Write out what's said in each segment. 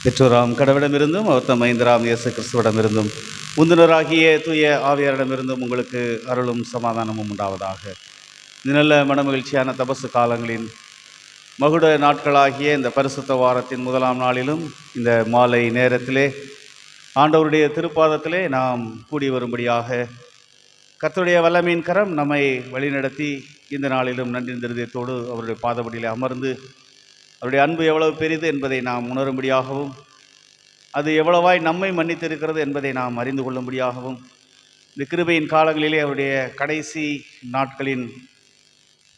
பெற்றோராம் கடவுளிடமிருந்தும் அவர் தம் ஐந்தராம் இயேசு கிறிஸ்துவிடமிருந்தும் முந்தினராகிய தூய ஆவியாரிடமிருந்தும் உங்களுக்கு அருளும் சமாதானமும் உண்டாவதாக. இந்த நல்ல மனமகிழ்ச்சியான தபசு காலங்களின் மகுட நாட்களாகிய இந்த பரிசுத்த வாரத்தின் முதலாம் நாளிலும் இந்த மாலை நேரத்திலே ஆண்டவருடைய திருப்பாதத்திலே நாம் கூடி வரும்படியாக கர்த்தருடைய வல்லமையின் கரம் நம்மை வழிநடத்தி இந்த நாளிலும் நன்றி திருதயத்தோடு அவருடைய பாதபடியில் அமர்ந்து அவருடைய அன்பு எவ்வளவு பெரிது என்பதை நாம் உணரும்படியாகவும் அது எவ்வளவாய் நம்மை மன்னித்திருக்கிறது என்பதை நாம் அறிந்து கொள்ளும்படியாகவும் இந்த கிருபையின் காலங்களிலே அவருடைய கடைசி நாட்களின்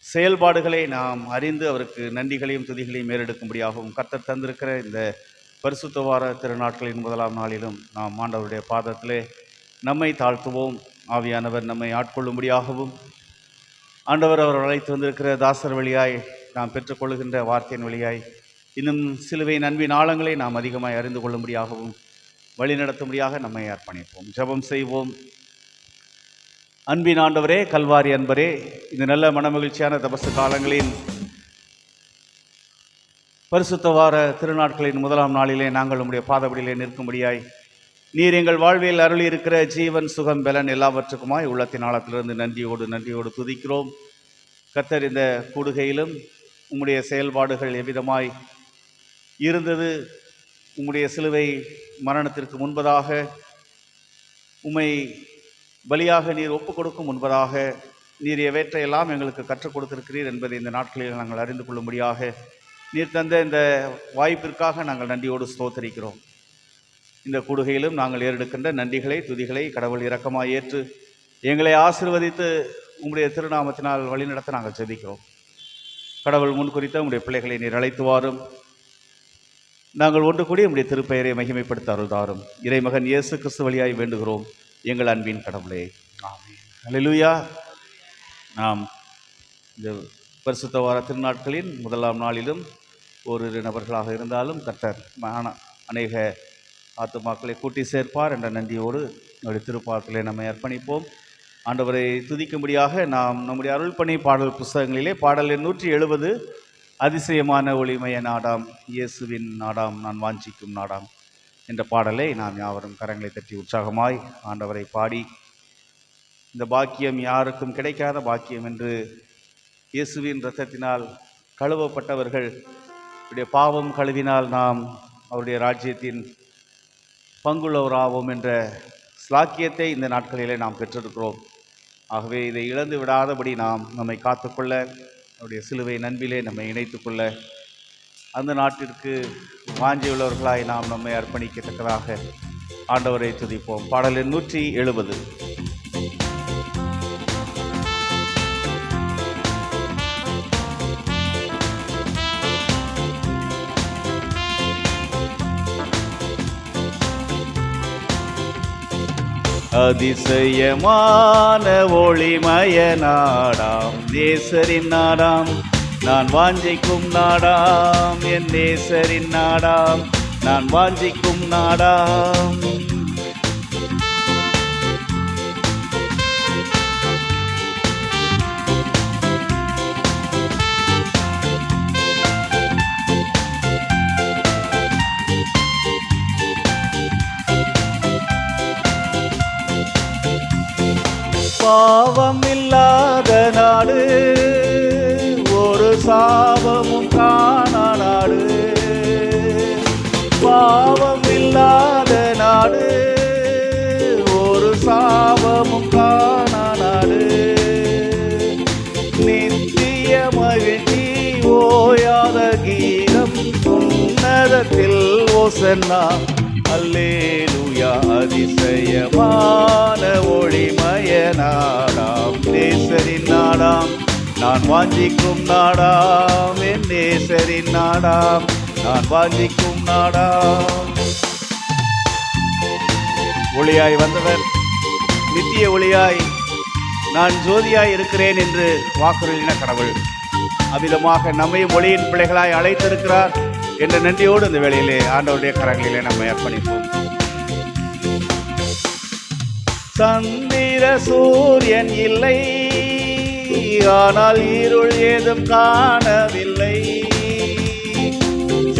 செயல்பாடுகளை நாம் அறிந்து அவருக்கு நன்றிகளையும் துதிகளையும் மேலெடுக்கும்படியாகவும் கர்த்தர் தந்திருக்கிற இந்த பரிசுத்த வார திருநாட்களின் முதலாம் நாளிலும் நாம் ஆண்டவருடைய பாதத்திலே நம்மை தாழ்த்துவோம். ஆவியானவர் நம்மை ஆட்கொள்ளும்படியாகவும் ஆண்டவர் அவர் அழைத்து வந்திருக்கிற தாசர் வழியாய் நாம் பெற்றுக்கொள்ளுகின்ற வார்த்தையின் வழியாய் இன்னும் சிலுவையின் அன்பின் ஆழங்களை நாம் அதிகமாய் அறிந்து கொள்ளும்படியாகவும் வழிநடத்தும்படியாக நம்மை அர்ப்பணிப்போம். ஜெபம் செய்வோம். அன்பின் ஆண்டவரே, கல்வாரி அன்பரே, இந்த நல்ல மனமகிழ்ச்சியான தபசு காலங்களின் பரிசுத்த வார திருநாட்களின் முதலாம் நாளிலே நாங்கள் உம்முடைய பாதபடியிலே நிற்கும்படியாய் நீர் எங்கள் வாழ்வில் அருளி இருக்கிற ஜீவன் சுகம் பலன் எல்லாவற்றுக்குமாய் உள்ளத்தின் ஆழத்திலிருந்து நன்றியோடு துதிக்கிறோம். கர்த்தர், இந்த கூடுகையிலும் உம்முடைய செயல்பாடுகள் எவ்விதமாய் இருந்தது, உம்முடைய சிலுவை மரணத்திற்கு முன்பதாக உம்மை பலியாக நீர் ஒப்பு கொடுக்கும் முன்பதாக நீர் எவற்றையெல்லாம் எங்களுக்கு கற்றுக் கொடுத்திருக்கிறீர் என்பதை இந்த நாட்களில் நாங்கள் அறிந்து கொள்ளும்படியாக நீர் தந்த இந்த வாய்ப்பிற்காக நாங்கள் நன்றியோடு ஸ்தோத்தரிக்கிறோம். இந்த கூடுகையிலும் நாங்கள் ஏறெடுக்கின்ற நன்றிகளை துதிகளை கடவுள் இரக்கமாய் ஏற்று எங்களை ஆசீர்வதித்து உம்முடைய திருநாமத்தினால் வழிநடத்த நாங்கள் ஜெபிக்கிறோம். கடவுள் முன் குறித்த உம்முடைய பிள்ளைகளை நீர் அழைத்து வாரும். நாங்கள் ஒன்று கூடி உம்முடைய திருப்பெயரை மகிமைப்படுத்த அருள்தாரும். இறைமகன் இயேசு கிறிஸ்து வழியாய் வேண்டுகிறோம் எங்கள் அன்பின் கடவுளே, ஆமென். அல்லேலூயா. நாம் இந்த பரிசுத்த வார திருநாட்களின் முதலாம் நாளிலும் ஓரிரு நபர்களாக இருந்தாலும் கர்த்தர் அநேக ஆத்துமாக்களை கூட்டி சேர்ப்பார் என்ற நன்றியோடு நம்முடைய திருப்பாதத்திலே நம்மை அர்ப்பணிப்போம். ஆண்டவரை துதிக்கும்படியாக நாம் நம்முடைய அருள் பணி பாடல் புஸ்தகங்களிலே பாடல் 170 அதிசயமான ஒளிமய நாடாம் இயேசுவின் நாடாம் நான் வாஞ்சிக்கும் நாடாம் என்ற பாடலை நாம் யாவரும் கரங்களை தட்டி உற்சாகமாய் ஆண்டவரை பாடி, இந்த பாக்கியம் யாருக்கும் கிடைக்காத பாக்கியம் என்று இயேசுவின் இரத்தத்தினால் கழுவப்பட்டவர்கள் அவருடைய பாவம் கழுவினால் நாம் அவருடைய ராஜ்யத்தின் பங்குள்ளவராவோம் என்ற ஸ்லாக்கியத்தை இந்த நாட்களிலே நாம் பெற்றிருக்கிறோம். ஆகவே இதை இழந்து விடாதபடி நாம் நம்மை காத்துக்கொள்ள, அவருடைய சிலுவை நண்பிலே நம்மை இணைத்துக்கொள்ள, அந்த நாட்டிற்கு வாஞ்சியுள்ளவர்களாய் நாம் நம்மை அர்ப்பணிக்கத்தக்கதாக ஆண்டவரை துதிப்போம். பாடல் 170. அதிசயமான ஒளிமய நாடாம் நேசரின் நாடாம் நான் வாஞ்சிக்கும் நாடாம், என் நேசரின் நாடாம் நான் வாஞ்சிக்கும் நாடாம். பாவம் இல்லாத நாடு, ஒரு சாபமும் காணா நாடு. பாவம் இல்லாத நாடு, ஒரு சாபமும் காணா நாடு. நித்திய மகிழ்ச்சி ஓயாத கீதம் உன்னதத்தில் ஓசன்னா அல்லேலூயா. அதிசயமான ஒளிமய நாடாம் நேசரின் நாடாம் நான் வாஞ்சிக்கும் நாடாம், என் நேசரின் நாடாம் நான் வாஞ்சிக்கும் நாடாம். ஒளியாய் வந்தவர், நித்திய ஒளியாய் நான் ஜோதியாய் இருக்கிறேன் என்று வாக்குறுதின கடவுள் அவ்விதமாக நம்மையும் ஒளியின் பிள்ளைகளாய் அழைத்திருக்கிறார் என்ற நன்றியோடு இந்த வேளையிலே ஆண்டவருடைய கரங்களிலே நம்மை அர்ப்பணிப்போம். சந்திர சூரியன் இல்லை, ஆனால் இருள் ஏதும் காணவில்லை.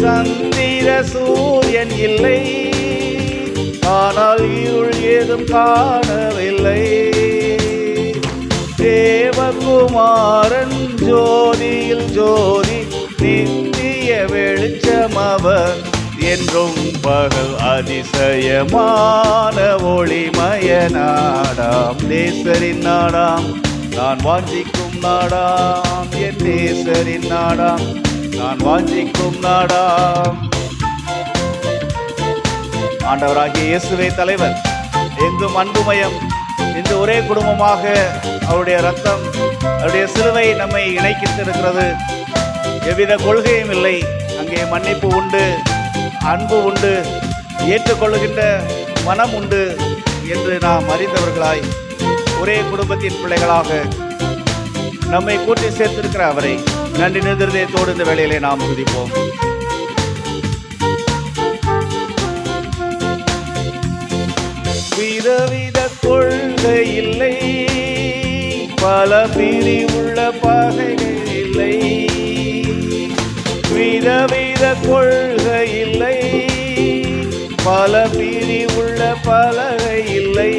சந்திர சூரியன் இல்லை, ஆனால் இருள் ஏதும் காணவில்லை. தேவகுமாரன் ஜோதியில் ஜோதி, நித்திய வெளிச்சம் அவர், என்றும் பகல் அதிசயமான ஒளிமய நாடாம். நேசரின் நாடாம் நான் வாஞ்சிக்கும் நாடாம், என் நேசரின் நாடாம் நான் வாஞ்சிக்கும் நாடாம். ஆண்டவராகிய இயேசுவே தலைவர், எங்கும் அன்புமயம். இந்த ஒரே குடும்பமாக அவருடைய ரத்தம், அவருடைய சிலுவை நம்மை இணைக்கின்றிருக்கிறது. எவ்வித கொள்கையும் இல்லை. அங்கே மன்னிப்பு உண்டு, அன்பு உண்டு, ஏற்றுக்கொள்ளுகின்ற மனம் உண்டு என்று நாம் அறிந்தவர்களாய் ஒரே குடும்பத்தின் பிள்ளைகளாக நம்மை கூட்டி சேர்த்திருக்கிற அவரை நன்றி நிறுத்தத்தோடு இந்த வேளையிலே நாம் துதிப்போம். விதவித கொள்கை இல்லை, பல பிரிவுள்ள பகைகள் இல்லை. விதவித கொள்கை இல்லை, பல பிரிவுள்ள பலகை இல்லை.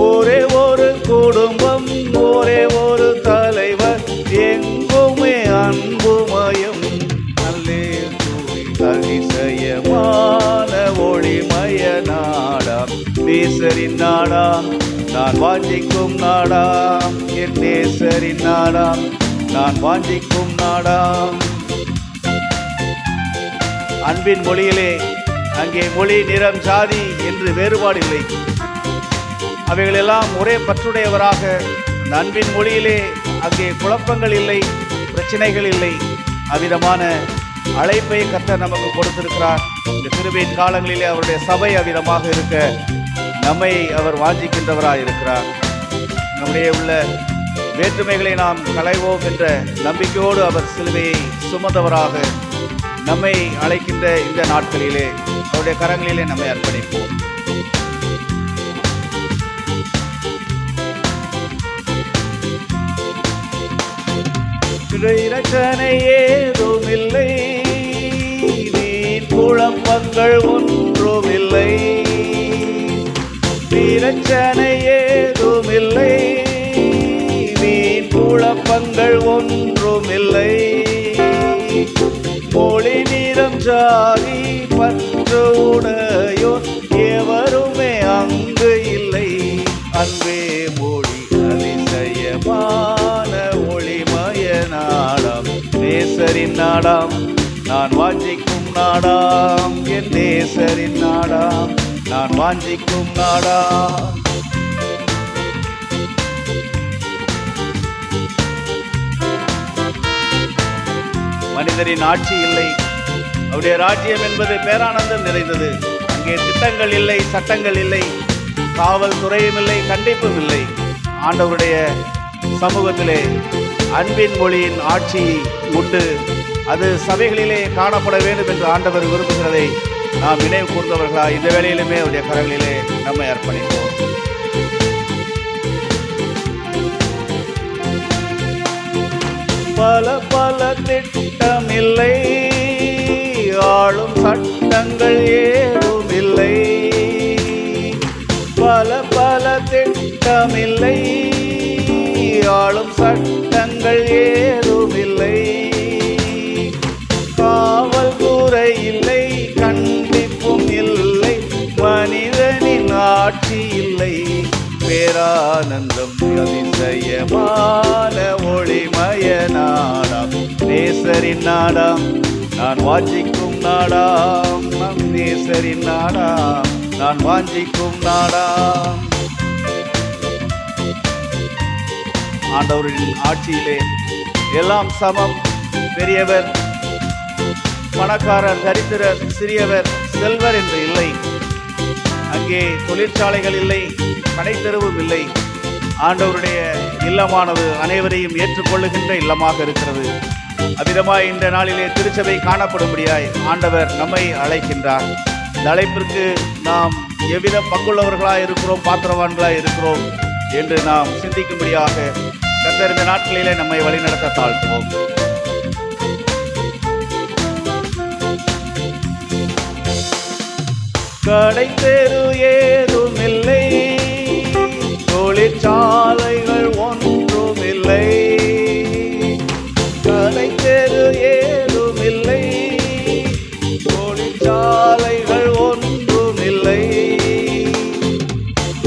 ஒரே ஒரு குடும்பம், ஒரே ஒரு தலைவர், எங்குமே அன்புமயம். அதிசயமான ஒளிமய நாடாம், நேசரின் நாடாம் நான் வாஞ்சிக்கும் நாடாம், என் நேசரின் நாடாம் நான் வாஞ்சிக்கும் நாடாம். அன்பின் மொழியிலே அங்கே மொழி, நிறம், ஜாதி என்று வேறுபாடில்லை. அவைகளெல்லாம் ஒரே பற்றுடையவராக அந்த அன்பின் மொழியிலே அங்கே குழப்பங்கள் இல்லை, பிரச்சனைகள் இல்லை. அவ்விதமான அழைப்பை கர்த்தர் நமக்கு கொடுத்திருக்கிறார். இந்த கிருபையின் காலங்களிலே அவருடைய சபை அவ்விதமாக இருக்க நம்மை அவர் வாஞ்சிக்கின்றவராக இருக்கிறார். நம்முடைய உள்ள வேற்றுமைகளை நாம் களைவோம் என்ற நம்பிக்கையோடு அவர் சிலுவையை சுமந்தவராக நம்மை அழைக்கின்ற இந்த நாட்களிலே அவருடைய கரங்களிலே நம்மை அர்ப்பணிப்போம். இரட்சனை ஏதும் இல்லை, வீண் குழப்பங்கள் ஒன்றும் இல்லை. இரட்சனை ஏதும் இல்லை, வீண் குழப்பங்கள் ஒன்றும் இல்லை. மொழி, நிறம், ஜாதி, பற்று உடையோர் எவருமே அங்கு இல்லை. அன்பே மொழி, அதிசயமான ஒளிமய நாடாம், நேசரின் நாடாம் நான் வாஞ்சிக்கும் நாடாம், என் நேசரின் நாடாம் நான் வாஞ்சிக்கும் நாடாம். மனிதரின் ஆட்சி இல்லை, அவருடைய ராஜ்யம் என்பது பேரானந்தம் நிறைந்தது. அங்கே திட்டங்கள் இல்லை, சட்டங்கள் இல்லை, காவல்துறையும் இல்லை, கண்டிப்பும் இல்லை. ஆண்டவருடைய சமூகத்திலே அன்பின் மொழியின் ஆட்சி உண்டு. அது சபைகளிலே காணப்பட வேண்டும் என்று ஆண்டவர் விரும்புகிறதை நாம் நினைவு கூர்ந்தவர்களா இந்த வேளையிலுமே அவருடைய கரங்களிலே நம்மை அர்ப்பணிப்போம். பல பல திட்டம் இல்லை, ஆளும் சட்டங்கள் ஏதும் இல்லை. பல பல திட்டம் இல்லை, ஆளும் சட்டங்கள் ஏதும் இல்லை. காவல்துறை இல்லை, கண்டிப்பும் இல்லை, மனிதனின் ஆட்சி இல்லை. பேரானந்தம், அதிசயமான ஒளிமய நாடாம், நேசரின் நாடாம் நான் வாஞ்சிக்கும் நாடாம், நம் நேசரின் நாடாம் நான் வாஞ்சிக்கும் நாடாம். ஆண்டவரின் ஆட்சியிலே எல்லாம் சமம். பெரியவர், பணக்காரர், தரித்திரர், சிறியவர், செல்வர் என்று இல்லை. அங்கே தொழிற்சாலைகள் இல்லை, கடைத்தெருவும் இல்லை. ஆண்டவருடைய இல்லமானது அனைவரையும் ஏற்றுக்கொள்ளுகின்ற இல்லமாக இருக்கிறது. அவ்விதமாய் இந்த நாளிலே திருச்சபை காணப்படும்படியாய் ஆண்டவர் நம்மை அழைக்கின்றார். இந்த அழைப்பிற்கு நாம் எவ்வித பங்குள்ளவர்களாக இருக்கிறோம், பாத்திரவான்களாக இருக்கிறோம் என்று நாம் சிந்திக்கும்படியாக கர்த்தர் இந்த நாட்களிலே நம்மை வழிநடத்த தாழ்த்துவோம். கடை தெரு ஏதுமில்லை, தொழிற்சாலைகள் ஒன்றுமில்லை. கடை தெரு ஏதுமில்லை, தொழிற்சாலைகள் ஒன்றுமில்லை.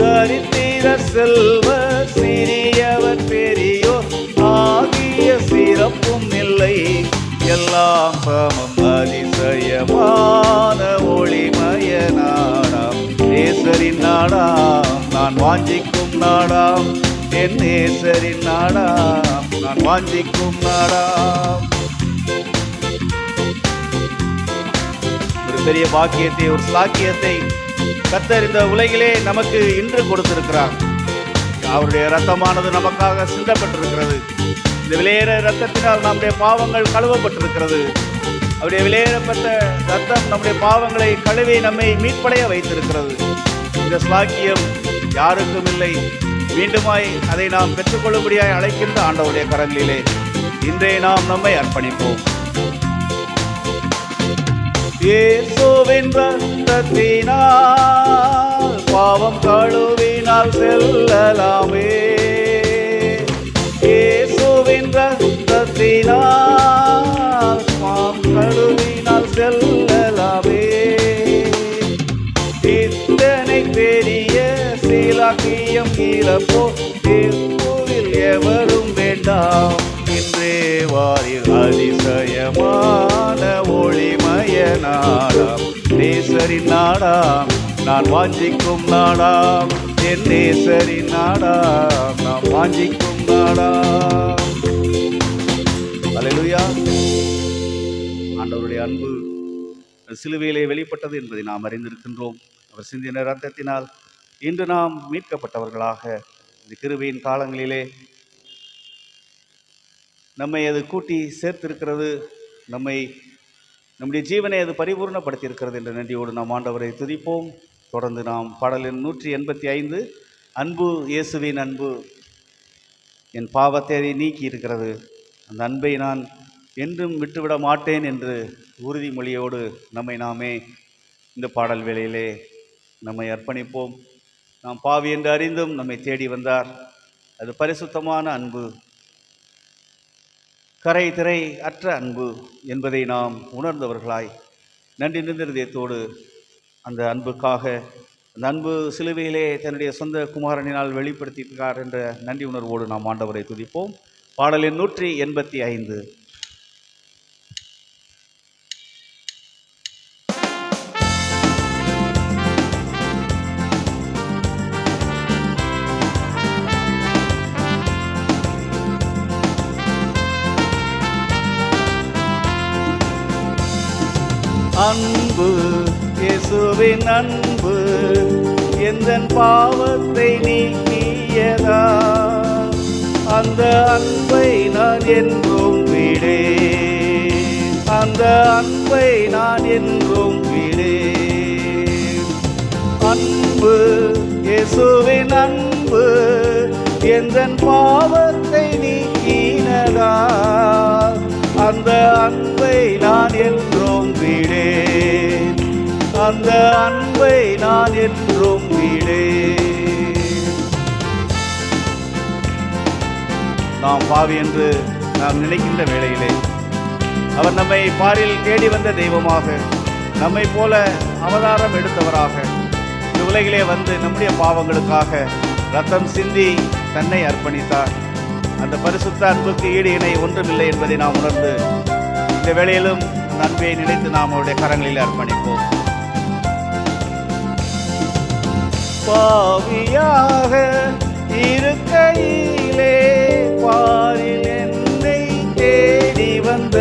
தரித்திர செல்வ சிறியவர் பெரியோர் ஆகிய சிறப்பும் இல்லை. எல்லாம் சமம் அதிசயமான ஒளிமய நாடாம், நேசரின் நாடாம் நான் வாஞ்சிக்கும் நாடாம். என் நேசரின் நாடாம் நான் வாஞ்சிக்கும் நாடாம். ஒரு பெரிய பாக்கியத்தை, ஒரு சாக்கியத்தை கர்த்தர் இந்த உலகிலே நமக்கு இன்று கொடுத்திருக்கிறார். அவருடைய இரத்தமானது நமக்காக சிந்தப்பட்டிருக்கிறது. இந்த விலையேற இரத்தத்தினால் நம்முடைய பாவங்கள் கழுவப்பட்டிருக்கிறது. அவருடைய விலையேறப்பட்ட இரத்தம் நம்முடைய பாவங்களை கழுவி நம்மை மீட்படைய வைத்திருக்கிறது. இந்த ஸ்லாக்கியம் யாருக்கும் இல்லை. மீண்டுமாய் அதை நாம் பெற்றுக்கொள்ளும்படியாய் அழைக்கின்ற ஆண்டவருடைய கரங்களிலே இன்றைய நாம் நம்மை அர்ப்பணிப்போம். இயேசுவின் இரத்தத்தினால் பாவம் கழுவினால் செல்லலாமே. இயேசுவின் இரத்தத்தினால் பாவம் கழுவினால் செல்லலாமே. இத்தனை பெரிய சீலாக்கியம் இழப்போ திருப்புவில் எவரும் வேண்டாம். இன்றே வாரில் அதிசயமான ஒளிமய நாடாம், நேசரின் நாடாம் நான் வாஞ்சிக்கும் நாடாம். என் நேசரின் நாடாம் நான் வாஞ்சிக்கும் நாடாம். அல்லேலூயா. ஆண்டவருடைய அன்பு சிலுவையிலே வெளிப்பட்டது என்பதை நாம் அறிந்திருக்கின்றோம். அவர் சிந்தின இரத்தத்தினால் இன்று நாம் மீட்கப்பட்டவர்களாக இந்த கிருபையின் காலங்களிலே நம்மை அது கூட்டி சேர்த்திருக்கிறது. நம்முடைய ஜீவனை அது பரிபூர்ணப்படுத்தியிருக்கிறது என்ற நன்றியோடு நாம் ஆண்டவரை துதிப்போம். தொடர்ந்து நாம் பாடலின் 185 அன்பு இயேசுவின் அன்பு என் பாவத்தை நீக்கி இருக்கிறது, அந்த அன்பை நான் என்றும் விட்டுவிட மாட்டேன் என்று உறுதிமொழியோடு நம்மை நாமே இந்த பாடல் வேளையிலே நம்மை அர்ப்பணிப்போம். நாம் பாவி என்று அறிந்தும் நம்மை தேடி வந்தார். அது பரிசுத்தமான அன்பு, கரை திரை அற்ற அன்பு என்பதை நாம் உணர்ந்தவர்களாய் நன்றி நிறுத்தியத்தோடு அந்த அன்புக்காக, அந்த அன்பு சிலுவையிலே தன்னுடைய சொந்த குமாரனினால் வெளிப்படுத்தியிருக்கார் என்ற நன்றி உணர்வோடு நாம் ஆண்டவரை துதிப்போம். பாடலின் 185. அன்பு இயேசுவின் அன்பு எந்தன் பாவத்தை நீக்கியதா, அந்த அன்பை நான் என்றும் விடேன், அந்த அன்பை நான் என்றும் விடேன். அன்பு இயேசுவின் அன்பு எந்தன் பாவத்தை நீக்கினதா, அந்த அன்பை நான் என்றும் விடேன், அந்த அன்பை நான் என்றும் விடேன். நாம் பாவி என்று நாம் நினைக்கின்ற வேளையிலே அவர் நம்மை பாரில் தேடி வந்த தெய்வமாக, நம்மை போல அவதாரம் எடுத்தவராக இந்த உலகிலே வந்து நம்முடைய பாவங்களுக்காக ரத்தம் சிந்தி தன்னை அர்ப்பணித்தார். அந்த பரிசுத்த அன்புக்கு ஈடு இணை ஒன்றுமில்லை என்பதை நாம் உணர்ந்து இந்த வேளையிலும் அந்த அன்பை நினைத்து நாம் அவருடைய கரங்களில் அர்ப்பணிப்போம். பாவியாக இருக்கையிலே பாரில் என்னை தேடி வந்த,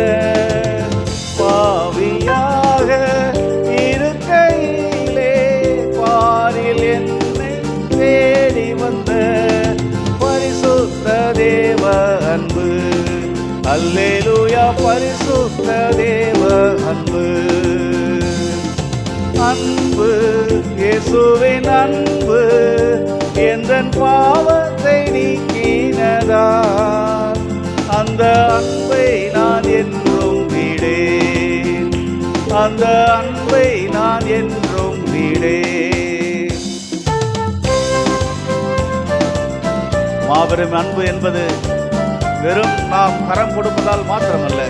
பாவியாக இருக்கையிலே பாரில் என்னை தேடி வந்த பரிசுத்த தேவ அன்பு, அல்லேலூயா பரிசுத்த தேவ அன்பு. அன்பு இயேசுவின் அன்பு எந்தன் பாவத்தை நீக்கினதா, அந்த அன்பை நான் என்றும் விடேன், அந்த அன்பை நான் என்றும் விடேன். மாபெரும் அன்பு என்பது வெறும் நாம் கரம் கொடுப்பதால் மாத்திரமல்ல,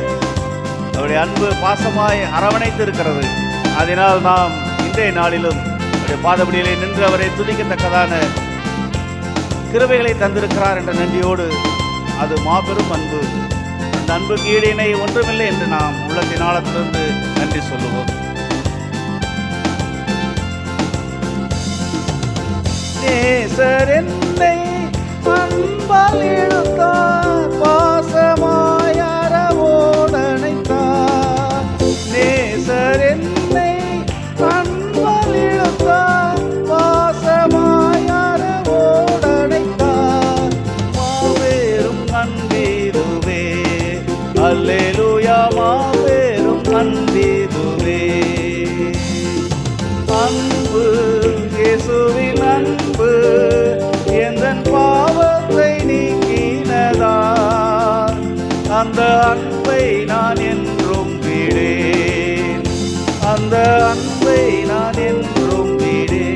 அவருடைய அன்பு பாசமாய் அரவணைத்து இருக்கிறது. அதனால் நாம் இன்றைய நாளிலும் அவருடைய பாதபடியிலே நின்று அவரை துதிக்கத்தக்கதான கிருபைகளை தந்திருக்கிறார் என்ற நன்றியோடு, அது மாபெரும் அன்பு. அந்த அன்புக்கு ஈடு இணை ஒன்றுமில்லை என்று நாம் உள்ளத்தின் ஆழத்திலிருந்து நன்றி சொல்லுவோம். நேசர் என்னை அன்பால் இழுத்தார், பாசமாய் அரவோடு அணைத்தார். நேசர் என்னை அன்பால் இழுத்தார், பாசமாய் அரவோடு அணைத்தார். மாபெரும் அன்பீதுவே, அல்லேலூயா, மாபெரும் அன்பீதுவே. அன்பு இயேசுவின் அன்பு எந்தன் பாவத்தை நீக்கினதார், அந்த அன்பை நான் என்றும் விடேன், அந்த அன்பை நான் என்றும் விடேன்.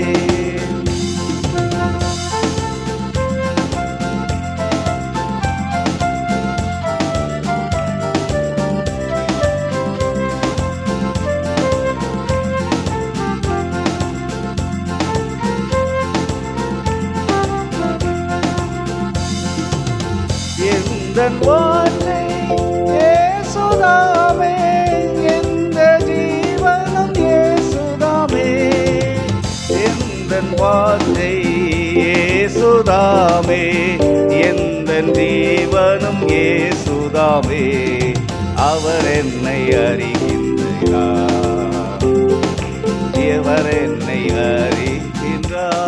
எந்தன் வாஞ்சை இயேசுதாமே, எந்த ஜீவனும் இயேசுதாமே. எந்தன் வாஞ்சை இயேசுதாமே, எந்தன் ஜீவனும் இயேசுதாமே. அவர் என்னை அறிகின்றார், அவர் என்னை அறிகின்றார்.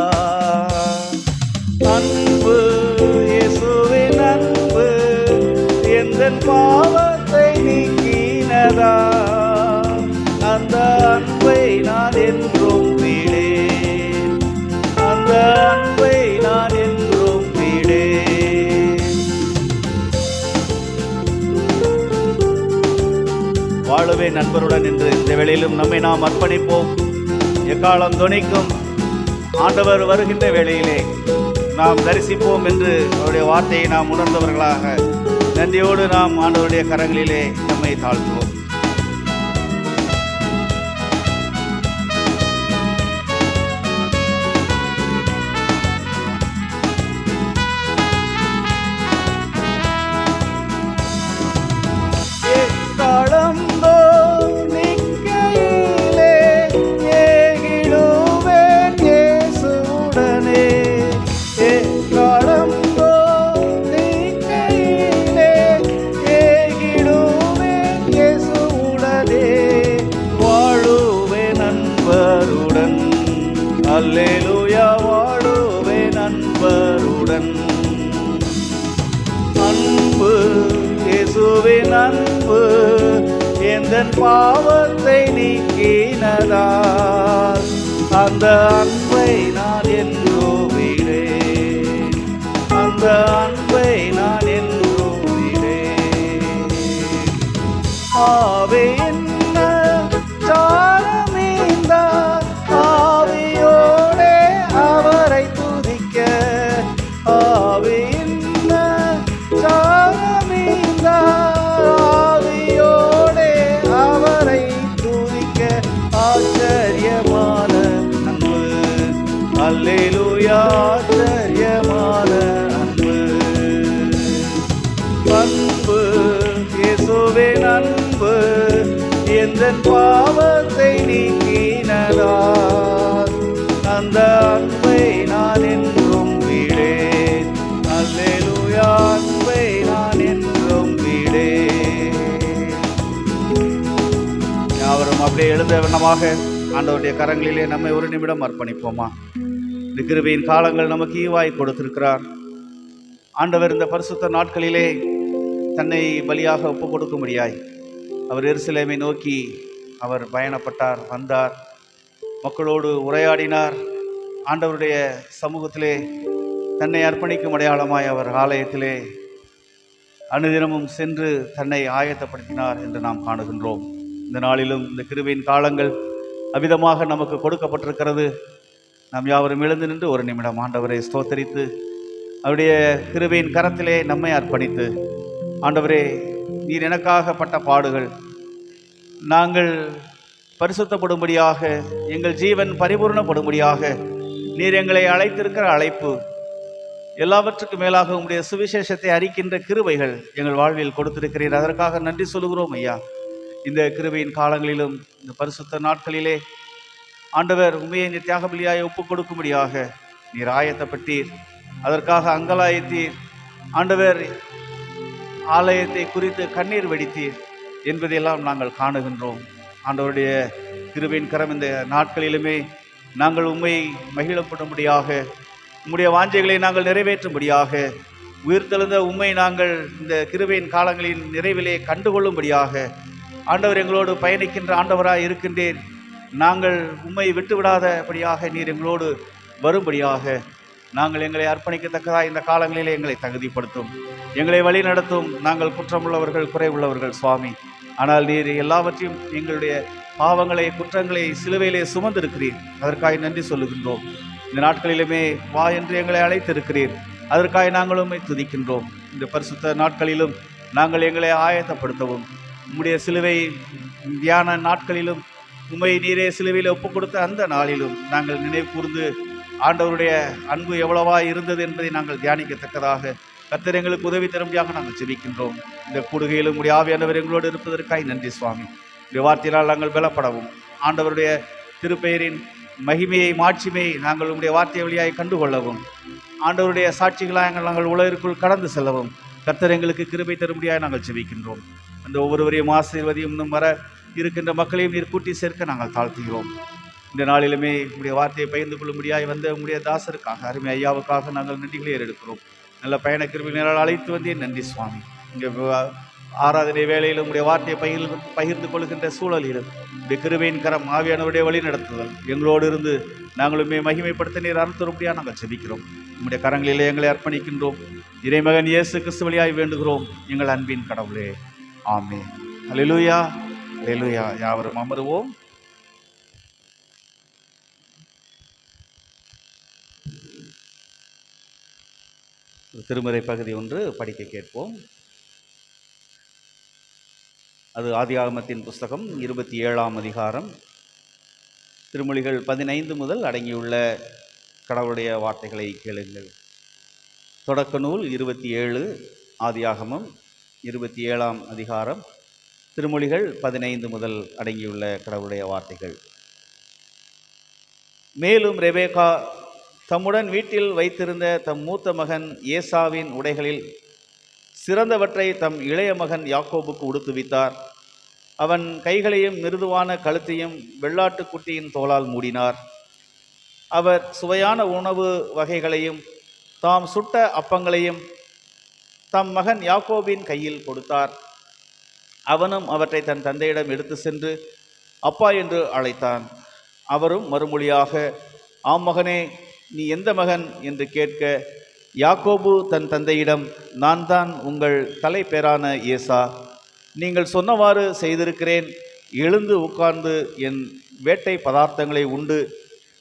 அன்பு இயேசுவின் அன்பு எந்தன் பாவத்தை நீக்கினதா, அந்த அன்பை நான் என்றும் விடேன், அந்த அன்பை நான் என்றும் விடேன். வாழவே நண்பருடன் என்று இந்த வேளையிலும் நம்மை நாம் அர்ப்பணிப்போம். எக்காலம் தொனிக்கும் ஆண்டவர் வருகின்ற வேளையிலே நாம் தரிசிப்போம் என்று அவருடைய வார்த்தையை நாம் உணர்ந்தவர்களாக நன்றியோடு நாம் ஆண்டவருடைய கரங்களிலே நம்மை தாழ்த்துவோம். அல்லேலூயா, வாழுவே நண்பருடன். அன்பு இயேசுவின் அன்பு எந்தன் பாவத்தை நீக்கினதால், அந்த அன்பை நான் என்றோ விடேன், அந்த அன்பை நான் என்றோ விடேன். ஆவே என்ன சாரமீந்தார், ஆவியோடே அவரை துதிக்க. ஆவி என்ன சாரமீந்தார், ஆவியோடே அவரை துதிக்க. ஆச்சரியமான அன்பு, அல்லேலூயா, ஆச்சரியமான அன்பு. அன்பு இயேசுவின் அன்பு எந்தன் பாவத்தை நீக்கினதால், அந்த அன்பை நான் என்றும் விடேன். அல்லேலூயா, அன்பை நான் என்றும் விடேன். யாவரும் அப்படியே எழுந்த வண்ணமாக ஆண்டவருடைய கரங்களிலே நம்மை ஒரு நிமிடம் அர்ப்பணிப்போமா. இந்த கிருபையின் காலங்கள் நமக்கு ஈவாய் கொடுத்திருக்கிறார். ஆண்டவர் இந்த பரிசுத்த நாட்களிலே தன்னை பலியாக ஒப்பு கொடுக்கும்படியாய் அவர் எருசலேமை நோக்கி அவர் பயணப்பட்டார், வந்தார், மக்களோடு உரையாடினார். ஆண்டவருடைய சமூகத்திலே தன்னை அர்ப்பணிக்கும் அடையாளமாய் அவர் ஆலயத்திலே அனுதினமும் சென்று தன்னை ஆயத்தப்படுத்தினார் என்று நாம் காணுகின்றோம். இந்த நாளிலும் இந்த கிருபையின் காலங்கள் அவிதமாக நமக்கு கொடுக்கப்பட்டிருக்கிறது. நாம் யாவரும் எழுந்து நின்று ஒரு நிமிடம் ஆண்டவரை ஸ்தோத்தரித்து அவருடைய கிருபையின் கரத்திலே நம்மை அர்ப்பணித்து, ஆண்டவரே, நீர் எனக்காக பட்ட பாடுகள், நாங்கள் பரிசுத்தப்படும்படியாக, எங்கள் ஜீவன் பரிபூர்ணப்படும்படியாக நீர் எங்களை அழைத்திருக்கிற அழைப்பு, எல்லாவற்றுக்கும் மேலாக உங்களுடைய சுவிசேஷத்தை அறிக்கின்ற கிருபைகள் எங்கள் வாழ்வில் கொடுத்திருக்கிறீர். அதற்காக நன்றி சொல்லுகிறோம் ஐயா. இந்த கிருபையின் காலங்களிலும் இந்த பரிசுத்த நாட்களிலே ஆண்டவர் உண்மையை இந்த தியாக பலியாய் ஒப்புக் கொடுக்கும்படியாக நீர் ஆயத்தப்பட்டீர். அதற்காக அங்கலாயத்தீர். ஆண்டவர் ஆலயத்தை குறித்து கண்ணீர் வெடித்தீர் என்பதையெல்லாம் நாங்கள் காணுகின்றோம். ஆண்டவருடைய கிருபையின் கரம் இந்த நாட்களிலுமே நாங்கள் உண்மை மகிழப்படும்படியாக, உம்முடைய வாஞ்சைகளை நாங்கள் நிறைவேற்றும்படியாக, உயிர்த்தெழுந்த உண்மை நாங்கள் இந்த கிருபையின் காலங்களின் நிறைவிலே கண்டுகொள்ளும்படியாக ஆண்டவர் எங்களோடு பயணிக்கின்ற ஆண்டவராய் இருக்கின்றேன். நாங்கள் உம்மை விட்டுவிடாதபடியாக நீர் எங்களோடு வரும்படியாக நாங்கள் எங்களை அர்ப்பணிக்கத்தக்கதாக இந்த காலங்களிலே எங்களை தகுதிப்படுத்தும், எங்களை வழி நடத்தும். நாங்கள் குற்றமுள்ளவர்கள், குறைவுள்ளவர்கள் சுவாமி. ஆனால் நீர் எல்லாவற்றையும் எங்களுடைய பாவங்களை, குற்றங்களை சிலுவையிலே சுமந்திருக்கிறீர். அதற்காக நன்றி சொல்லுகின்றோம். இந்த நாட்களிலுமே வா என்று எங்களை அழைத்திருக்கிறீர். அதற்காக நாங்கள் உம்மை துதிக்கின்றோம். இந்த பரிசுத்த நாட்களிலும் நாங்கள் எங்களை ஆயத்தப்படுத்தவும், உம்முடைய சிலுவை தியான நாட்களிலும் உம்மை நீரே சிலுவையில் ஒப்புக் கொடுத்த அந்த நாளிலும் நாங்கள் நினைவு கூர்ந்து ஆண்டவருடைய அன்பு எவ்வளவா இருந்தது என்பதை நாங்கள் தியானிக்கத்தக்கதாக கர்த்தர் எங்களுக்கு உதவி தரும்படியாக நாங்கள் ஜெபிக்கின்றோம். இந்த கூடுகையிலும் உடைய ஆவியானவர் எங்களோடு இருப்பதற்காக நன்றி சுவாமி. இந்த வார்த்தையினால் நாங்கள் பலப்படவும், ஆண்டவருடைய திருப்பெயரின் மகிமையை, மாட்சிமையை நாங்கள் உங்களுடைய வார்த்தை வழியாய் கண்டுகொள்ளவும், ஆண்டவருடைய சாட்சிகளாக நாங்கள் உலகிற்குள் கடந்து செல்லவும் கர்த்தர் எங்களுக்கு கிருபை தரும்படியாக நாங்கள் ஜெபிக்கின்றோம். அந்த ஒவ்வொருவரையும் ஆசீர்வதியும் இன்னும் வர இருக்கின்ற மக்களையும் நீர் கூட்டி சேர்க்க நாங்கள் தாழ்த்துகிறோம். இந்த நாளிலுமே உங்களுடைய வார்த்தையை பகிர்ந்து கொள்ளும்படியாய் வந்த உங்களுடைய தாசருக்காக, அருமை ஐயாவுக்காக நாங்கள் நன்றிகளை எடுக்கிறோம். நல்ல பயண கிருபையினால் அழைத்து வந்தேன். நன்றி சுவாமி. இங்கே ஆராதனை வேளையில் உங்களுடைய வார்த்தையை பகிர்ந்து கொள்கின்ற சூழலிலும் உடைய கிருபையின் கரம், ஆவியானவருடைய வழி நடத்துதல் எங்களோடு இருந்து நாங்களுமே மகிமைப்படுத்த நீர் அருள்தரும்படியாக நாங்கள் ஜெபிக்கிறோம். உங்களுடைய கரங்களிலே எங்களை அர்ப்பணிக்கின்றோம். இறைமகன் இயேசு கிறிஸ்து வழியாய் வேண்டுகிறோம் எங்கள் அன்பின் கடவுளே. ஆமென். அல்லேலூயா, அல்லேலூயா. யாவரும் அமருவோம். திருமறை பகுதி ஒன்று படிக்க கேட்போம். அது ஆதியாகமத்தின் புஸ்தகம் 27ஆம் அதிகாரம், திருமொழிகள் 15 முதல் அடங்கியுள்ள கடவுளுடைய வார்த்தைகளை கேளுங்கள். தொடக்க நூல் 27, ஆதியாகமம் 27ஆம் அதிகாரம், திருமொழிகள் 15 முதல் அடங்கியுள்ள கடவுளுடைய வார்த்தைகள். மேலும் ரெபேக்கா தம்முடன் வீட்டில் வைத்திருந்த தம் மூத்த மகன் ஏசாவின் உடைகளில் சிறந்தவற்றை தம் இளைய மகன் யாக்கோபுக்கு உடுத்துவித்தார். அவன் கைகளையும் மிருதுவான கழுத்தையும் வெள்ளாட்டுக்குட்டியின் தோலால் மூடினார். அவர் சுவையான உணவு வகைகளையும் தாம் சுட்ட அப்பங்களையும் தம் மகன் யாக்கோபின் கையில் கொடுத்தார். அவனும் அவற்றை தன் தந்தையிடம் எடுத்து சென்று அப்பா என்று அழைத்தான். அவரும் மறுமொழியாக, ஆம் மகனே, நீ எந்த மகன் என்று கேட்க, யாக்கோபு தன் தந்தையிடம், நான் தான் உங்கள் தலைப்பேரான ஏசா. நீங்கள் சொன்னவாறு செய்திருக்கிறேன். எழுந்து உட்கார்ந்து என் வேட்டை பதார்த்தங்களை உண்டு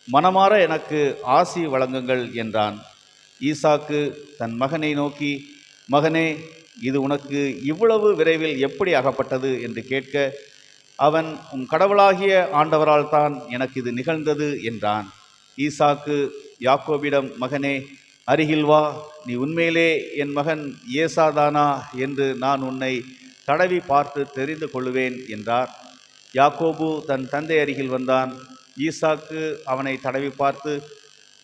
மனமாற எனக்கு ஆசி வழங்குங்கள் என்றான். ஈசாக்கு தன் மகனை நோக்கி, மகனே, இது உனக்கு இவ்வளவு விரைவில் எப்படி அகப்பட்டது என்று கேட்க, அவன், உன் கடவுளாகிய ஆண்டவரால் தான் எனக்கு இது நிகழ்ந்தது என்றான். ஈசாக்கு யாக்கோபிடம், மகனே, அருகில் வா, நீ உண்மையிலே என் மகன் ஏசாதானா என்று நான் உன்னை தடவி பார்த்து தெரிந்து கொள்ளுவேன் என்றார். யாக்கோபு தன் தந்தை அருகில் வந்தான். ஈசாக்கு அவனை தடவி பார்த்து,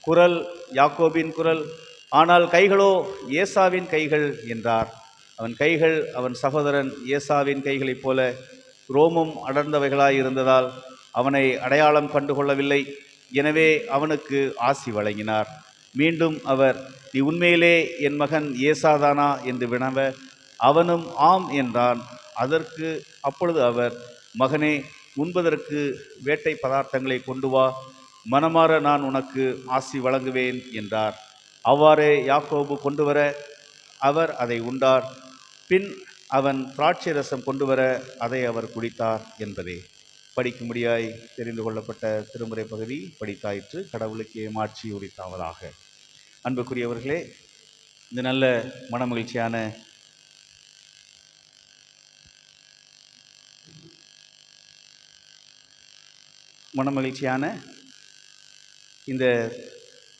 குரல் யாக்கோபின் குரல், ஆனால் கைகளோ ஏசாவின் கைகள் என்றார். அவன் கைகள் அவன் சகோதரன் ஏசாவின் கைகளைப் போல ரோமம் அடர்ந்தவைகளாய் இருந்ததால் அவனை அடையாளம் கண்டுகொள்ளவில்லை. எனவே அவனுக்கு ஆசி வழங்கினார். மீண்டும் அவர், நீ உண்மையிலே என் மகன் ஏசாதானா என்று வினவ, அவனும் ஆம் என்றான். அப்பொழுது அவர், மகனே, உண்பதற்கு வேட்டை பதார்த்தங்களை கொண்டு வா, மனமாற நான் உனக்கு ஆசி வழங்குவேன் என்றார். அவ்வாறே யாக்கோபு கொண்டு வர அவர் அதை உண்டார். பின் அவன் திராட்சை ரசம் கொண்டு வர அதை அவர் குடித்தார் என்பதே. படிக்கும்படியாய் தெரிந்து கொள்ளப்பட்ட திருமுறை பகுதி படித்தாயிற்று. கடவுளுக்கே மாட்சி உரித்தாவதாக. அன்புக்குரியவர்களே, இந்த நல்ல மனமகிழ்ச்சியான இந்த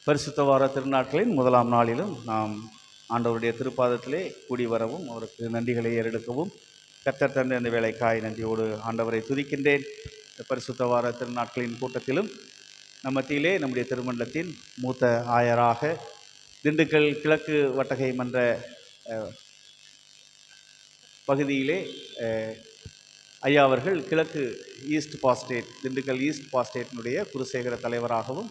பரிசுத்த வார திருநாட்களின் முதலாம் நாளிலும் நாம் ஆண்டவருடைய திருப்பாதத்திலே கூடி வரவும் அவருக்கு நன்றிகளை ஏறெடுக்கவும் கர்த்தர் தந்த இந்த வேலைக்காய் நன்றியோடு ஆண்டவரை துதிக்கின்றேன். இந்த பரிசுத்த வார திருநாட்களின் கூட்டத்திலும் நம் மத்தியிலே நம்முடைய திருமண்டலத்தின் மூத்த ஆயராக திண்டுக்கல் கிழக்கு வட்டகை மன்ற பகுதியிலே ஐயா அவர்கள் கிழக்கு ஈஸ்ட் பாஸ்டேட் திண்டுக்கல் ஈஸ்ட் பாஸ்டேட்டினுடைய குருசேகர தலைவராகவும்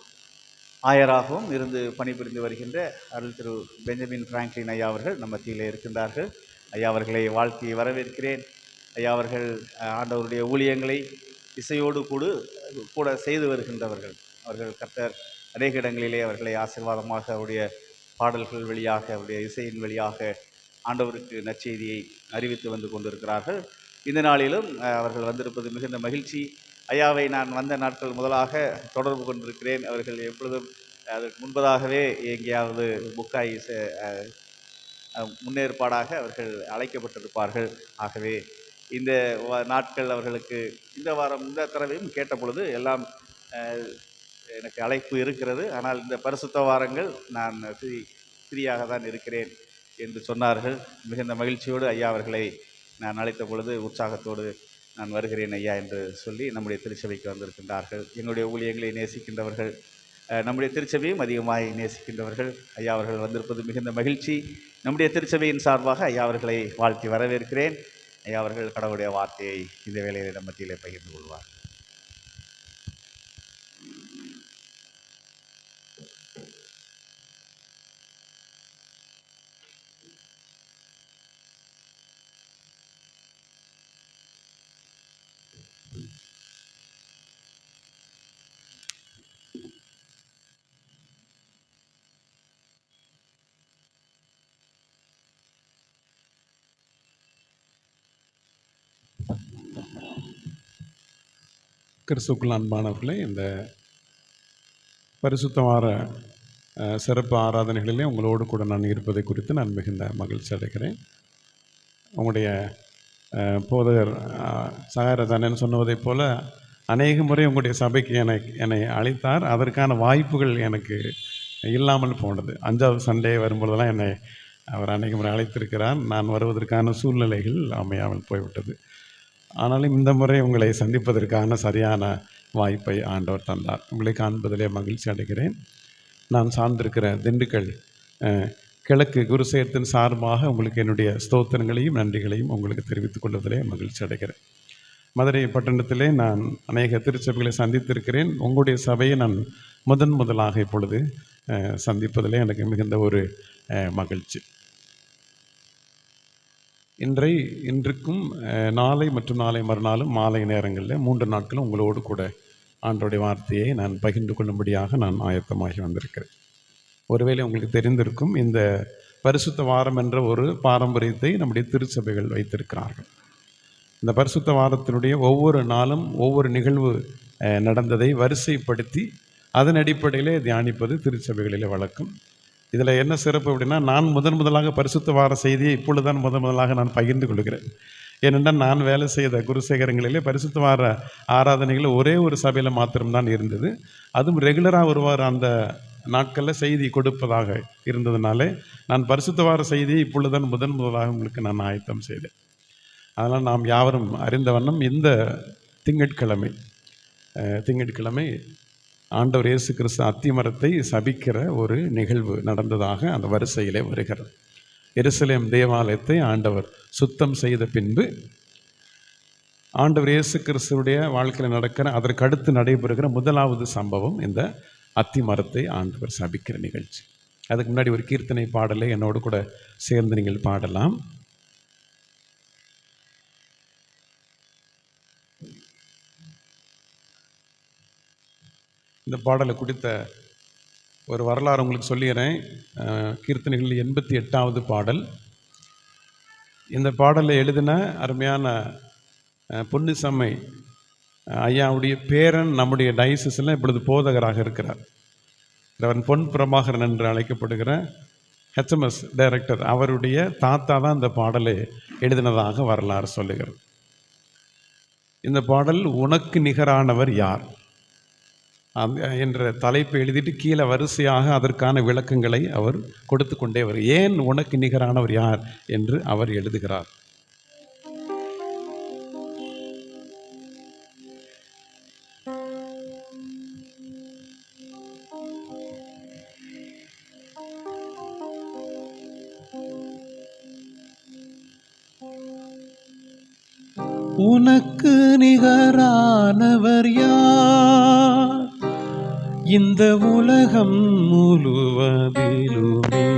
ஆயராகவும் இருந்து பணிபுரிந்து வருகின்ற அருள் திரு பெஞ்சமின் பிராங்க்லின் ஐயா அவர்கள் நம்ம மத்தியிலே இருக்கின்றார்கள். ஐயா அவர்களை வாழ்த்தி வரவேற்கிறேன். ஐயா அவர்கள் ஆண்டவருடைய ஊழியங்களை இசையோடு கூட செய்து வருகின்றவர்கள். அவர்கள் கர்த்தர் அநேக இடங்களிலே அவர்களை ஆசீர்வாதமாக அவருடைய பாடல்கள் வழியாக அவருடைய இசையின் வழியாக ஆண்டவருக்கு நற்செய்தியை அறிவித்து வந்து கொண்டிருக்கிறார்கள். இந்த நாளிலும் அவர்கள் வந்திருப்பது மிகுந்த மகிழ்ச்சி. ஐயாவை நான் வந்த நாட்கள் முதலாக தொடர்பு கொண்டிருக்கிறேன். அவர்கள் எப்பொழுதும் அதற்கு முன்பதாகவே எங்கேயாவது புக்காய் முன்னேற்பாடாக அவர்கள் அழைக்கப்பட்டிருப்பார்கள். ஆகவே இந்த நாட்கள் அவர்களுக்கு இந்த வாரம் இந்த தடவையும் கேட்ட பொழுது எல்லாம் எனக்கு அழைப்பு இருக்கிறது, ஆனால் இந்த பரிசுத்த வாரங்கள் நான் ஃப்ரீயாக தான் இருக்கிறேன் என்று சொன்னார்கள். மிகுந்த மகிழ்ச்சியோடு ஐயா அவர்களை நான் அழைத்த பொழுது உற்சாகத்தோடு நான் வருகிறேன் ஐயா என்று சொல்லி நம்முடைய திருச்சபைக்கு வந்திருக்கின்றார்கள். என்னுடைய ஊழியங்களை நேசிக்கின்றவர்கள், நம்முடைய திருச்சபையும் அதிகமாக நேசிக்கின்றவர்கள். ஐயா அவர்கள் வந்திருப்பது மிகுந்த மகிழ்ச்சி. நம்முடைய திருச்சபையின் சார்பாக ஐயா அவர்களை வாழ்த்தி வரவேற்கிறேன். ஐயா அவர்கள் கடவுளுடைய வார்த்தையை இந்த வேளையில் நம்ம மத்தியிலே பகிர்ந்து கொள்வார். கிறிஸ்துக்குள் அன்பானவர்களே, இந்த பரிசுத்த வார சிறப்பு ஆராதனைகளிலே உங்களோடு கூட நான் இருப்பதை குறித்து நான் மிகுந்த மகிழ்ச்சி அடைகிறேன். உங்களுடைய போதகர் சகாரதானன் சொன்னதைப் போல அநேக முறை உங்களுடைய சபைக்கு என்னை அழைத்தார். அதற்கான வாய்ப்புகள் எனக்கு இல்லாமல் போனது. 5வது சண்டே வரும்பொழுதெல்லாம் என்னை அவர் அநேக முறை அழைத்திருக்கிறார். நான் வருவதற்கான சூழ்நிலைகள் அமையாமல் போய்விட்டது. ஆனாலும் இந்த முறை உங்களை சந்திப்பதற்கான சரியான வாய்ப்பை ஆண்டவர் தந்தார். உங்களை காண்பதிலே மகிழ்ச்சி அடைகிறேன். நான் சார்ந்திருக்கிற திண்டுக்கல் கிழக்கு குருசேகரத்தின் சார்பாக உங்களுக்கு என்னுடைய ஸ்தோத்திரங்களையும் நன்றிகளையும் உங்களுக்கு தெரிவித்துக் கொள்வதிலே மகிழ்ச்சி அடைகிறேன். மதுரை பட்டணத்திலே நான் அநேக திருச்சபைகளை சந்தித்திருக்கிறேன். உங்களுடைய சபையை நான் முதலாக இப்பொழுது சந்திப்பதிலே எனக்கு மிகுந்த ஒரு மகிழ்ச்சி. இன்றுக்கும் நாளை மற்றும் நாளை மறுநாளும் மாலை நேரங்களில் 3 நாட்களும் உங்களோடு கூட ஆண்டவருடைய வார்த்தையை நான் பகிர்ந்து கொள்ளும்படியாக நான் ஆயத்தமாகி வந்திருக்கிறேன். ஒருவேளை உங்களுக்கு தெரிந்திருக்கும், இந்த பரிசுத்த வாரம் என்ற ஒரு பாரம்பரியத்தை நம்முடைய திருச்சபைகள் வைத்திருக்கிறார்கள். இந்த பரிசுத்த வாரத்தினுடைய ஒவ்வொரு நாளும் ஒவ்வொரு நிகழ்வு நடந்ததை வரிசைப்படுத்தி அதன் அடிப்படையிலே தியானிப்பது திருச்சபைகளிலே வழக்கம். இதில் என்ன சிறப்பு அப்படின்னா, நான் முதலாக பரிசுத்த வார செய்தியை இப்பொழுதுதான் முதலாக நான் பகிர்ந்து கொள்கிறேன். ஏனென்றால் நான் வேலை செய்த குருசேகரங்களிலே பரிசுத்த வார ஆராதனைகள் ஒரே ஒரு சபையில் மாத்திரம்தான் இருந்தது. அதுவும் ரெகுலராக ஒருவார் அந்த நாட்களில் செய்தி கொடுப்பதாக இருந்ததுனாலே நான் பரிசுத்த வார செய்தியை இப்பொழுதுதான் முதலாக உங்களுக்கு நான் ஆயத்தம் செய்தேன். அதனால் நாம் யாவரும் அறிந்த வண்ணம் இந்த திங்கட்கிழமை ஆண்டவர் இயேசு கிறிஸ்து அத்திமரத்தை சபிக்கிற ஒரு நிகழ்வு நடந்ததாக அந்த வரிசையிலே வருகிறது. எருசலேம் தேவாலயத்தை ஆண்டவர் சுத்தம் செய்த பின்பு ஆண்டவர் இயேசு கிறிஸ்துடைய வாழ்க்கையில் நடக்கிற அதற்கு அடுத்து நடைபெறுகிற முதலாவது சம்பவம் இந்த அத்திமரத்தை ஆண்டவர் சபிக்கிற நிகழ்ச்சி. அதுக்கு முன்னாடி ஒரு கீர்த்தனை பாடலை என்னோடு கூட சேர்ந்து நீங்கள் பாடலாம். இந்த பாடலை குறித்த ஒரு வரலாறு உங்களுக்கு சொல்லிடுறேன். கீர்த்தனைகள் 88வது பாடல். இந்த பாடலை எழுதின அருமையான பொன்னுசாமி ஐயாவுடைய பேரன் நம்முடைய டயசிஸில் இப்பொழுது போதகராக இருக்கிறார். அவன் பொன் பிரபாகரன் என்று அழைக்கப்படுகிற HMS டைரக்டர் அவருடைய தாத்தா தான் இந்த பாடலை எழுதினதாக வரலாறு சொல்லுகிறது. இந்த பாடல் உனக்கு நிகரானவர் யார் என்ற தலைப்பை எழுதிட்டு கீழே வரிசையாக அதற்கான விளக்கங்களை அவர் கொடுத்து கொண்டே ஏன் உனக்கு நிகரானவர் யார் என்று அவர் எழுதுகிறார். உனக்கு நிகரானவர் யார் இந்த உலகம் முழுவதிலுமே?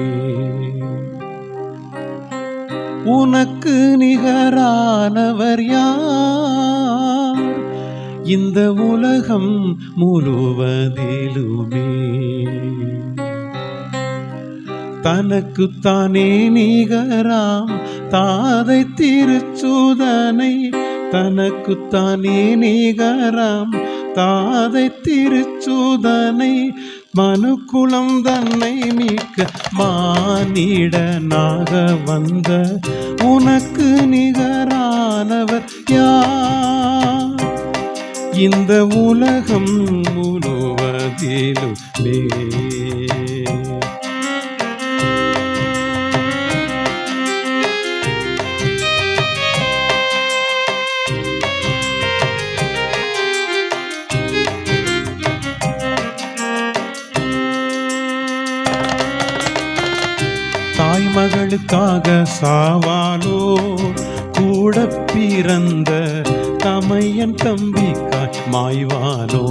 உனக்கு நிகரானவர் யார் இந்த உலகம் முழுவதிலுமே? தனக்குத்தானே நிகராம் தாதை திருச்சூதனை, தனக்குத்தானே நிகராம் தாதை திருச்சூதனை, மனுக்குலம் தன்னை மீட்க மானிடனாக வந்த உனக்கு நிகரானவர் யார் இந்த உலகம் முழுவதிலுமே? தாய்மகளுக்காக சாவாலோ கூட பிறந்த தமையன் தம்பிக்காய் மாய்வானோ?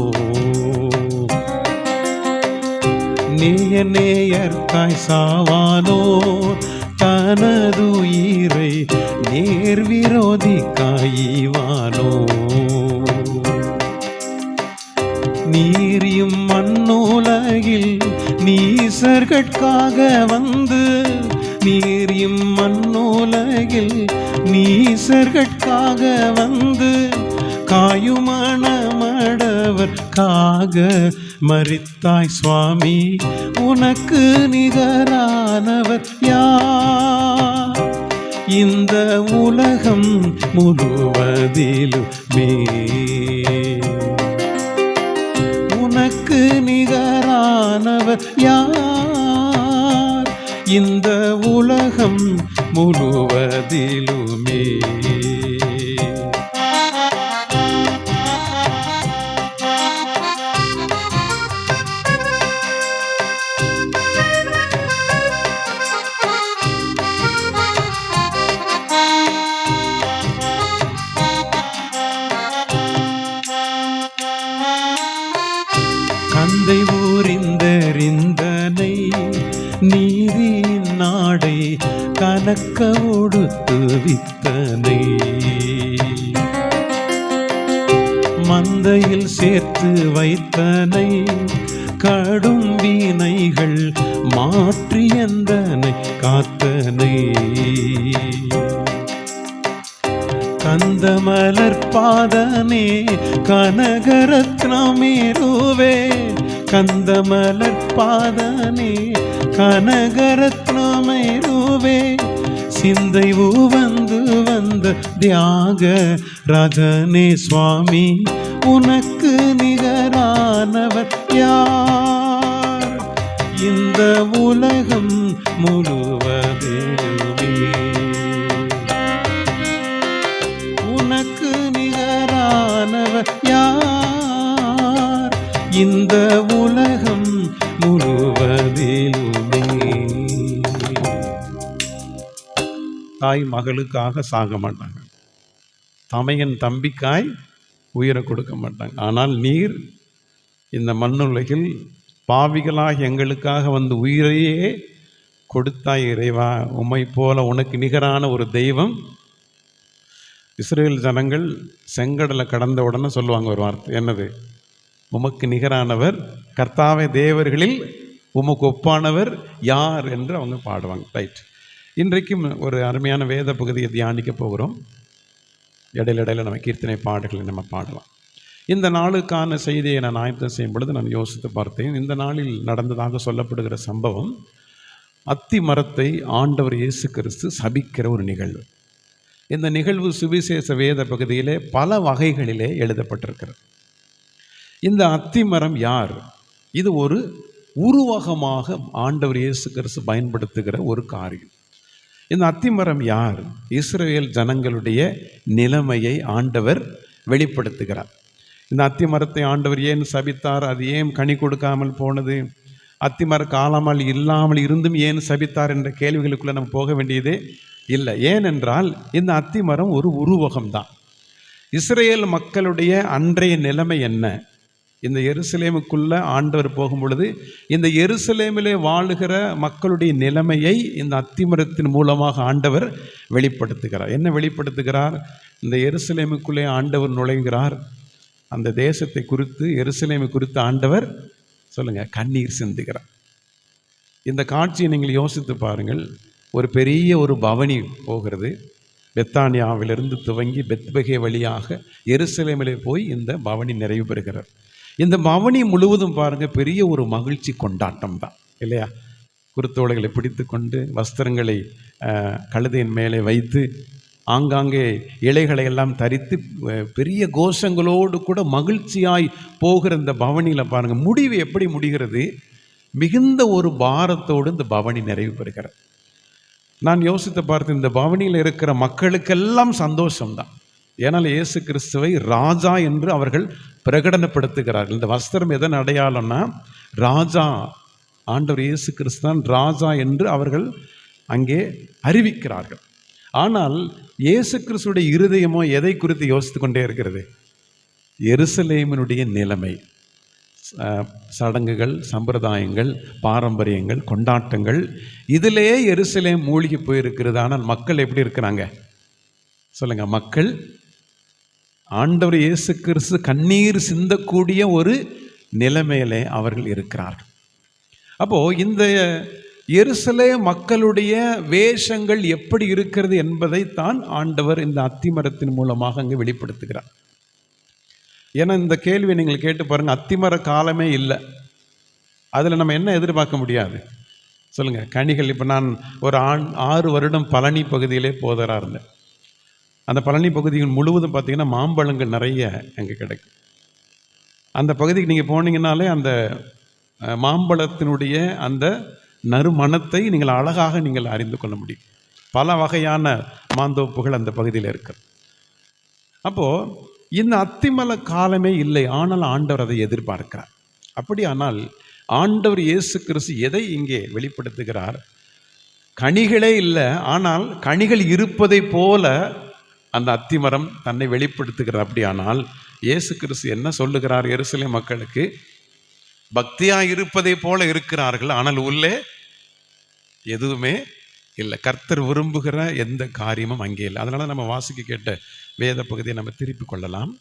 நேயர்காய் சாவானோ தனதுயிரை நேர் விரோதிக்காய்வானோ? நீரியும் மண்ணுலகில் நீசர்கட்காக வந்து, நீரியும் மண்ணுலகில் நீசர்கட்காக வந்து, காயுமணமடவர்க்காக மரித்தாய் சுவாமி உனக்கு நிகரானவர் யார் இந்த உலகம் முழுவதிலுமே? உனக்கு நிகரானவர் யார் இந்த உலகம் முழுவதிலுமே? கந்தை ஊரிந்தறிந்தனை நீரின் நாடை கனக்க ஒடுத்து வித்தனை, மந்தையில் சேர்த்து வைத்தனை கடும் வீணைகள் மாற்றியந்தனை காத்தனை, கந்தமலர் பாதனே கனகரத்னமேருவே, கந்தமலர் பாதனே கனகரத்னமேருவே, சிந்தை வந்து வந்த தியாக ராஜனே சுவாமி உனக்கு நிகரானவர் யார் இந்த உலகம் முழுவதிலுமே? உனக்கு நிகரானவர் யார் இந்த உலகம் முழுவதிலுமே? தாய் மகளுக்காக சாக மாட்டாங்க, தமையன் தம்பிக்காய் உயிரை கொடுக்க மாட்டாங்க. ஆனால் நீர் இந்த மண்ணுலகில் பாவிகளாக எங்களுக்காக வந்து உயிரையே கொடுத்தாய் இறைவா, உம்மை போல உனக்கு நிகரான ஒரு தெய்வம். இஸ்ரேல் ஜனங்கள் செங்கடலை கடந்த உடனே சொல்லுவாங்க ஒரு வார்த்தை, என்னது? உமக்கு நிகரானவர் கர்த்தாவே, தேவர்களில் உமக்கு ஒப்பானவர் யார் என்று அவங்க பாடுவாங்க. ரைட். இன்றைக்கும் ஒரு அருமையான வேத பகுதியை தியானிக்க போகிறோம். இடையில நம்ம கீர்த்தனை பாடல்களை நம்ம பாடலாம். இந்த நாளுக்கான செய்தியை நான் ஆயத்தம் செய்யும் பொழுது நான் யோசித்து பார்த்தேன். இந்த நாளில் நடந்ததாக சொல்லப்படுகிற சம்பவம் அத்தி மரத்தை ஆண்டவர் இயேசு கிறிஸ்து சபிக்கிற ஒரு நிகழ்வு. இந்த நிகழ்வு சுவிசேஷ வேத பகுதியிலே பல வகைகளிலே எழுதப்பட்டிருக்கிறது. இந்த அத்தி மரம் யார்? இது ஒரு உருவகமாக ஆண்டவர் இயேசு கிறிஸ்து பயன்படுத்துகிற ஒரு காரியம். இந்த அத்திமரம் யார்? இஸ்ரவேல் ஜனங்களுடைய நிலைமையை ஆண்டவர் வெளிப்படுத்துகிறார். இந்த அத்திமரத்தை ஆண்டவர் ஏன் சபித்தார்? அது ஏன் கனி கொடுக்காமல் போனது? அத்திமர காலாமல் இல்லாமல் இருந்தும் ஏன் சபித்தார் என்ற கேள்விகளுக்குள்ள நம்ம போக வேண்டியதே இல்லை. ஏனென்றால் இந்த அத்திமரம் ஒரு உருவகம்தான். இஸ்ரவேல் மக்களுடைய அன்றைய நிலைமை என்ன? இந்த எருசலேமுக்குள்ள ஆண்டவர் போகும் பொழுது இந்த எருசலேமிலே வாழுகிற மக்களுடைய நிலைமையை இந்த அத்திமரத்தின் மூலமாக ஆண்டவர் வெளிப்படுத்துகிறார். என்ன வெளிப்படுத்துகிறார்? இந்த எருசலேமுக்குள்ளே ஆண்டவர் நுழைகிறார். அந்த தேசத்தை குறித்து, எருசலேமை குறித்து ஆண்டவர் கண்ணீர் சிந்துகிறார். இந்த காட்சியை நீங்கள் யோசித்து பாருங்கள். ஒரு பெரிய ஒரு பவனி போகிறது. பெத்தானியாவிலிருந்து துவங்கி பெத்பகே வழியாக எருசலேமிலே போய் இந்த பவனி நிறைவு பெறுகிறார். இந்த பவனி முழுவதும் பாருங்கள், பெரிய ஒரு மகிழ்ச்சி கொண்டாட்டம் தான் இல்லையா? குருத்தோலைகளை பிடித்து கொண்டு வஸ்திரங்களை கழுதையின் மேலே வைத்து ஆங்காங்கே இலைகளை எல்லாம் தரித்து பெரிய கோஷங்களோடு கூட மகிழ்ச்சியாய் போகிற இந்த பவனியில் பாருங்கள், முடிவு எப்படி முடிகிறது? மிகுந்த ஒரு பாரத்தோடு இந்த பவனி நிறைவு பெறுகிறது. நான் யோசித்து பார்த்து இந்த பவனியில் இருக்கிற மக்களுக்கெல்லாம் சந்தோஷம்தான். ஏன்னால் இயேசு கிறிஸ்துவை ராஜா என்று அவர்கள் பிரகடனப்படுத்துகிறார்கள். இந்த வஸ்திரம் எதன் அடையாளம்னா, ராஜா, ஆண்டவர் இயேசு கிறிஸ்து தான் ராஜா என்று அவர்கள் அங்கே அறிவிக்கிறார்கள். ஆனால் இயேசு கிறிஸ்துடைய இருதயமோ எதை குறித்து யோசித்து கொண்டே இருக்கிறது? எருசலேமினுடைய நிலைமை, சடங்குகள், சம்பிரதாயங்கள், பாரம்பரியங்கள், கொண்டாட்டங்கள், இதிலேயே எருசலேம் மூழ்கி போயிருக்கிறது. ஆனால் மக்கள் எப்படி இருக்கிறாங்க சொல்லுங்க? மக்கள் ஆண்டவர் இயேசு கிறிஸ்து கண்ணீர் சிந்தக்கூடிய ஒரு நிலைமையிலே அவர்கள் இருக்கிறார்கள். அப்போ இந்த எருசலேம் மக்களுடைய வேஷங்கள் எப்படி இருக்கிறது என்பதை தான் ஆண்டவர் இந்த அத்திமரத்தின் மூலமாக அங்கே வெளிப்படுத்துகிறார். ஏன்னா இந்த கேள்வியை நீங்கள் கேட்டு பாருங்க, அத்திமர காலமே இல்லை, அதில் நம்ம என்ன எதிர்பார்க்க முடியாது சொல்லுங்க? கனிகள். இப்போ நான் ஒரு 6 வருடம் பழனி பகுதியிலே போதராக இருந்தேன். அந்த பழனி பகுதிகள் முழுவதும் பார்த்தீங்கன்னா மாம்பழங்கள் நிறைய அங்கே கிடைக்கும். அந்த பகுதிக்கு நீங்கள் போனீங்கன்னாலே அந்த மாம்பழத்தினுடைய அந்த நறுமணத்தை நீங்கள் அழகாக நீங்கள் அறிந்து கொள்ள முடியும். பல வகையான மாந்தோப்புகள் அந்த பகுதியில் இருக்கு. அப்போது இந்த அத்திமர காலமே இல்லை, ஆனால் ஆண்டவர் அதை எதிர்பார்க்கிறார். அப்படியானால் ஆண்டவர் இயேசு கிறிஸ்து எதை இங்கே வெளிப்படுத்துகிறார்? கனிகளே இல்லை, ஆனால் கனிகள் இருப்பதை போல அந்த அத்திமரம் தன்னை வெளிப்படுத்துகிறார். அப்படியானால் இயேசு கிறிஸ்து என்ன சொல்லுகிறார்? எருசலேம் மக்களுக்கு, பக்தியாக இருப்பதை போல இருக்கிறார்கள், ஆனால் உள்ளே எதுவுமே இல்லை. கர்த்தர் விரும்புகிற எந்த காரியமும் அங்கே இல்லை. அதனால நம்ம வாசிக்க கேட்ட வேத பகுதியை நம்ம திருப்பி கொள்ளலாம்.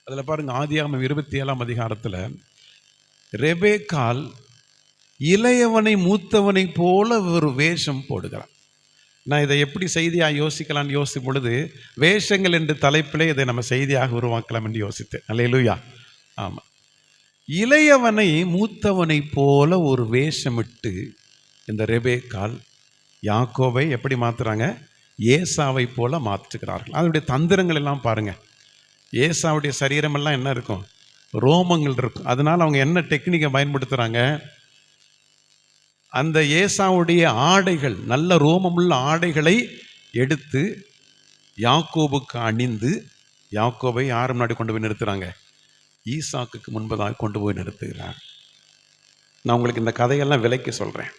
அதில் பாருங்க, ஆதியாகமம் 27ஆம் அதிகாரத்தில் ரெபேக்காள் இளையவனை மூத்தவனை போல ஒரு வேஷம் போடுகிறான். நான் இதை எப்படி செய்தியாக யோசிக்கலான்னு யோசிக்கும் பொழுது, வேஷங்கள் என்ற தலைப்பிலே இதை நம்ம செய்தியாக உருவாக்கலாம் என்று யோசித்தேன். அல்லேலூயா. ஆமாம், இளையவனை மூத்தவனை போல ஒரு வேஷமிட்டு இந்த ரெபேக்காள் யாக்கோபை எப்படி மாற்றுறாங்க? ஏசாவை போல மாற்றுகிறார்கள். அதனுடைய தந்திரங்கள் எல்லாம் பாருங்கள். ஏசாவுடைய சரீரமெல்லாம் என்ன இருக்கும்? ரோமங்கள் இருக்கும். அதனால் அவங்க என்ன டெக்னிக்கை பயன்படுத்துகிறாங்க? அந்த ஏசாவுடைய ஆடைகள், நல்ல ரோமமுள்ள ஆடைகளை எடுத்து யாக்கோபுக்கு அணிந்து, யாக்கோபை யார் முன்னாடி கொண்டு போய் நிறுத்துகிறாங்க? ஈசாக்குக்கு முன்பதாக கொண்டு போய் நிறுத்துகிறார். நான் உங்களுக்கு இந்த கதையெல்லாம் விலைக்கு சொல்கிறேன்.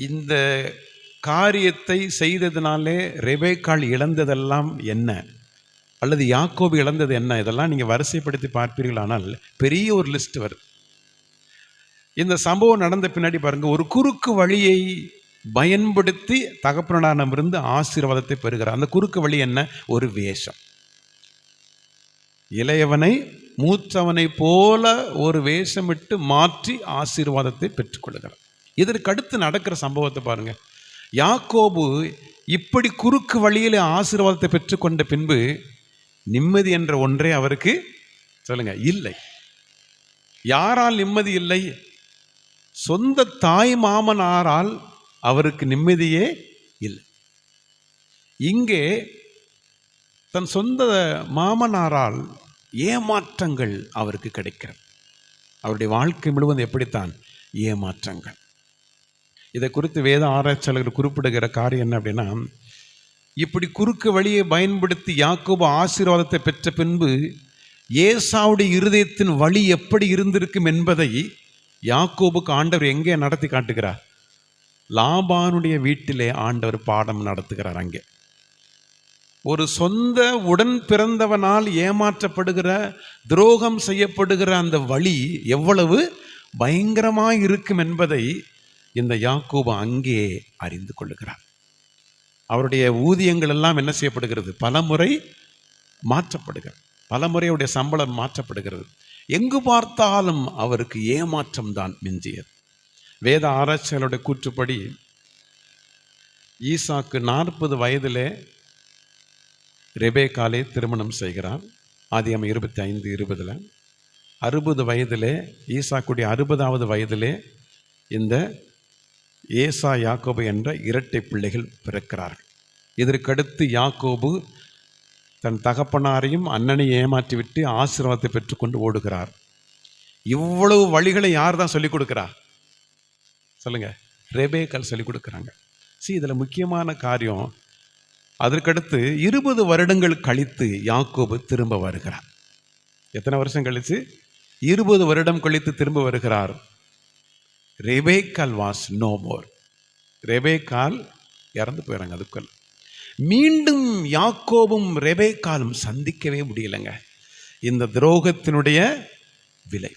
இந்த காரியத்தை செய்ததுனாலே ரெபேக்காள் இழந்ததெல்லாம் என்ன, அல்லது யாக்கோபு இழந்தது என்ன, இதெல்லாம் நீங்கள் வரிசைப்படுத்தி பார்ப்பீர்களானால் பெரிய ஒரு லிஸ்ட் வருது. இந்த சம்பவம் நடந்த பின்னாடி பாருங்க, ஒரு குறுக்கு வழியை பயன்படுத்தி தகப்பனாரிடமிருந்து ஆசீர்வாதத்தை பெறுகிறார். அந்த குறுக்கு வழி என்ன? ஒரு வேஷம். இளையவனை மூத்தவனை போல ஒரு வேஷமிட்டு மாற்றி ஆசீர்வாதத்தை பெற்றுக்கொள்கிறார். இதற்கு அடுத்து நடக்கிற சம்பவத்தை பாருங்க. யாக்கோபு இப்படி குறுக்கு வழியில் ஆசீர்வாதத்தை பெற்றுக்கொண்ட பின்பு நிம்மதி என்ற ஒன்றே அவருக்கு சொல்லுங்க இல்லை. யாரால் நிம்மதி இல்லை? சொந்த தாய் மாமனாரால் அவருக்கு நிம்மதியே இல்லை. இங்கே தன் சொந்த மாமனாரால் ஏமாற்றங்கள் அவருக்கு கிடைக்கிறது. அவருடைய வாழ்க்கை முழுவதும் எப்படித்தான் ஏமாற்றங்கள். இதை குறித்து வேத ஆராய்ச்சியாளர்கள் குறிப்பிடுகிற காரியம் என்ன அப்படின்னா, இப்படி குறுக்கு வழியை பயன்படுத்தி யாக்கோபு ஆசீர்வாதத்தை பெற்ற பின்பு ஏசாவுடைய இருதயத்தின் வழி எப்படி இருந்திருக்கும் என்பதை யாக்கோபுக்கு ஆண்டவர் எங்கே நடத்தி காட்டுகிறார்? லாபானுடைய வீட்டிலே ஆண்டவர் பாடம் நடத்துகிறார். அங்கே ஒரு சொந்த உடன் பிறந்தவனால் ஏமாற்றப்படுகிற, துரோகம் செய்யப்படுகிற அந்த வழி எவ்வளவு பயங்கரமாய் இருக்கும் என்பதை இந்த யாக்கோபு அங்கே அறிந்து கொள்ளுகிறார். அவருடைய ஊதியங்கள் எல்லாம் என்ன செய்யப்படுகிறது? பலமுறை மாற்றப்படுகிறது. பலமுறை அவருடைய சம்பளம் மாற்றப்படுகிறது. எங்கு பார்த்தாலும் அவருக்கு ஏமாற்றம் தான் மிஞ்சியது. வேத ஆராய்ச்சியாளருடைய கூற்றுப்படி ஈசாக்கு 40 வயதிலே ரெபேக்காலை திருமணம் செய்கிறார். ஆதியாகமம் 25:20. 60 வயதிலே, ஈசாக்குடைய 60வது வயதிலே இந்த ஏசா யாக்கோபு என்ற இரட்டை பிள்ளைகள் பிறக்கிறார்கள். இதற்கடுத்து யாக்கோபு தன் தகப்பனாரையும் அண்ணனை ஏமாற்றிவிட்டு ஆசீர்வாதத்தை பெற்றுக்கொண்டு ஓடுகிறார். இவ்வளவு வழிகளை யார் தான் சொல்லிக் கொடுக்குறா? சொல்லுங்க, ரெபேக்கால் சொல்லிக் கொடுக்குறாங்க. இதில் முக்கியமான காரியம், அதற்கடுத்து 20 வருடங்கள் கழித்து யாக்கோபு திரும்ப வருகிறார். எத்தனை வருஷம் கழித்து? 20 வருடம் கழித்து திரும்ப வருகிறார். ரெபேக்கால் வாஸ் நோ மோர். ரெபேக்கால் இறந்து போயிறாங்க. அதுக்குள்ள மீண்டும் யாக்கோபும் ரெபேக்காலும் சந்திக்கவே முடியலைங்க. இந்த துரோகத்தினுடைய விலை,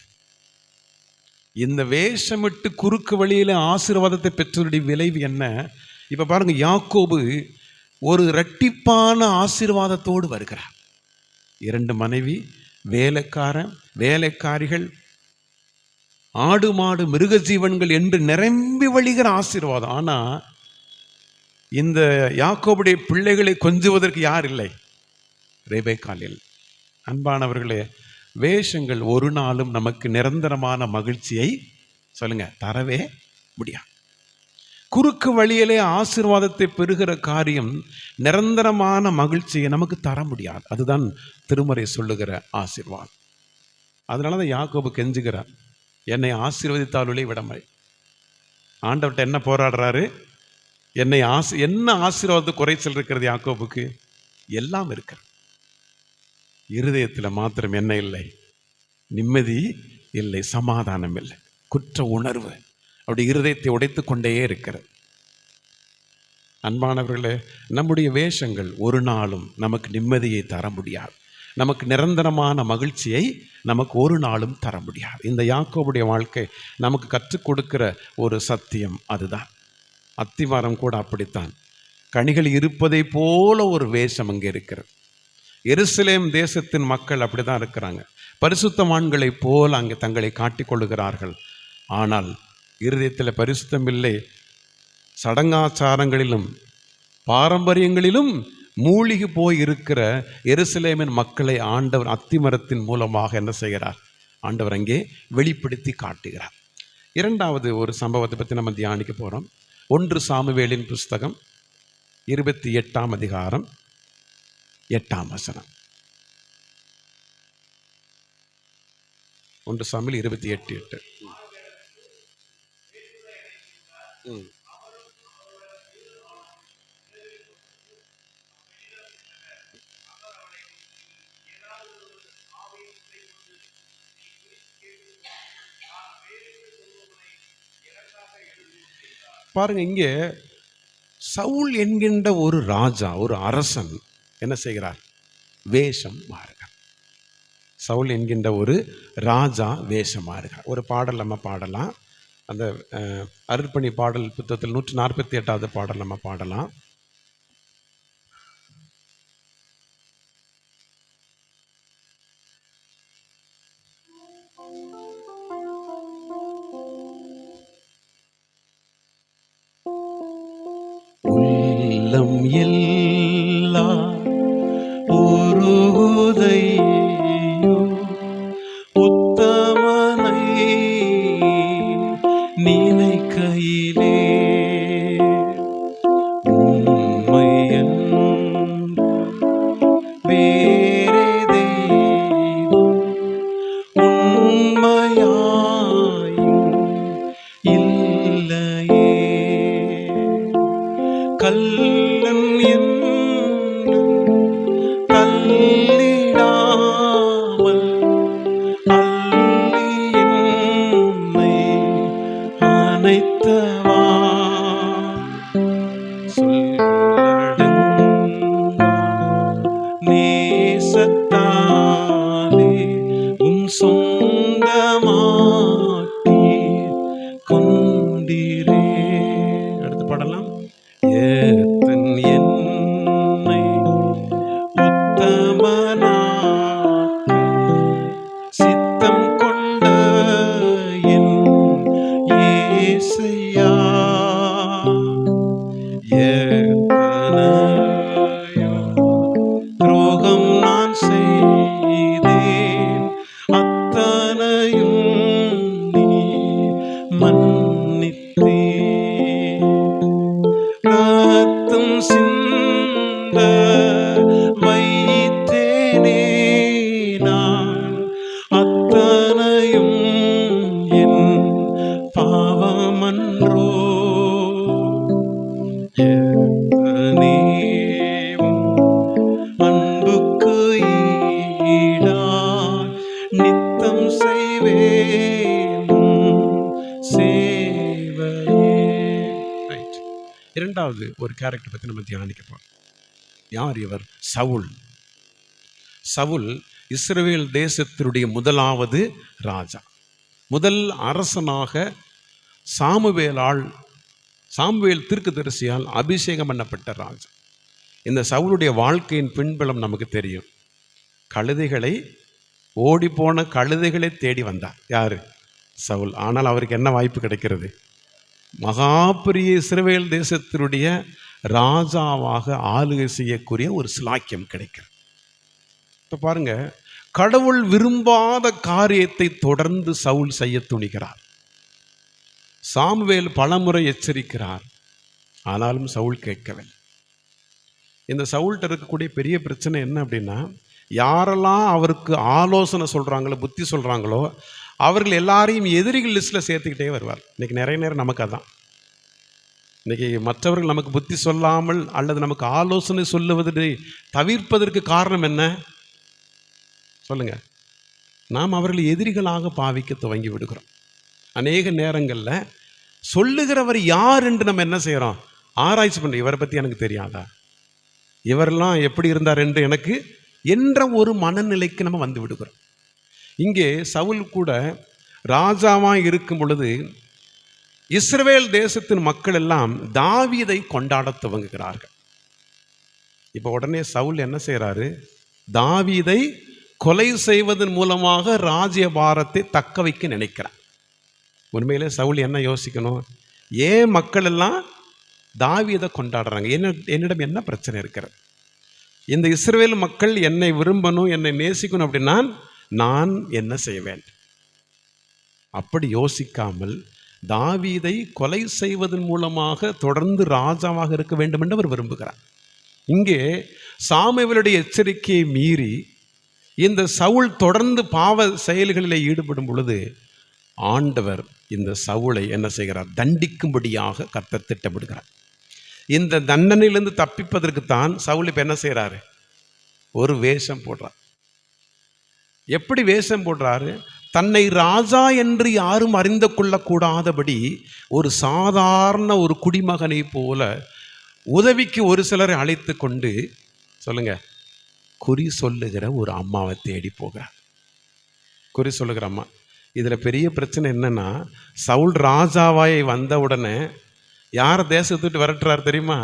இந்த வேஷமிட்டு குறுக்கு வழியில ஆசீர்வாதத்தை பெற்றதுடைய விளைவு என்ன? இப்ப பாருங்க, யாக்கோபு ஒரு இரட்டிப்பான ஆசீர்வாதத்தோடு வருகிறார். 2 மனைவி, வேலைக்காரன், வேலைக்காரிகள், ஆடு மாடு மிருக ஜீவன்கள் என்று நிரம்பி வழிகிற ஆசீர்வாதம். ஆனா இந்த யாக்கோபுடைய பிள்ளைகளை கொஞ்சுவதற்கு யார் இல்லை? ரெபேக்கால் இல்லை. அன்பானவர்களே, வேஷங்கள் ஒரு நாளும் நமக்கு நிரந்தரமான மகிழ்ச்சியை சொல்லுங்க தரவே முடியாது. குறுக்கு வழியிலே ஆசீர்வாதத்தை பெறுகிற காரியம் நிரந்தரமான மகிழ்ச்சியை நமக்கு தர முடியாது. அதுதான் திருமறை சொல்லுகிற ஆசீர்வாதம். அதனாலதான் யாக்கோபு கெஞ்சுகிறார், என்னை ஆசீர்வதித்தாலுள்ளே விடமாய். ஆண்டவர்கிட்ட என்ன போராடுறாரு? என்னை என்ன ஆசீர்வாதத்து குறைச்சல் இருக்கிறது யாக்கோபுக்கு? எல்லாம் இருக்கிறது. இருதயத்தில் மாத்திரம் என்ன இல்லை? நிம்மதி இல்லை, சமாதானம் இல்லை, குற்ற உணர்வு அவருடைய இருதயத்தை உடைத்து கொண்டே இருக்கிறது. அன்பானவர்களே, நம்முடைய வேஷங்கள் ஒரு நாளும் நமக்கு நிம்மதியை தர முடியாது. நமக்கு நிரந்தரமான மகிழ்ச்சியை நமக்கு ஒரு நாளும் தர முடியாது. இந்த யாக்கோபுடைய வாழ்க்கை நமக்கு கற்றுக் கொடுக்கிற ஒரு சத்தியம் அதுதான். அத்திமரம் கூட அப்படித்தான். கனிகள் இருப்பதை போல ஒரு வேஷம் அங்கே இருக்கிறது. எருசலேம் தேசத்தின் மக்கள் அப்படிதான் இருக்கிறாங்க. பரிசுத்தவான்களைப் போல் அங்கே தங்களை காட்டிக்கொள்ளுகிறார்கள். ஆனால் இருதயத்தில் பரிசுத்தம் இல்லை. சடங்காச்சாரங்களிலும் பாரம்பரியங்களிலும் மூழ்கி போய் இருக்கிற எருசலேமின் மக்களை ஆண்டவர் அத்திமரத்தின் மூலமாக என்ன செய்கிறார்? ஆண்டவர் அங்கே வெளிப்படுத்தி காட்டுகிறார். இரண்டாவது ஒரு சம்பவத்தை பற்றி நம்ம தியானிக்க போகிறோம். 1 சாமுவேலின் புஸ்தகம் 28ஆம் அதிகாரம் 8ஆம் வசனம். 1 சாமுவேல் 28:8. பாருங்க, இங்கே சவுல் என்கின்ற ஒரு ராஜா, ஒரு அரசன் என்ன செய்கிறார்? வேஷம் மாறுகிறார். சவுல் என்கின்ற ஒரு ராஜா வேஷம் மாறுகிறார். ஒரு பாடல் நம்ம பாடலாம். அந்த அருட்பணி பாடல் புத்தகத்தில் 148வது பாடல் நம்ம பாடலாம். உள்ளம் எல்லாம் உருகுதையோ உத்தமனை சொந்தமாக்கி கொண்டீரே. அடுத்து பாடலாம். ஏத்தன் என்னை உத்தமனாக்க சித்தம் கொண்ட என் இயேசையா, எத்தனையோ துரோகம் நான் செய்தேன், அத்தனையும் நீ மன்னித்தே. ரத்தம் சிந்த வைத்தேனே நான், அத்தனையும் என் பாவமன்றோ. எத்தனையும் அன்புக்கு ஈடாய் நித்தம் செய்வேன் சேவையே. ரைட். இரண்டாவது ஒரு கேரக்டர் பற்றி நம்ம தியானிக்க போறோம். யார் இவர்? சவுல். சவுல் இஸ்ரவேல் தேசத்தினுடைய முதலாவது ராஜா, முதல் அரசனாக சாமுவேல் தீர்க்கதரிசியால் அபிஷேகம் பண்ணப்பட்ட ராஜா. இந்த சவுலுடைய வாழ்க்கையின் பின்புலம் நமக்கு தெரியும். கழுதைகளை, ஓடிப்போன கழுதைகளை தேடி வந்தார். யாரு? சவுல். ஆனால் அவருக்கு என்ன வாய்ப்பு கிடைக்கிறது? மகா பெரிய இஸ்ரவேல் தேசத்தினுடைய ராஜாவாக ஆளுகை செய்யக்கூடிய ஒரு சிலாக்கியம் கிடைக்கிறது. இப்போ பாருங்க, கடவுள் விரும்பாத காரியத்தை தொடர்ந்து சவுல் செய்ய துணிகிறார். சாமுவேல் பலமுறை எச்சரிக்கிறார், ஆனாலும் சவுல் கேட்கவில்லை. இந்த சவுல்கிட்ட இருக்கக்கூடிய பெரிய பிரச்சனை என்ன அப்படின்னா, யாரெல்லாம் அவருக்கு ஆலோசனை சொல்கிறாங்களோ, புத்தி சொல்கிறாங்களோ, அவர்கள் எல்லாரையும் எதிரிகள் லிஸ்ட்டில் சேர்த்துக்கிட்டே வருவார். இன்றைக்கி நிறைய நேரம் நமக்கு அதான். இன்றைக்கி மற்றவர்கள் நமக்கு புத்தி சொல்லாமல் அல்லது நமக்கு ஆலோசனை சொல்லுவதை தவிர்ப்பதற்கு காரணம் என்ன சொல்லுங்க? நாம் அவர்களை எதிரிகளாக பாவிக்க துவங்கி விடுகிறோம். அநேக நேரங்களில் சொல்லுகிறவர் யார் என்று நம்ம என்ன செய்கிறோம்? ஆராய்ச்சி பண்ணுறோம். இவரை பற்றி எனக்கு தெரியாதா, இவரெல்லாம் எப்படி இருந்தார் என்று எனக்கு என்ற ஒரு மனநிலைக்கு நம்ம வந்து விடுகிறோம். இங்கே சவுல் கூட ராஜாவாக இருக்கும் பொழுது இஸ்ரவேல் தேசத்தின் மக்கள் எல்லாம் தாவீதை கொண்டாட துவங்குகிறார்கள். இப்போ உடனே சவுல் என்ன செய்கிறாரு? தாவீதை கொலை செய்வதன் மூலமாக ராஜ்யபாரத்தை தக்க வைக்க நினைக்கிறார். உண்மையிலே சவுல் என்ன யோசிக்கணும்? ஏன் மக்கள் எல்லாம் தாவீதை கொண்டாடுறாங்க? என்னிடம் என்ன பிரச்சனை இருக்கிறது? இந்த இஸ்ரவேல் மக்கள் என்னை விரும்பணும், என்னை நேசிக்கணும் அப்படின்னா நான் என்ன செய்வேன்? அப்படி யோசிக்காமல் தாவீதை கொலை செய்வதன் மூலமாக தொடர்ந்து ராஜாவாக இருக்க வேண்டும் என்று அவர் விரும்புகிறார். இங்கே சாமுவேலுடைய எச்சரிக்கையை மீறி இந்த சவுல் தொடர்ந்து பாவ செயல்களில் ஈடுபடும் பொழுது ஆண்டவர் இந்த சவுலை என்ன செய்கிறார்? தண்டிக்கும்படியாக கர்த்தர் திட்டமிடுகிறார். இந்த தண்டனையிலிருந்து தப்பிப்பதற்குத்தான் சவுல் இப்போ என்ன செய்கிறாரு? ஒரு வேஷம் போடுறார். எப்படி வேஷம் போடுறாரு? தன்னை ராஜா என்று யாரும் அறிந்து கொள்ளக்கூடாதபடி ஒரு சாதாரண ஒரு குடிமகனை போல உதவிக்கு ஒரு சிலரை அழைத்து கொண்டு, சொல்லுங்க, குறி சொல்லுகிற ஒரு அம்மாவை தேடி போகிறார். குறி சொல்லுகிற அம்மா. இதில் பெரிய பிரச்சனை என்னன்னா, சவுல் ராஜாவாய் வந்த உடனே யார் தேசத்துட்டு விரட்டுறார் தெரியுமா?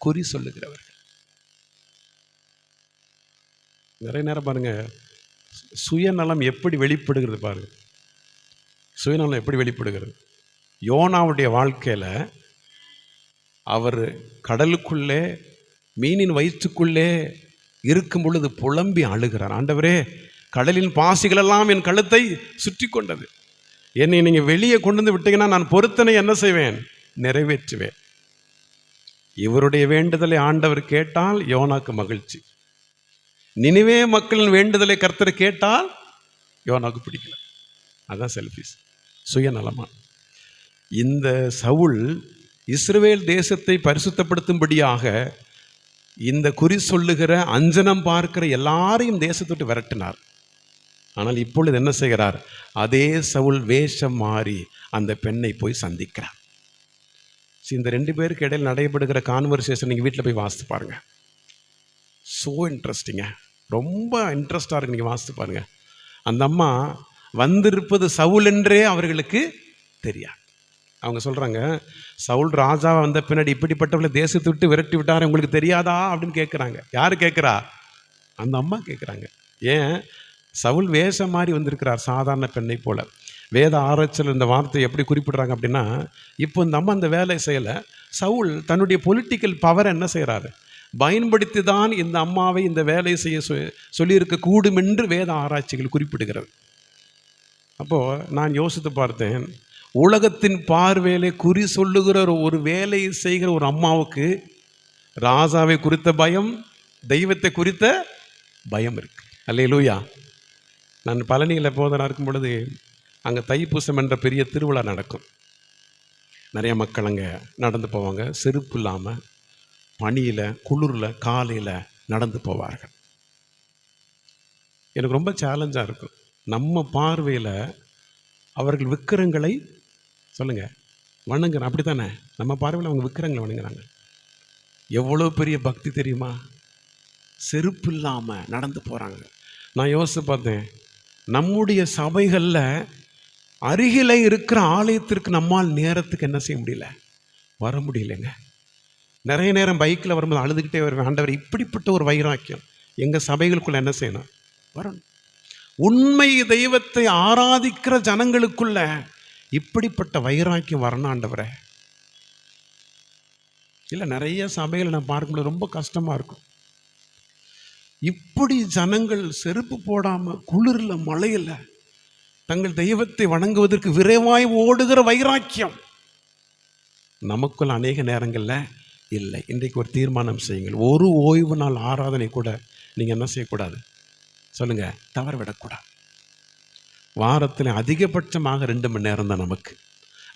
குறி சொல்லுகிறவர்கள். நிறைய நேரம் பாருங்க, சுயநலம் எப்படி வெளிப்படுகிறது பாருங்க. சுயநலம் எப்படி வெளிப்படுகிறது? யோனாவுடைய வாழ்க்கையில் அவர் கடலுக்குள்ளே மீனின் வயிற்றுக்குள்ளே இருக்கும் பொழுது புலம்பி அழுகிறார். ஆண்டவரே, கடலின் பாசிகளெல்லாம் என் கழுத்தை சுற்றி கொண்டது, என்னை நீங்கள் வெளியே கொண்டு வந்து விட்டீங்கன்னா நான் பொருத்தனை என்ன செய்வேன்? நிறைவேற்றுவேன். இவருடைய வேண்டுதலை ஆண்டவர் கேட்டால் யோனாக்கு மகிழ்ச்சி. நினிவே மக்களின் வேண்டுதலை கர்த்தர் கேட்டால் யோனாக்கு பிடிக்கல. அதான் செல்ஃபிஸ், சுயநலமா. இந்த சவுல் இஸ்ரவேல் தேசத்தை பரிசுத்தப்படுத்தும்படியாக இந்த குறி சொல்லுகிற, அஞ்சனம் பார்க்கிற எல்லாரையும் தேசத்துட்டு விரட்டினார். ஆனால் இப்பொழுது என்ன செய்கிறார்? அதே சவுல் வேஷம் மாறி அந்த பெண்ணை போய் சந்திக்கிறார். இந்த ரெண்டு பேருக்கு இடையில் நடைபெறுகிற கான்வர்சேஷன் நீங்கள் வீட்டில் போய் வாசித்து பாருங்க. ஸோ இன்ட்ரெஸ்டிங்க, ரொம்ப இன்ட்ரெஸ்டாக இருக்கு. நீங்கள் வாசித்து பாருங்க. அந்த அம்மா வந்திருப்பது சவுல் என்றே அவர்களுக்கு தெரியாது. அவங்க சொல்கிறாங்க, சவுல் ராஜாவை வந்த பின்னாடி இப்படிப்பட்டவர்களை தேசத்தை விட்டு விரட்டி விட்டார், உங்களுக்கு தெரியாதா அப்படின்னு கேட்குறாங்க. யார் கேட்குறா? அந்த அம்மா கேட்குறாங்க. ஏன்? சவுல் வேஷம் மாதிரி வந்திருக்கிறார், சாதாரண பெண்ணை போல. வேத ஆராய்ச்சியில் இந்த வார்த்தை எப்படி குறிப்பிடுறாங்க அப்படின்னா, இப்போ இந்த அம்மா அந்த வேலை செய்யலை. சவுல் தன்னுடைய பொலிட்டிக்கல் பவரை என்ன செய்கிறாரு? பயன்படுத்தி தான் இந்த அம்மாவை இந்த வேலையை செய்ய சொல்லியிருக்க கூடும் என்று வேத ஆராய்ச்சிகள் குறிப்பிடுகிறது. அப்போது நான் யோசித்து பார்த்தேன், உலகத்தின் பார்வையிலே குறி சொல்லுகிற ஒரு வேலையை செய்கிற ஒரு அம்மாவுக்கு ராஜாவை குறித்த பயம், தெய்வத்தை குறித்த பயம் இருக்கு. அல்லேலூயா. நான் பழனியில் போதனா இருக்கும் பொழுது அங்கே தைப்பூசம் என்ற பெரிய திருவிழா நடக்கும். நிறைய மக்கள் அங்கே நடந்து போவாங்க. செருப்பு இல்லாமல் பனியில் குளிரில் காலையில் நடந்து போவார்கள். எனக்கு ரொம்ப சேலஞ்சாக இருக்கும். நம்ம பார்வையில் அவர்கள் விக்கிரங்களை சொல்லுங்கள் வணங்குறாங்க, அப்படி தானே? நம்ம பார்வையில் அவங்க விக்கிரங்களை வணங்குறாங்க. எவ்வளோ பெரிய பக்தி தெரியுமா? செருப்பு இல்லாமல் நடந்து போகிறாங்க. நான் யோசித்து பார்த்தேன், நம்முடைய சபைகளில் அருகில் இருக்கிற ஆலயத்திற்கு நம்மால் நேரத்துக்கு என்ன செய்ய முடியல, வர முடியலைங்க. நிறைய நேரம் பைக்கில் வரும்போது அழுதுகிட்டே வருவேன், ஆண்டவர் இப்படிப்பட்ட ஒரு வைராக்கியம் எங்கள் சபைகளுக்குள்ள என்ன செய்யணும், வரணும். உண்மை தெய்வத்தை ஆராதிக்கிற ஜனங்களுக்குள்ள இப்படிப்பட்ட வைராக்கியம் வரணும் ஆண்டவரே. இல்லை, நிறைய சபைகளை நான் பார்க்கும்போது ரொம்ப கஷ்டமாக இருக்கும். இப்படி ஜனங்கள் செருப்பு போடாமல் குளிரில் மழையில் தங்கள் தெய்வத்தை வணங்குவதற்கு விரைவாய் ஓடுகிற வைராக்கியம் நமக்குள்ள அநேக நேரங்களில் இல்லை. இன்றைக்கு ஒரு தீர்மானம் செய்யுங்கள். ஒரு ஓய்வு நாள் ஆராதனை கூட நீங்கள் என்ன செய்யக்கூடாது சொல்லுங்கள், தவற விடக்கூடாது. வாரத்தில் அதிகபட்சமாக 2 மணி நேரம் தான் நமக்கு.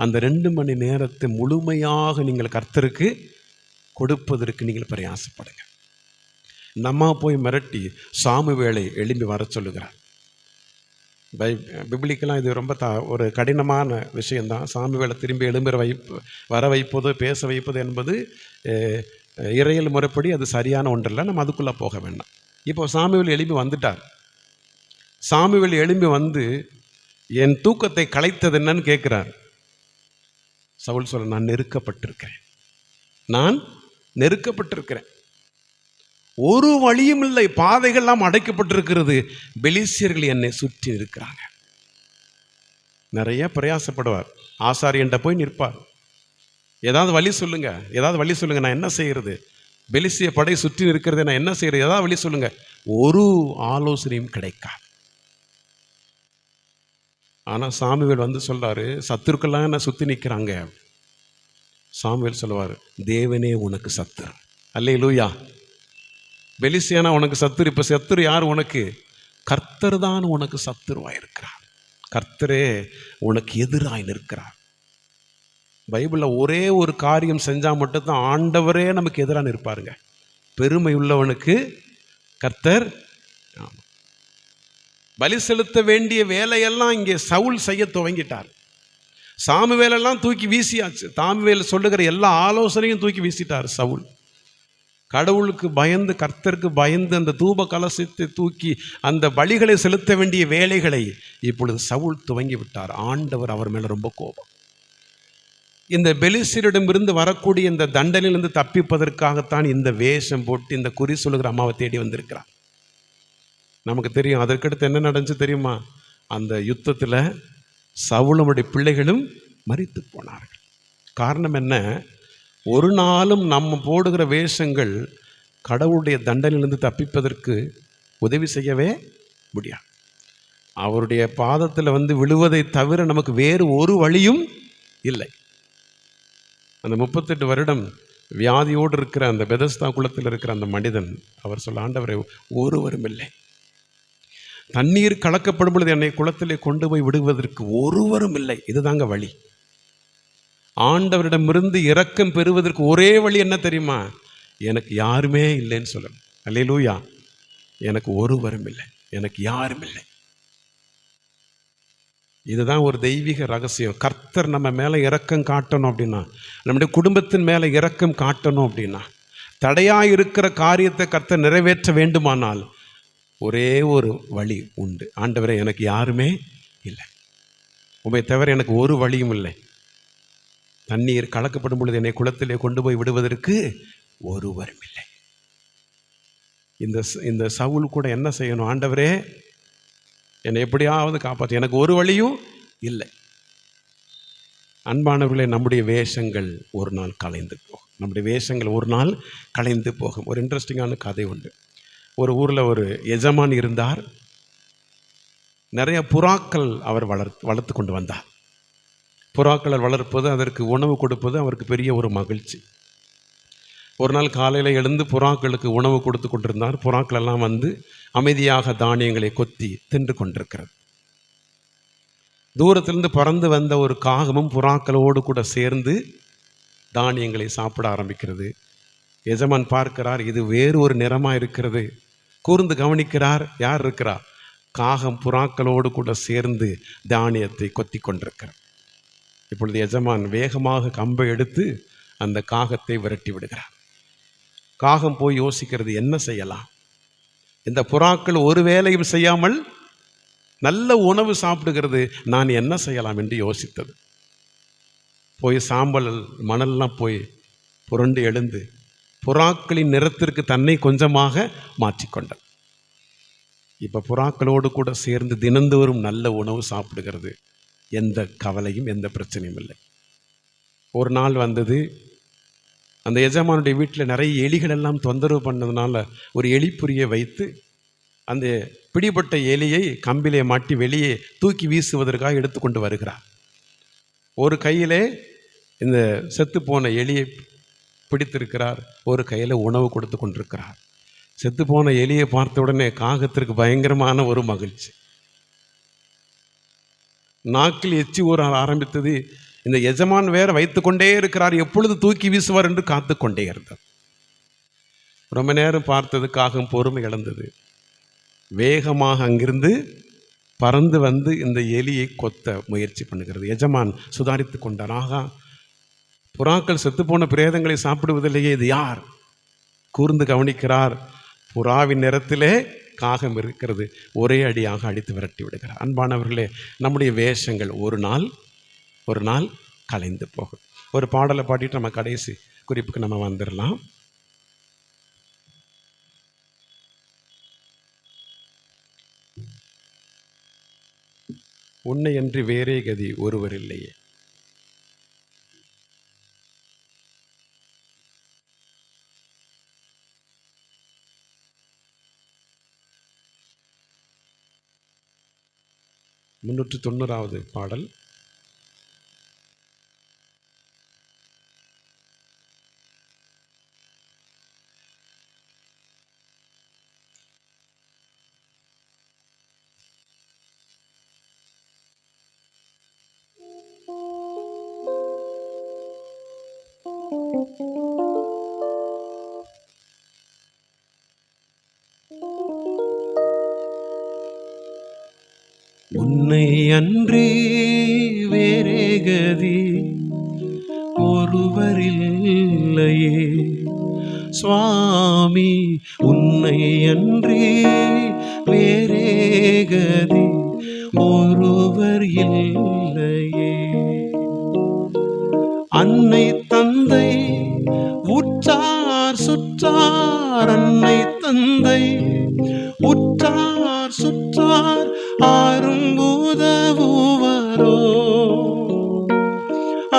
அந்த 2 மணி நேரத்தை முழுமையாக நீங்கள் கர்த்தருக்கு கொடுப்பதற்கு நீங்கள் பிரயாசப்படுங்க. நம்ம போய் மிரட்டி சாமுவேலை எழும்பி வர சொல்லுகிறார். பிப்ளிக்கெல்லாம் இது ரொம்ப ஒரு கடினமான விஷயந்தான். சாமுவேலை திரும்பி எழும்புற வர வைப்பது, பேச வைப்பது என்பது இறையல் முறைப்படி அது சரியான ஒன்றில்லை. நம்ம அதுக்குள்ளே போக வேண்டாம். இப்போ சாமுவேல் எழும்பி வந்துட்டார். சாமுவேல் எழும்பி வந்து என் தூக்கத்தை கலைத்தது என்னன்னு கேட்குறார். சவுல் சொல்ல, நான் நெருக்கப்பட்டிருக்கிறேன், நான் நெருக்கப்பட்டிருக்கிறேன், ஒரு வழியும் இல்லை, பாதைகள்லாம் அடைக்கப்பட்டிருக்கிறது, பெலிஸ்தியர்கள் என்னை சுற்றி இருக்கிறாங்க. நிறைய பிரயாசப்படுவார். ஆசாரியன்ட்ட போய் நிற்பார். ஏதாவது வழி சொல்லுங்க, ஏதாவது வழி சொல்லுங்க, நான் என்ன செய்யறது, பெலிஸ்திய படை சுற்றி இருக்கிறது, நான் என்ன செய்யறது, ஏதாவது வழி சொல்லுங்க. ஒரு ஆலோசனையும் கிடைக்காது. ஆனால் சாமுவேல் வந்து சொல்றாரு, சத்துருக்கெல்லாம் என்ன சுற்றி நிற்கிறாங்க. சாமுவேல் சொல்லுவார், தேவனே உனக்கு சத்துரு. அல்லேலூயா. பெலிஸ்தியானா உனக்கு சத்துரு. இப்போ சத்துரு யார் உனக்கு? கர்த்தர் தான் உனக்கு சத்துருவாய் இருக்கிறார். கர்த்தரே உனக்கு எதிராய் நிற்கிறார். பைபிளில் ஒரே ஒரு காரியம் செஞ்சால் மட்டும்தான் ஆண்டவரே நமக்கு எதிராக நிற்பாருங்க. பெருமை உள்ளவனுக்கு கர்த்தர். பலி செலுத்த வேண்டிய வேலையெல்லாம் இங்கே சவுல் செய்ய துவங்கிட்டார். சாமுவேலெல்லாம் தூக்கி வீசியாச்சு. சாமுவேல் சொல்லுகிற எல்லா ஆலோசனையும் தூக்கி வீசிட்டார் சவுல். கடவுளுக்கு பயந்து, கர்த்தருக்கு பயந்து அந்த தூப கலசத்தை தூக்கி அந்த பலிகளை செலுத்த வேண்டிய வேலைகளை இப்பொழுது சவுல் துவங்கி விட்டார். ஆண்டவர் அவர் மேலே ரொம்ப கோபம். இந்த பெலிஸ்தரிடமிருந்து வரக்கூடிய இந்த தண்டனையிலிருந்து தப்பிப்பதற்காகத்தான் இந்த வேஷம் போட்டு இந்த குறி சொல்லுகிற அம்மாவை தேடி வந்திருக்கிறார். நமக்கு தெரியும் அதற்கடுத்து என்ன நடந்துச்சு தெரியுமா? அந்த யுத்தத்தில் சவுலுடைய பிள்ளைகளும் மரித்து போனார்கள். காரணம் என்ன? ஒரு நாளும் நம்ம போடுகிற வேஷங்கள் கடவுளுடைய தண்டனையிலிருந்து தப்பிப்பதற்கு உதவி செய்யவே முடியாது. அவருடைய பாதத்தில் வந்து விழுவதை தவிர நமக்கு வேறு ஒரு வழியும் இல்லை. அந்த 38 வருடம் வியாதியோடு இருக்கிற அந்த பெதஸ்தா குளத்தில் இருக்கிற அந்த மனிதன் அவர் சொல்ல, ஆண்டவரே ஒருவரும் இல்லை, தண்ணீர் கலக்கப்படும் பொழுது என்னை குளத்திலே கொண்டு போய் விடுவதற்கு ஒருவரும் இல்லை. இதுதாங்க வழி. ஆண்டவரிடமிருந்து இரக்கம் பெறுவதற்கு ஒரே வழி என்ன தெரியுமா? எனக்கு யாருமே இல்லைன்னு சொல்லணும். அல்லேலூயா. எனக்கு ஒருவரும் இல்லை, எனக்கு யாரும் இல்லை. இதுதான் ஒரு தெய்வீக ரகசியம். கர்த்தர் நம்ம மேலே இரக்கம் காட்டணும் அப்படின்னா, நம்முடைய குடும்பத்தின் மேலே இரக்கம் காட்டணும் அப்படின்னா, தடையாக இருக்கிற காரியத்தை கர்த்தர் நிறைவேற்ற வேண்டுமானால் ஒரே ஒரு வழி உண்டு. ஆண்டவரே எனக்கு யாருமே இல்லை. உம்மை தவிர எனக்கு ஒரு வழியும் இல்லை. தண்ணீர் கலக்கப்படும் பொழுது என்னை குளத்திலே கொண்டு போய் விடுவதற்கு ஒருவரும் இல்லை. இந்த சவுல் கூட என்ன செய்யணும்? ஆண்டவரே என்னை எப்படியாவது காப்பாற்று, எனக்கு ஒரு வழியும் இல்லை. அன்பானவர்களே, நம்முடைய வேஷங்கள் ஒரு நாள் கலைந்து போகும். நம்முடைய வேஷங்கள் ஒரு நாள் கலைந்து போகும். ஒரு இன்ட்ரெஸ்டிங்கான கதை உண்டு. ஒரு ஊரில் ஒரு எஜமான் இருந்தார். நிறைய புறாக்கள் அவர் வளர்த்து கொண்டு வந்தார். புறாக்களை வளர்ப்பது, அதற்கு உணவு கொடுப்பது அவருக்கு பெரிய ஒரு மகிழ்ச்சி. ஒரு நாள் காலையில் எழுந்து புறாக்களுக்கு உணவு கொடுத்து கொண்டிருந்தார். புறாக்கள் எல்லாம் வந்து அமைதியாக தானியங்களை கொத்தி தின்று கொண்டிருக்கிறது. தூரத்திலிருந்து பறந்து வந்த ஒரு காகமும் புறாக்களோடு கூட சேர்ந்து தானியங்களை சாப்பிட ஆரம்பிக்கிறது. எஜமான் பார்க்கிறார், இது வேறு ஒரு நிறமாக இருக்கிறது. கூர்ந்து கவனிக்கிறார், யார் இருக்கிறார்? காகம் புறாக்களோடு கூட சேர்ந்து தானியத்தை கொத்தி கொண்டிருக்கிறார். இப்பொழுது எஜமான் வேகமாக கம்பை எடுத்து அந்த காகத்தை விரட்டி விடுகிறார். காகம் போய் யோசிக்கிறது, என்ன செய்யலாம்? இந்த புறாக்கள் ஒரு வேலையும் செய்யாமல் நல்ல உணவு சாப்பிடுகிறது, நான் என்ன செய்யலாம் என்று யோசித்தது. போய் சாம்பல் மணல்லாம் போய் புரண்டு எழுந்து புறாக்களின் நிறத்திற்கு தன்னை கொஞ்சமாக மாற்றிக்கொண்டார். இப்போ புறாக்களோடு கூட சேர்ந்து தினந்தோறும் நல்ல உணவு சாப்பிடுகிறது. எந்த கவலையும் எந்த பிரச்சனையும் இல்லை. ஒரு நாள் வந்தது, அந்த எஜமானுடைய வீட்டில் நிறைய எலிகள் எல்லாம் தொந்தரவு பண்ணதுனால ஒரு எலிப்புரியை வைத்து அந்த பிடிபட்ட எலியை கம்பிலே மாட்டி வெளியே தூக்கி வீசுவதற்காக எடுத்துக்கொண்டு வருகிறார். ஒரு கையிலே இந்த செத்துப்போன எலியை பிடித்திருக்கிறார், ஒரு கையில் உணவு கொடுத்து கொண்டிருக்கிறார். செத்துப்போன எலியை பார்த்த உடனே காகத்திற்கு பயங்கரமான ஒரு மகிழ்ச்சி. நாக்கில் எச்சி ஊற ஆரம்பித்தது. இந்த எஜமான் வேற வைத்து கொண்டே இருக்கிறார், எப்பொழுது தூக்கி வீசுவார் என்று காத்து கொண்டே இருந்தார். ரொம்ப நேரம் பார்த்தது, காகம் பொறுமை இழந்தது. வேகமாக அங்கிருந்து பறந்து வந்து இந்த எலியை கொத்த முயற்சி பண்ணுகிறது. எஜமான் சுதாரித்து கொண்டார். ஆகா, புறாக்கள் செத்துப்போன பிரேதங்களை சாப்பிடுவதில்லையே, இது யார்? கூர்ந்து கவனிக்கிறார், புறாவின் நிறத்திலே காகம் இருக்கிறது. ஒரே அடியாக அடித்து விரட்டி விடுகிறார். அன்பானவர்களே, நம்முடைய வேஷங்கள் ஒரு நாள் கலைந்து போகும். ஒரு பாடலை பாடிட்டு நம்ம கடைசி குறிப்புக்கு நம்ம வந்துடலாம். உன்னை அன்றி வேறே கதி ஒருவர் இல்லையே. முன்னூற்று 90வது பாடல். உன்னை அன்றி வேறே கதி ஒருவரில்லையே சுவாமி, உன்னை அன்றி வேறே கதி ஒருவர் இல்லையே. அன்னை தந்தை உற்றார் சுற்றார், அன்னை தந்தை உற்றார் சுற்றார் ஆரும் உதவுவரோ.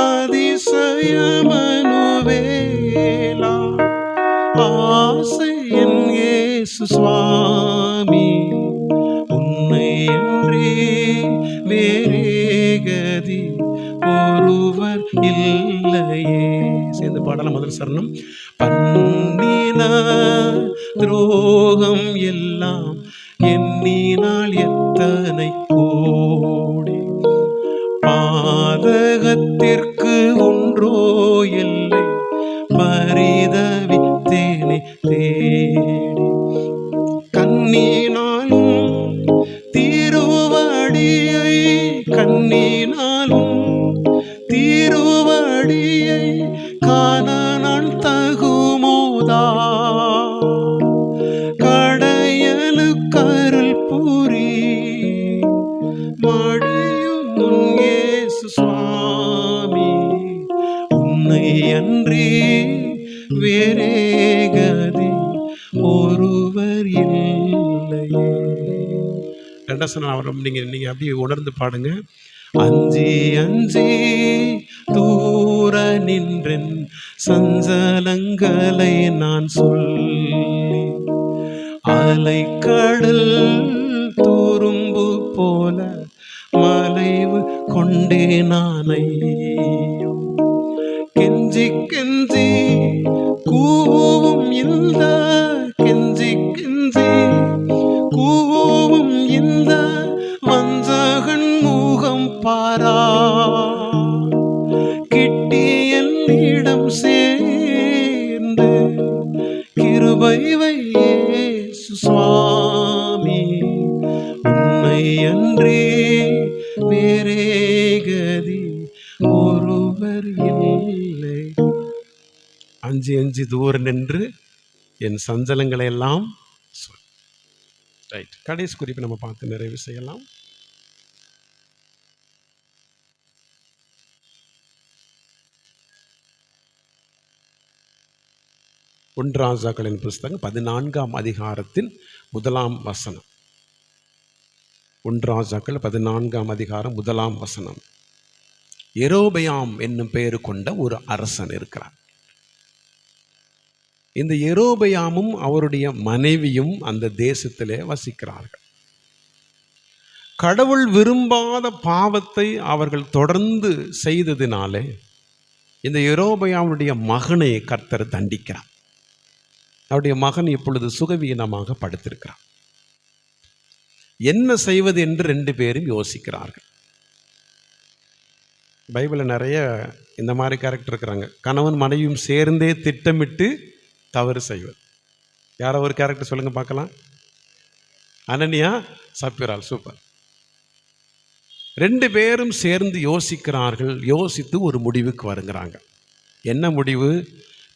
அதிசயமனுவேலா ஆசை என் இயேசு சுவாமி, உன்னை அன்றி வேறே கதி ஒருவர் இல்லையே. சேர்ந்து பாடலாம். முதல் சரணம். பண்ணின துரோகம் எல்லாம் எண்ணினால் எத்தனை கோடி, பாதகத்திற்கு ஒன்றோ இல்லை பரிதவித்தேனே தேடி. கண்ணினாலும் திருவடியை, கண்ணினாலும் திருவடியை காண நான் தகுமோதா. கடையலுக்கருள் புரி மடி வேறே கதி ஒருவர் இல்லையே. ரெண்டாம் சனம் அவர் நீங்கள் அப்படியே உணர்ந்து பாடுங்க. அஞ்சி அஞ்சி தூர நின்றென் சஞ்சலங்களை நான் சொல்லி அலைக்கடல் துரும்பு போல மலைவு கொண்டே நானையோ. கெஞ்சி கெஞ்சி கூவும் இந்த கெஞ்சி கெஞ்சி கூவும் இந்த வஞ்சகன் முகம் பாரா கிட்டி என்னிடம் சேர்ந்து கிருபை வையேசு சுவாமி, உன்னை அன்றே வேறே கதி ஒருவர் இல்லை. அஞ்சு அஞ்சு தூரம் நின்று என் சஞ்சலங்களை எல்லாம் சொல். ரைட், கடைசி குறிப்பை நம்ம பார்த்து நிறைவு செய்யலாம். ஒன்று ராஜாக்களின் புஸ்தகம் 14ஆம் அதிகாரத்தின் 1ஆம் வசனம். 1 ராஜாக்கள் 14ஆம் அதிகாரம் 1ஆம் வசனம். யெரொபெயாம் என்னும் பெயர் கொண்ட ஒரு அரசன் இருக்கிறார். இந்த யெரொபெயாமும் அவருடைய மனைவியும் அந்த தேசத்திலே வசிக்கிறார்கள். கடவுள் விரும்பாத பாவத்தை அவர்கள் தொடர்ந்து செய்ததினாலே இந்த யெரொபெயாமுடைய மகனை கர்த்தர் தண்டிக்கிறார். அவருடைய மகன் இப்பொழுது சுகவீனமாக படுத்திருக்கிறார். என்ன செய்வது என்று 2 பேரும் யோசிக்கிறார்கள். பைபிளில் நிறைய இந்த மாதிரி கேரக்டர் இருக்கிறாங்க. கணவன் மனைவியும் சேர்ந்தே திட்டமிட்டு தவறு செய்வது. யாரோ ஒரு கேரக்டர் சொல்லுங்க பார்க்கலாம். அனனியா சப்பிரால், சூப்பர். 2 பேரும் சேர்ந்து யோசிக்கிறார்கள். யோசித்து ஒரு முடிவுக்கு வருகிறாங்க. என்ன முடிவு?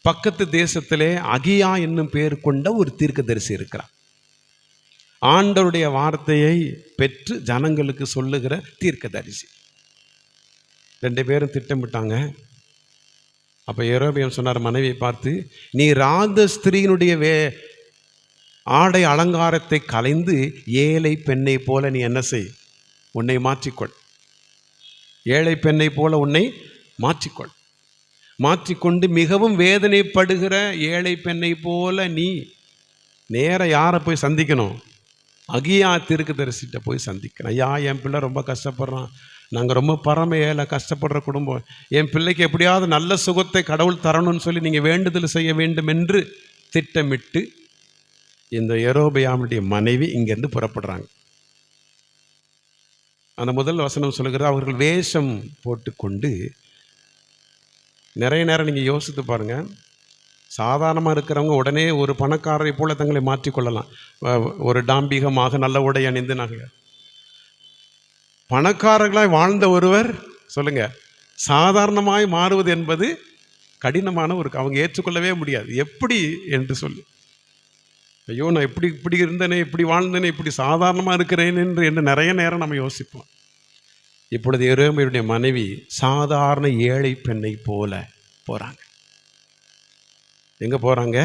பக்கத்து தேசத்திலே அகியா என்னும் பெயர் கொண்ட ஒரு தீர்க்கதரிசி இருக்கிறார். ஆண்டவருடைய வார்த்தையை பெற்று ஜனங்களுக்கு சொல்லுகிற தீர்க்கதரிசி. 2 பேரும் திட்டமிட்டாங்க. அப்போ யெரொபெயாம் சொன்னார் மனைவியை பார்த்து, நீ ராஜ ஸ்திரீனுடைய ஆடை அலங்காரத்தை கலைந்து ஏழை பெண்ணை போல நீ என்ன செய், உன்னை மாற்றிக்கொள். ஏழை பெண்ணை போல உன்னை மாற்றிக்கொள். மாற்றிக்கொண்டு மிகவும் வேதனைப்படுகிற ஏழை பெண்ணை போல நீ நேர யாரை போய் சந்திக்கணும்? அகியா தீர்க்கதரிசிட்ட போய் சந்திக்கணும். ஐயா, என் பிள்ளை ரொம்ப கஷ்டப்படுறான், நாங்கள் ரொம்ப பரம ஏழை கஷ்டப்படுற குடும்பம், என் பிள்ளைக்கு எப்படியாவது நல்ல சுகத்தை கடவுள் தரணும்னு சொல்லி நீங்கள் வேண்டுதல் செய்ய வேண்டும் என்று திட்டமிட்டு இந்த யெரொபெயாமுடைய மனைவி இங்கேருந்து புறப்படுறாங்க. அந்த முதல் வசனம் சொல்லுகிற அவர்கள் வேஷம் போட்டுக்கொண்டு, நிறைய நேரம் நீங்கள் யோசித்து பாருங்கள், சாதாரணமாக இருக்கிறவங்க உடனே ஒரு பணக்காரரை போல தங்களை மாற்றிக்கொள்ளலாம். ஒரு டாம்பிகமாக நல்ல உடை அணிந்து நாங்கள் பணக்காரர்களாய் வாழ்ந்த ஒருவர் சொல்லுங்க, சாதாரணமாய் மாறுவது என்பது கடினமான ஒரு, அவங்க ஏற்றுக்கொள்ளவே முடியாது. எப்படி என்று சொல்லி, ஐயோ நான் இப்படி இருந்தேனே, இப்படி வாழ்ந்தேனே, இப்படி சாதாரணமாக இருக்கிறேன் என்று நிறைய நேரம் நம்ம யோசிப்போம். இப்பொழுது யெரொபெயாமுடைய மனைவி சாதாரண ஏழை பெண்ணை போல போகிறாங்க. எங்கே போகிறாங்க?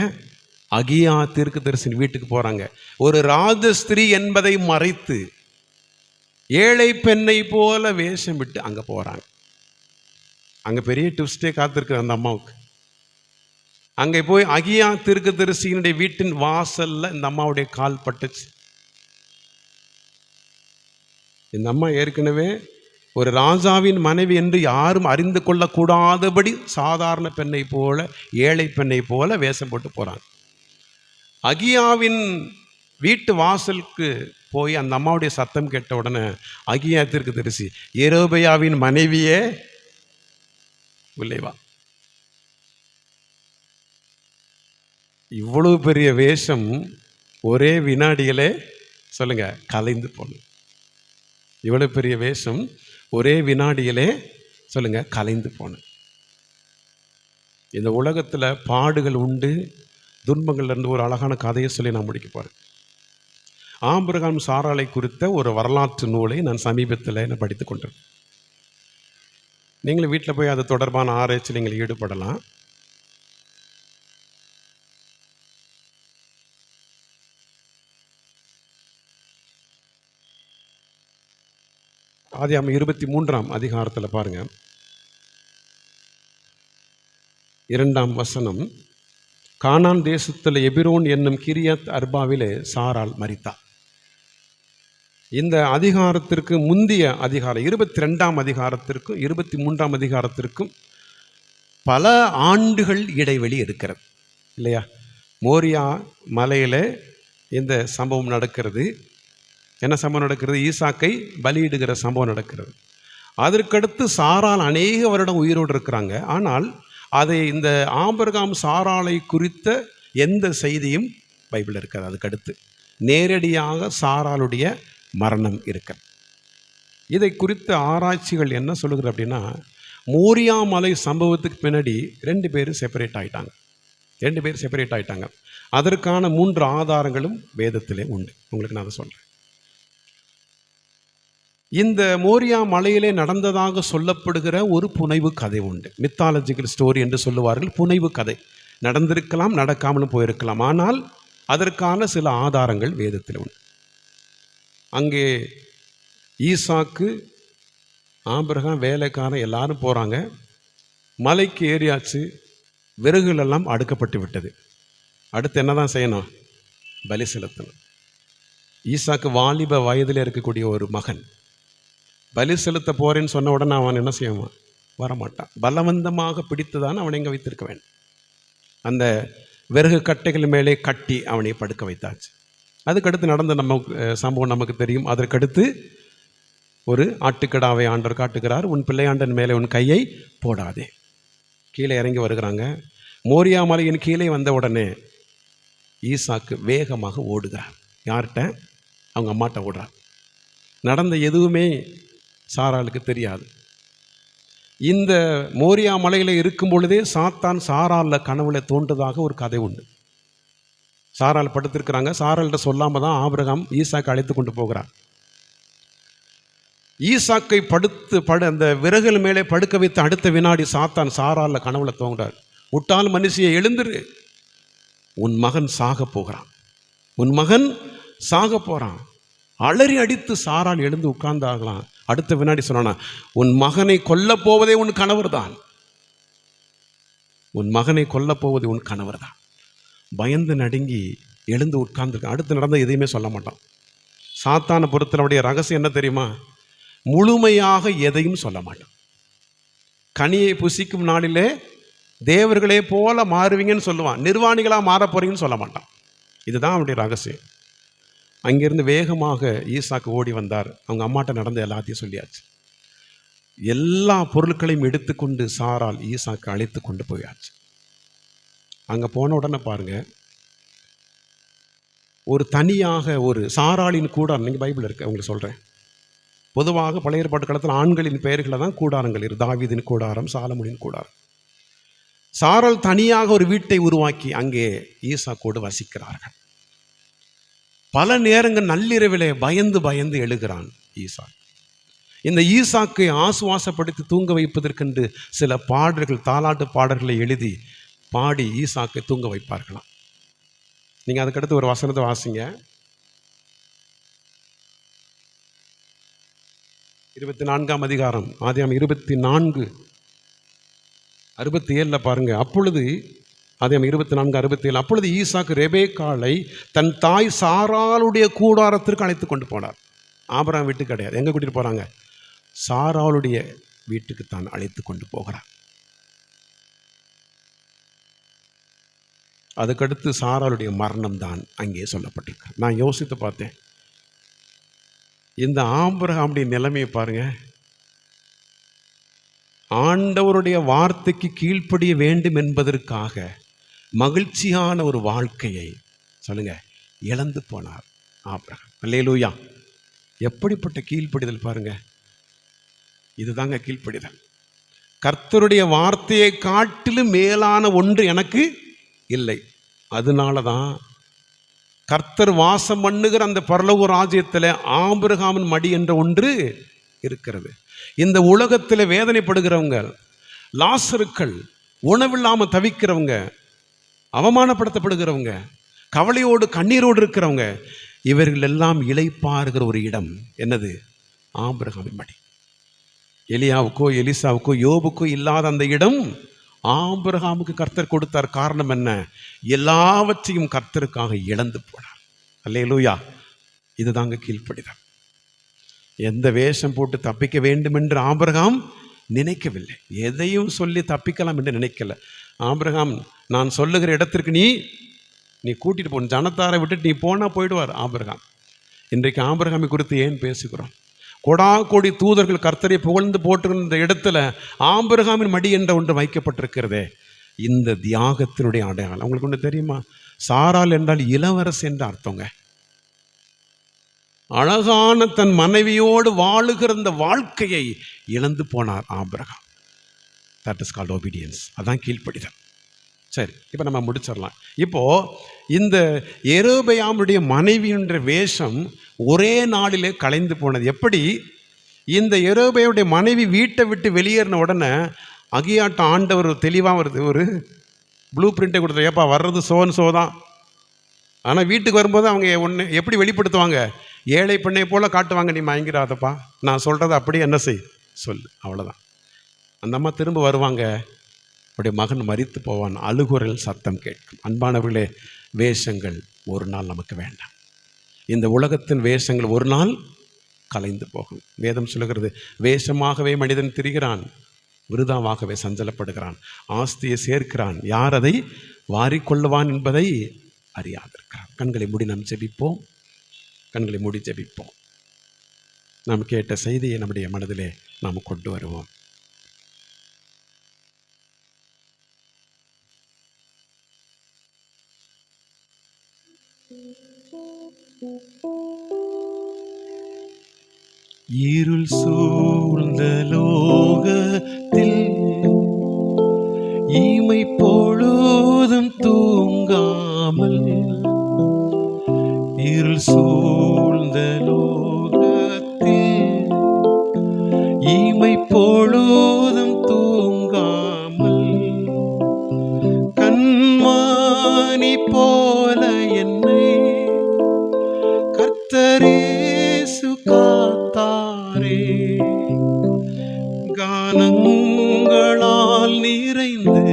அகியா தீர்க்கதரிசியின் வீட்டுக்கு போகிறாங்க. ஒரு ராஜஸ்திரீ என்பதை மறைத்து ஏழை பெண்ணை போல வேஷம் விட்டு அங்கே போகிறாங்க. அங்கே பெரிய ட்விஸ்டே காத்திருக்கு அந்த அம்மாவுக்கு. அங்கே போய் அகியா தீர்க்கதரிசியினுடைய வீட்டின் வாசல்ல இந்த அம்மாவுடைய கால் பட்டுச்சு. இந்த அம்மா ஏற்கனவே ஒரு ராஜாவின் மனைவி என்று யாரும் அறிந்து கொள்ளக்கூடாதபடி சாதாரண பெண்ணை போல, ஏழை பெண்ணை போல வேஷம் போட்டு போகிறாங்க. அகியாவின் வீட்டு வாசலுக்கு போய் அந்த அம்மாவுடைய சத்தம் கேட்ட உடனே அகியா தீர்க்கதரிசி, யெரொபெயாமின் மனைவியே உள்ளே வா. இவ்வளவு பெரிய வேஷம் ஒரே வினாடியிலே சொல்லுங்க கலைந்து போனது. இவ்வளவு பெரிய வேஷம் ஒரே வினாடியிலே சொல்லுங்க கலைந்து போனது. இந்த உலகத்தில் பாடுகள் உண்டு, துன்பங்கள் இருந்து ஒரு அழகான கதையை சொல்லி நான் முடிக்க போகிறேன். ஆபிரகாம் சாராளை குறித்த ஒரு வரலாற்று நூலை நான் சமீபத்தில் என்ன படித்து கொண்டேன். நீங்களும் வீட்டில் போய் அது தொடர்பான ஆராய்ச்சியில் நீங்கள் ஈடுபடலாம். ஆதியாகமம் 23ஆம் அதிகாரத்தில் பாருங்க, 2ஆம் வசனம். கானான் தேசத்தில் எபிரோன் என்னும் கிரியத் அர்பாவிலே சாராள் மரித்தார். இந்த அதிகாரத்திற்கு முந்திய அதிகாரம் 22ஆம் அதிகாரத்திற்கும் 23ஆம் அதிகாரத்திற்கும் பல ஆண்டுகள் இடைவெளி இருக்கிறது இல்லையா? மோரியா மலையில் இந்த சம்பவம் நடக்கிறது. என்ன சம்பவம் நடக்கிறது? ஈசாக்கை பலியிடுகிற சம்பவம் நடக்கிறது. அதற்கடுத்து சாராள் அநேக வருடம் உயிரோடு இருக்கிறாங்க. ஆனால் அதை இந்த ஆபிரகாம் சாராளை குறித்த எந்த செய்தியும் பைபிள் இருக்காது. அதுக்கடுத்து நேரடியாக சாராளுடைய மரணம் இருக்கிறது. இதை குறித்த ஆராய்ச்சிகள் என்ன சொல்லுகிறது அப்படின்னா, மோரியா மலை சம்பவத்துக்கு பின்னாடி 2 பேர் செப்பரேட் ஆயிட்டாங்க. அதற்கான 3 ஆதாரங்களும் வேதத்திலே உண்டு. உங்களுக்கு நான் அதை சொல்கிறேன். இந்த மோரியா மலையிலே நடந்ததாக சொல்லப்படுகிற ஒரு புனைவு கதை உண்டு. மித்தாலஜிக்கல் ஸ்டோரி என்று சொல்லுவார்கள். புனைவு கதை நடந்திருக்கலாம், நடக்காமலும் போயிருக்கலாம். ஆனால் அதற்கான சில ஆதாரங்கள் வேதத்தில் உண்டு. அங்கே ஈசாக்கு, ஆபிரகாம், வேலைக்காரன் எல்லாரும் போகிறாங்க. மலைக்கு ஏறியாச்சு. விறகுகள் எல்லாம் அடுக்கப்பட்டு விட்டது. அடுத்து என்ன தான் செய்யணும்? பலி செலுத்தணும். ஈசாக்கு வாலிப வயதில் இருக்கக்கூடிய ஒரு மகன். பலி செலுத்த போறேன்னு சொன்ன உடனே அவன் என்ன செய்வான்? வரமாட்டான். பலவந்தமாக பிடித்துதான் அவனை இங்கே வைத்திருக்க வேண்டும். அந்த விறகு கட்டைகள் மேலே கட்டி அவனை படுக்க வைத்தாச்சு. அதுக்கடுத்து நடந்த சம்பவம் நமக்கு தெரியும். அதற்கடுத்து ஒரு ஆட்டுக்கடாவை ஆண்டவர் காட்டுகிறார். உன் பிள்ளையாண்டன் மேலே உன் கையை போடாதே. கீழே இறங்கி வருகிறாங்க. மோரியா மலையின் கீழே வந்த உடனே ஈசாக்கு வேகமாக ஓடுகிறார். யார்கிட்ட? அவங்க அம்மாட்ட ஓடுறார். நடந்த எதுவுமே சாராளுக்கு தெரியாது. இந்த மோரியா மலையில் இருக்கும் பொழுதே சாத்தான் சாராளில் கனவுல தோன்றதாக ஒரு கதை உண்டு. சாராள் படுத்திருக்கிறாங்க. சாராள்கிட்ட சொல்லாம தான் ஆபிரகாம் ஈசாக்கை அழைத்து கொண்டு போகிறார். ஈசாக்கை அந்த விறகுகள் மேலே படுக்க வைத்து அடுத்த வினாடி சாத்தான் சாராளில் கனவுல தோன்றார். முட்டாள் மனுஷியை, எழுந்திரு, உன் மகன் சாக போகிறான், உன் மகன் சாக போறான். அலறி அடித்து சாராள் எழுந்து உட்கார்ந்தாகலாம். அடுத்த வினாடி சொன்னானா, உன் மகனை கொல்ல போவதே உன் கணவர் தான், உன் மகனை கொல்ல போவதே உன் கணவர் தான். பயந்து நடுங்கி எழுந்து உட்கார்ந்துருக்கான். அடுத்து நடந்த எதையுமே சொல்ல மாட்டான். சாத்தானை பொறுத்தவருடைய ரகசியம் என்ன தெரியுமா? முழுமையாக எதையும் சொல்ல மாட்டான். கனியை புசிக்கும் நாளிலே தேவர்களே போல மாறுவீங்கன்னு சொல்லுவான். நிர்வாணிகளாக மாற போறீங்கன்னு சொல்ல மாட்டான். இதுதான் அவனுடைய ரகசியம். அங்கிருந்து வேகமாக ஈசாக்கு ஓடி வந்தார். அவங்க அம்மாட்ட நடந்த எல்லாத்தையும் சொல்லியாச்சு. எல்லா பொருட்களையும் எடுத்துக்கொண்டு சாராள் ஈசாக்கு அழைத்து கொண்டு போயாச்சு. அங்கே போன உடனே பாருங்க, ஒரு தனியாக ஒரு சாராளின் கூடாரம். நீங்கள் பைபிள் இருக்கு, உங்களுக்கு சொல்கிறேன். பொதுவாக பழைய ஏற்பாட்டு காலத்தில் ஆண்களின் பெயர்களை தான் கூடாரங்கள் இருக்கு. தாவீதின் கூடாரம், சாலமோனின் கூடாரம். சாராள் தனியாக ஒரு வீட்டை உருவாக்கி அங்கே ஈசாக்கோடு வசிக்கிறார்கள். பல நேரங்கள் நள்ளிரவிலே பயந்து பயந்து எழுகிறான் ஈசாக். இந்த ஈசாக்கை ஆசுவாசப்படுத்தி தூங்க வைப்பதற்கென்று சில பாடல்கள், தாலாட்டு பாடல்களை எழுதி பாடி ஈசாக்கை தூங்க வைப்பார்களாம். நீங்கள் அதுக்கடுத்து ஒரு வசனத்தை வாசிங்க. 24ஆம் அதிகாரம், ஆதியாகமம் 24:67 பாருங்க. அப்பொழுது ஆதியாகமம் 24:67, அப்பொழுது ஈசாக்கு ரெபேக்காளை தன் தாய் சாராளுடைய கூடாரத்திற்கு அழைத்து கொண்டு போனார். ஆபிரகாம் வீட்டுக்கு கிடையாது. எங்கே கூட்டிட்டு போறாங்க? சாராளுடைய வீட்டுக்கு தான் அழைத்து கொண்டு போகிறார். அதுக்கடுத்து சாராளுடைய மரணம் தான் அங்கே சொல்லப்பட்டிருக்கு. நான் யோசித்து பார்த்தேன், இந்த ஆபிரகாமுடைய நிலைமையை பாருங்க. ஆண்டவருடைய வார்த்தைக்கு கீழ்ப்படிய வேண்டும் என்பதற்காக மகிழ்ச்சியான ஒரு வாழ்க்கையை சொல்லுங்க இழந்து போனார் ஆபிரகாம். அல்லேலூயா! எப்படிப்பட்ட கீழ்ப்படிதல் பாருங்க. இதுதாங்க கீழ்ப்படிதல். கர்த்தருடைய வார்த்தையை காட்டிலும் மேலான ஒன்று எனக்கு இல்லை. அதனால தான் கர்த்தர் வாசம் பண்ணுகிற அந்த பரலோக ராஜ்யத்தில் ஆபிரகாமின் மடி என்ற ஒன்று இருக்கிறது. இந்த உலகத்தில் வேதனைப்படுகிறவங்க, லாசருக்கள், உணவில்லாமல் தவிக்கிறவங்க, அவமானப்படுத்தப்படுகிறவங்க, கவலையோடு கண்ணீரோடு இருக்கிறவங்க, இவர்கள் எல்லாம் இளைப்பாறுகிற ஒரு இடம் என்னது? ஆபிரகாமின் மடி. எலியாவுக்கோ எலிசாவுக்கோ யோபுக்கோ இல்லாத அந்த இடம் ஆபிரகாமுக்கு கர்த்தர் கொடுத்தார். காரணம் என்ன? எல்லாவற்றையும் கர்த்தருக்காக இழந்து போனார். அல்லேலூயா. இதுதாங்க கீழ்ப்படிதல். எந்த வேஷம் போட்டு தப்பிக்க வேண்டும் என்று ஆபிரகாம் நினைக்கவில்லை. எதையும் சொல்லி தப்பிக்கலாம் என்று நினைக்கல. ஆபிரகாம், நான் சொல்லுகிற இடத்திற்கு நீ கூட்டிட்டு போன ஜனத்தாரை விட்டுட்டு நீ போனா போயிடுவார் ஆபிரகாம். இன்றைக்கு ஆபிரகாமை குறித்து ஏன் பேசுகிறோம்? கொடா கோடி தூதர்கள் கர்த்தரை புகழ்ந்து போட்டிருந்த இடத்துல ஆபிரகாமின் மடி என்ற ஒன்று வைக்கப்பட்டிருக்கிறதே, இந்த தியாகத்தினுடைய அடையாளம். உங்களுக்கு ஒன்று தெரியுமா? சாராள் என்றால் இளவரசி என்ற அர்த்தங்க. அழகான தன் மனைவியோடு வாழுகிற இந்த வாழ்க்கையை இழந்து போனார் Abraham. That is called obedience. அதான் கீழ்ப்படிதல். சரி, இப்போ நம்ம முடிச்சிடலாம். இப்போ இந்த யெரொபெயாமுடைய மனைவியின்ற வேஷம் ஒரே நாளிலே கலைந்து போனது. எப்படி? இந்த யெரொபெயாமுடைய மனைவி வீட்டை விட்டு வெளியேறின உடனே அகியாட்ட ஆண்டவர் தெளிவாக வருது, ஒரு ப்ளூ பிரிண்ட்டை கொடுத்தாரு. ஏப்பா வர்றது சோன்னு சோ தான். ஆனால் வீட்டுக்கு வரும்போது அவங்க ஒன்று எப்படி வெளிப்படுத்துவாங்க? ஏழை பெண்ணை போல காட்டுவாங்க. நீ மயங்கிறாதப்பா, நான் சொல்கிறத அப்படியே என்ன சொல்லு, அவ்வளோதான். அந்த அம்மா திரும்ப வருவாங்க. அவருடைய மகன் மரித்து போவான். அழுகுரல் சத்தம் கேட்கும். அன்பானவர்களே, வேஷங்கள் ஒரு நாள் நமக்கு வேண்டாம். இந்த உலகத்தின் வேஷங்கள் ஒரு நாள் கலைந்து போகும். வேதம் சொல்லுகிறது, வேஷமாகவே மனிதன் திரிகிறான், விருதாவாகவே சஞ்சலப்படுகிறான், ஆஸ்தியை சேர்க்கிறான், யார் அதை வாரிக்கொள்ளுவான் என்பதை அறியாதிருக்கிறான். கண்களை மூடி நாம் ஜெபிப்போம். கண்களை மூடி ஜெபிப்போம். நாம் கேட்ட செய்தியை நம்முடைய மனதிலே நாம் கொண்டு வருவோம். இருள் சூழ்ந்த லோகத்தில் இமை பொழுதும் தூங்காமல், இருள் சூழ்ந்த லோகத்தில் இமை பொழுதும் தூங்காமல், கண்மானி போல என்னை கர்த்தரேசு காத்தாரே. கானங்களால் நிறைந்து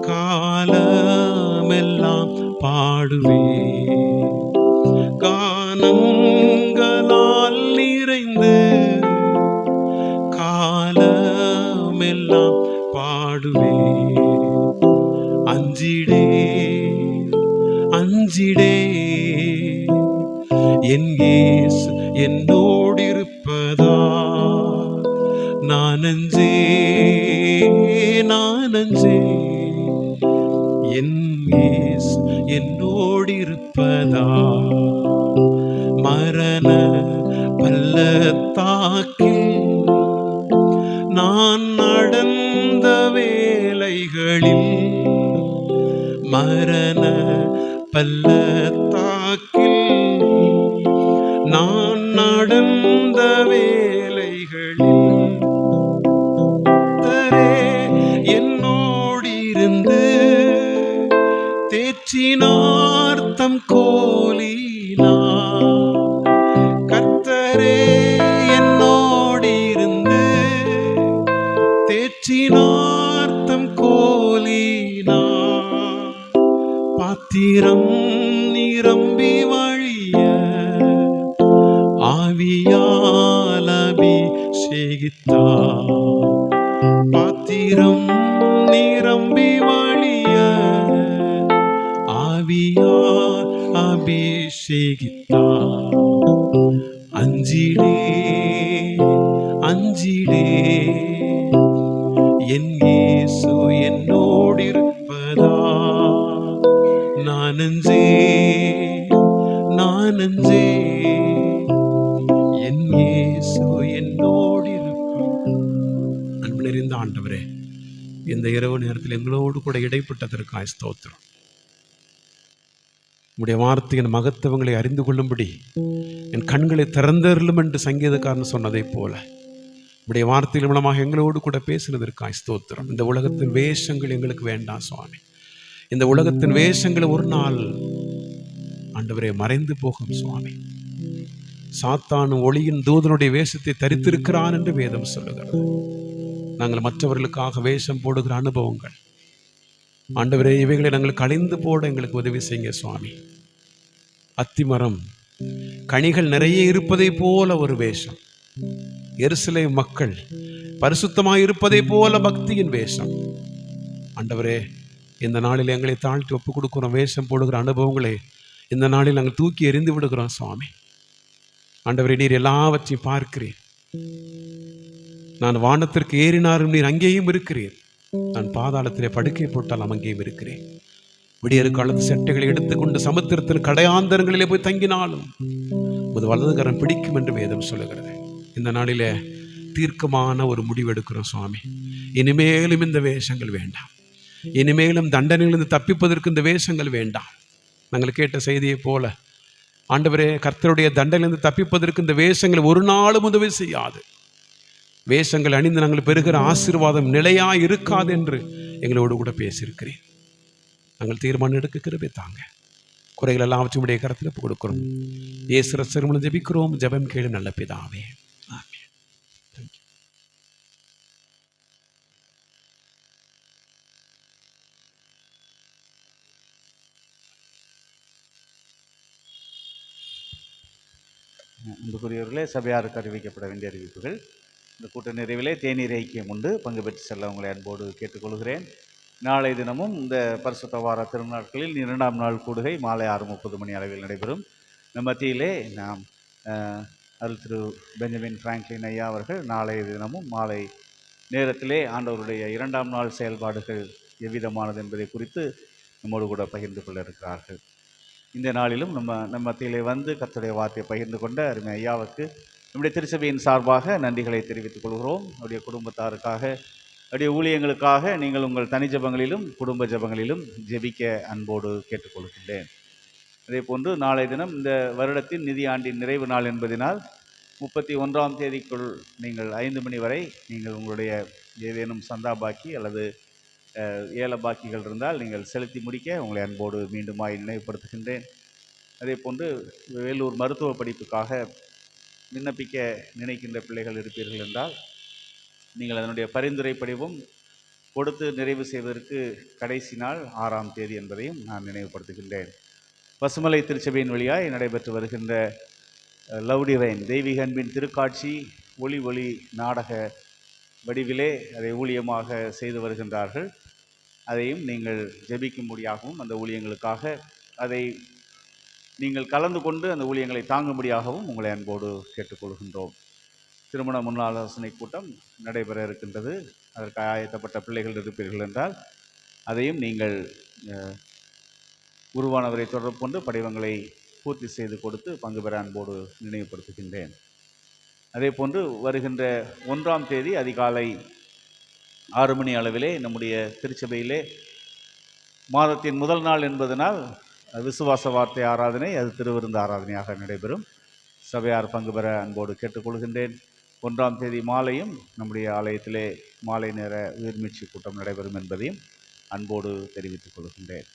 காலமெல்லாம் பாடுவே, கானங்களால் நிறைந்து காலமெல்லாம் பாடுவே. அஞ்சிடே அஞ்சிடே, என் இயேசு என்னோடு இருப்பதா. நான் அஞ்சே என் இயேசு என்னோடு இருப்பதா. மரண பள்ளத்தாக்கில் நான் நடந்த வேளைகளில், மரண பள்ளத்தாக்கில் நான் நடந்த வேளைகளில், என்னோடிருந்து தேற்றினார் தம் கோலினார். கர்த்தரே என்னோடிருந்து தேற்றினார் தம் கோலினார். பாத்திரம் நிரம்பி வழிய ஆவியால் அபிஷேகித்தார். பாத்திரம் நிரம்பி வழிய ஆவியால் அபிஷேகித்தார். அஞ்சிடே அஞ்சிடே, என் இயேசு என்னோடு இருப்பதா. நான் அஞ்சே என் இயேசு என்னோடு இருப்பார். அன்பு நிறைந்த ஆண்டவரே, இந்த இரவு நேரத்தில் எங்களோடு கூட இடைப்பட்டதற்காக ஸ்தோத்திரம். உம்முடைய வார்த்தையின் மகத்துவங்களை அறிந்து கொள்ளும்படி என் கண்களை திறந்தருளும் என்று சங்கீதக்காரன் சொன்னதை போல உம்முடைய வார்த்தையின் மூலமாக எங்களோடு கூட பேசினதற்காக ஸ்தோத்திரம். இந்த உலகத்தின் வேஷங்கள் எங்களுக்கு வேண்டாம் சுவாமி. இந்த உலகத்தின் வேஷங்கள் ஒரு நாள் ஆண்டவரே மறைந்து போகும் சுவாமி. சாத்தானும் ஒளியின் தூதனுடைய வேஷத்தை தரித்திருக்கிறான் என்று வேதம் சொல்லுகிறது. நாங்கள் மற்றவர்களுக்காக வேஷம் போடுகிற அனுபவங்கள், ஆண்டவரே, இவைகளை நாங்கள் களைந்து போட எங்களுக்கு உதவி செய்யுங்க சுவாமி. அத்திமரம் கனிகள் நிறைய இருப்பதை போல ஒரு வேஷம், எருசலேம் மக்கள் பரிசுத்தமாய் இருப்பதை போல பக்தியின் வேஷம். ஆண்டவரே, இந்த நாளில் எங்களை தாழ்த்தி ஒப்பு கொடுக்கிறோம். வேஷம் போடுகிற அனுபவங்களை இந்த நாளில் நாங்கள் தூக்கி எறிந்து விடுகிறோம் சுவாமி. ஆண்டவரே, நீர் எல்லாவற்றையும் பார்க்கிறீர். நான் வானத்திற்கு ஏறினாரும் நீர் அங்கேயும் இருக்கிறீர். நான் பாதாளத்திலே படுக்கை போட்டாலும் அங்கேயும் இருக்கிறேன். விடியற் காலத்து சட்டைகளை எடுத்துக்கொண்டு சமுத்திரத்தின் கடையாந்தரங்களிலே போய் தங்கினாலும் உமது வலதுகரம் பிடிக்கும் என்று வேதம் சொல்லுகிறது. இந்த நாளிலே தீர்க்கமான ஒரு முடிவு எடுக்கிறோம் சுவாமி. இனிமேலும் இந்த வேஷங்கள் வேண்டாம். இனிமேலும் தண்டனையிலிருந்து தப்பிப்பதற்கு இந்த வேஷங்கள் வேண்டாம். நாங்கள் கேட்ட செய்தியை போல ஆண்டவரே, கர்த்தருடைய தண்டனையிலிருந்து தப்பிப்பதற்கு இந்த வேஷங்கள் ஒரு நாளும் உதவி செய்யாது. வேஷங்கள் அணிந்து நாங்கள் பெறுகிற ஆசீர்வாதம் நிலையாய் இருக்காது என்று எங்களோடு கூட பேசியிருக்கிறேன். நாங்கள் தீர்மானம் எடுக்க கிருபை தாங்க. குறைகள் எல்லாவற்றையும் உடைய கருத்தில் கொடுக்கிறோம். இயேசு ரட்சகர் ஜெபிக்கிறோம். ஜெபம் கேளு நல்ல பிதாவே. ஆமென். அன்புக்குரியவர்களே, சபையாருக்கு அறிவிக்கப்பட வேண்டிய அறிவிப்புகள். இந்த கூட்ட நிறைவிலே தேநீர் ஐக்கியம் உண்டு. பங்கு பெற்று செல்ல உங்களை அன்போடு கேட்டுக்கொள்கிறேன். நாளை தினமும் இந்த பரிசுத்த வார திருநாட்களில் 2ஆம் நாள் கூடுகை மாலை 6:30 மணி அளவில் நடைபெறும். நம் மத்தியிலே நாம் அருள் திரு பெஞ்சமின் பிராங்க்லின் ஐயா அவர்கள் நாளைய தினமும் மாலை நேரத்திலே ஆண்டவருடைய 2ஆம் நாள் செயல்பாடுகள் எவ்விதமானது என்பதை குறித்து நம்மோடு கூட பகிர்ந்து கொள்ள இருக்கிறார்கள். இந்த நாளிலும் நம்ம மத்தியிலே வந்து கர்த்தருடைய வார்த்தையை பகிர்ந்து கொண்ட அருமை ஐயாவுக்கு நம்முடைய திருச்சபையின் சார்பாக நன்றிகளை தெரிவித்துக் கொள்கிறோம். அவருடைய குடும்பத்தாருக்காக, அவருடைய ஊழியங்களுக்காக நீங்கள் உங்கள் தனி ஜபங்களிலும் குடும்ப ஜபங்களிலும் ஜெபிக்க அன்போடு கேட்டுக்கொள்கின்றேன். அதே போன்று நாளை தினம் இந்த வருடத்தின் நிதி ஆண்டின் நிறைவு நாள் என்பதனால் 31ஆம் தேதிக்குள் நீங்கள் 5 மணி வரை நீங்கள் உங்களுடைய ஏதேனும் சந்தா பாக்கி அல்லது ஏல பாக்கிகள் இருந்தால் நீங்கள் செலுத்தி முடிக்க உங்களை அன்போடு மீண்டுமாய் நினைவுபடுத்துகின்றேன். அதே போன்று வேலூர் மருத்துவ படிப்புக்காக விண்ணப்பிக்க நினைக்கின்ற பிள்ளைகள் இருப்பீர்கள் என்றால் நீங்கள் அதனுடைய பரிந்துரை படிவம் கொடுத்து நிறைவு செய்வதற்கு கடைசி நாள் 6ஆம் தேதி என்பதையும் நான் நினைவுபடுத்துகின்றேன். பசுமலை திருச்சபையின் வழியாய் நடைபெற்று வருகின்ற லவ் டிவைன் தெய்வீக அன்பின் திருக்காட்சி ஒளி நாடக வடிவிலே அதை ஊழியமாக செய்து வருகின்றார்கள். அதையும் நீங்கள் ஜெபிக்கும்படியாகவும் அந்த ஊழியங்களுக்காக அதை நீங்கள் கலந்து கொண்டு அந்த ஊழியங்களை தாங்கும்படியாகவும் உங்களை அன்போடு கேட்டுக்கொள்கின்றோம். திருமண முன்னாலோசனை கூட்டம் நடைபெற இருக்கின்றது. அதற்கு ஆயத்தப்பட்ட பிள்ளைகள் இருப்பீர்கள் என்றால் அதையும் நீங்கள் உருவானவரை தொடர்பு கொண்டு படிவங்களை பூர்த்தி செய்து கொடுத்து பங்கு பெற அன்போடு நினைவுபடுத்துகின்றேன். அதே போன்று வருகின்ற 1ஆம் தேதி அதிகாலை 6 மணி அளவிலே நம்முடைய திருச்சபையிலே மாதத்தின் முதல் நாள் என்பதனால் விசுவாச வார்த்தை ஆராதனை, அது திருவிருந்து ஆராதனையாக நடைபெறும். சபையார் பங்கு பெற அன்போடு கேட்டுக்கொள்கின்றேன். 1ஆம் தேதி மாலையும் நம்முடைய ஆலயத்திலே மாலை நேர உயிர்மீட்சி கூட்டம் நடைபெறும் என்பதையும் அன்போடு தெரிவித்துக் கொள்கின்றேன்.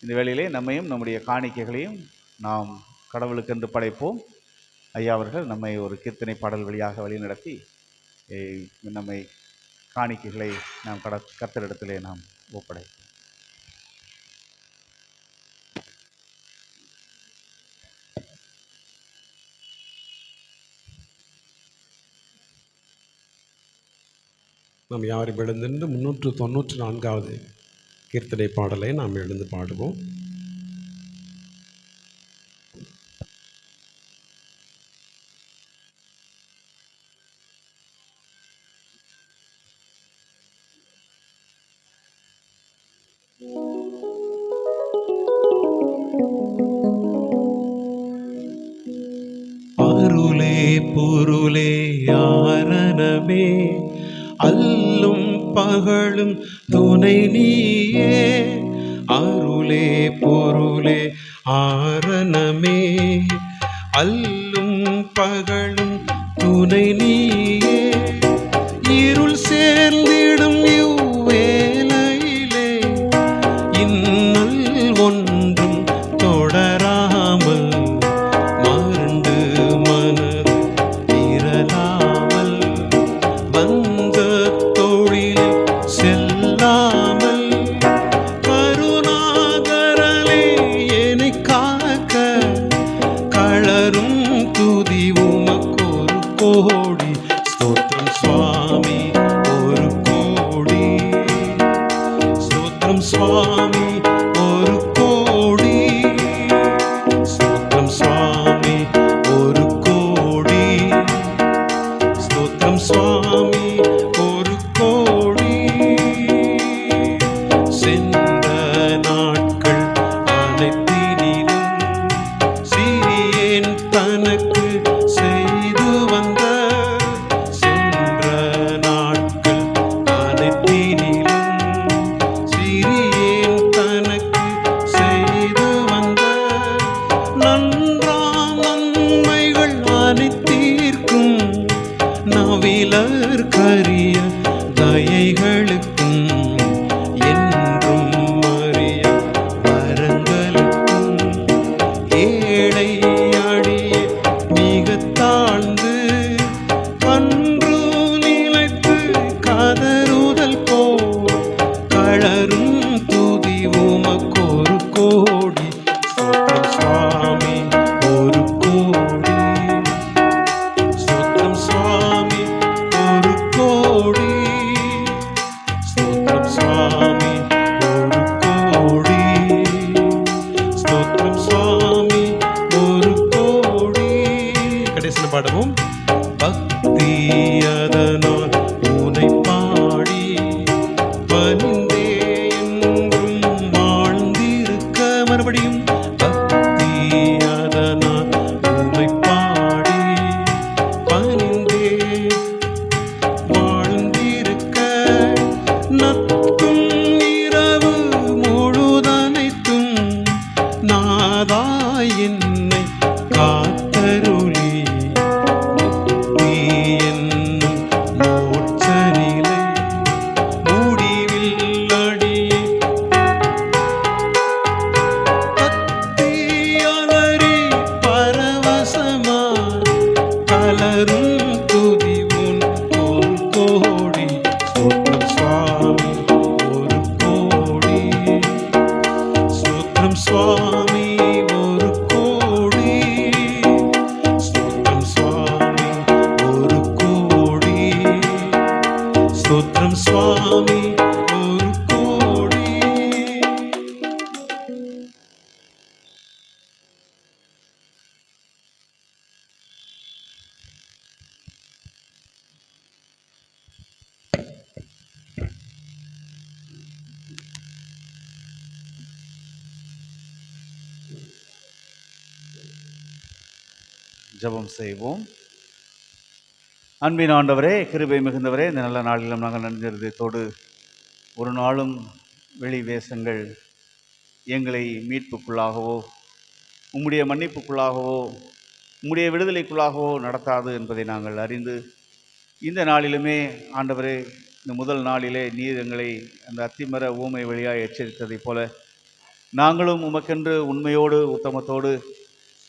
இந்த வேளையிலே நம்மையும் நம்முடைய காணிக்கைகளையும் நாம் கடவுளுக்கென்று படைப்போம். ஐயா அவர்கள் நம்மை ஒரு கீர்த்தனை பாடல் வழியாக வழிநடத்தி நம்மை காணிக்கைகளை நாம் கர்த்தரிடத்திலே நாம் ஒப்படைப்போம். நாம் யாரும் எழுந்து 394வது கீர்த்தனை பாடலை நாம் எழுந்து பாடுவோம். அருளே பொருளே ஆரணமே அல்லும் பகலும் துணை நீயே. அருளே பொருளே ஆரணமே அல்லும் பகலும் துணை நீயே. இருள் சேர்ந்திடும் இவ்வேளையிலே இன்னல் ஒன்றும் தொடராமல் மருண்டு லஞ்ச தொழிலில் செல்லாமல் கருணாகரலே என்னை காக்க களரும் துதி உமக்கொரு கோடி ஸ்தோத்திரம் சுவாமி ஒரு கோடி ஸ்தோத்திரம் சுவாமி ஒரு கோடி ஸ்தோத்திரம் சுவாமி ஒரு கோடி ஸ்தோத்திரம் சுவாமி ஒரு கோடி சென்ற நாட்கள் அனைத்தினிலும் சிறியேன் தனக்கு செய்து வந்த சென்ற நாட்கள் அனைத்தினிலும் சிறியேன் தனக்கு செய்து வந்த நன்றாம் நன்மைகள் அனைத்திற்கும் நவிலர் கரிய தயைகளுக்கும் என்றும் மறிய வரங்களுக்கும் ஏழை அடியே மிக தாழ்ந்து கன்று நிலைத்து கதறுதல் போல் களரும் துதி உமக்கொரு கோடி ஸ்தோத்திரம் சுவாமி ஒரு கோடி ஸ்தோத்திரம் சுவாமி ஒரு கோடி ஸ்தோத்திரம் சுவாமி ஒரு கோடி ஸ்தோத்திரம் சுவாமி ஒரு கோடி. கடைசியில் பாடவும். பக்தி அதனால் உனை பாடி பணிந்தே என்றும் வாழ்ந்திருக்க. மறுபடியும் பக்தி அதனால் உமை பாடி பணிந்தே வாழ்ந்திருக்க. நத்தும் இரவு முழுதனைத்தும் நாதா என்னை காத்தருளி முக்தி என்னும் மோட்ச நிலை முடிவில் அடியே பக்தி அலறி பரவசமா கலரும் துதி உன் ஒரு கோடி ஸ்தோத்திரம் சுவாமி ஒரு கோடி ஸ்தோத்திரம் சுவாமி ஒரு கோடி ஸ்தோத்திரம் சுவாமி ஒரு கோடி ஸ்தோத்திரம் சுவாமி ஒரு கோடி. ஜெபம் செய்வோம். அன்பின் ஆண்டவரே, கிருபை மிகுந்தவரே, இந்த நல்ல நாளிலும் நாங்கள் நன்றிருந்தத்தோடு ஒரு நாளும் வெளி வேஷங்கள் எங்களை மீட்புக்குள்ளாகவோ உம்முடைய மன்னிப்புக்குள்ளாகவோ உம்முடைய விடுதலைக்குள்ளாகவோ நடத்தாது என்பதை நாங்கள் அறிந்து இந்த நாளிலுமே ஆண்டவரே, இந்த முதல் நாளிலே நீர் எங்களை அந்த அத்திமர ஊமை வழியாக எச்சரித்ததைப் போல நாங்களும் உமக்கென்று உண்மையோடு உத்தமத்தோடு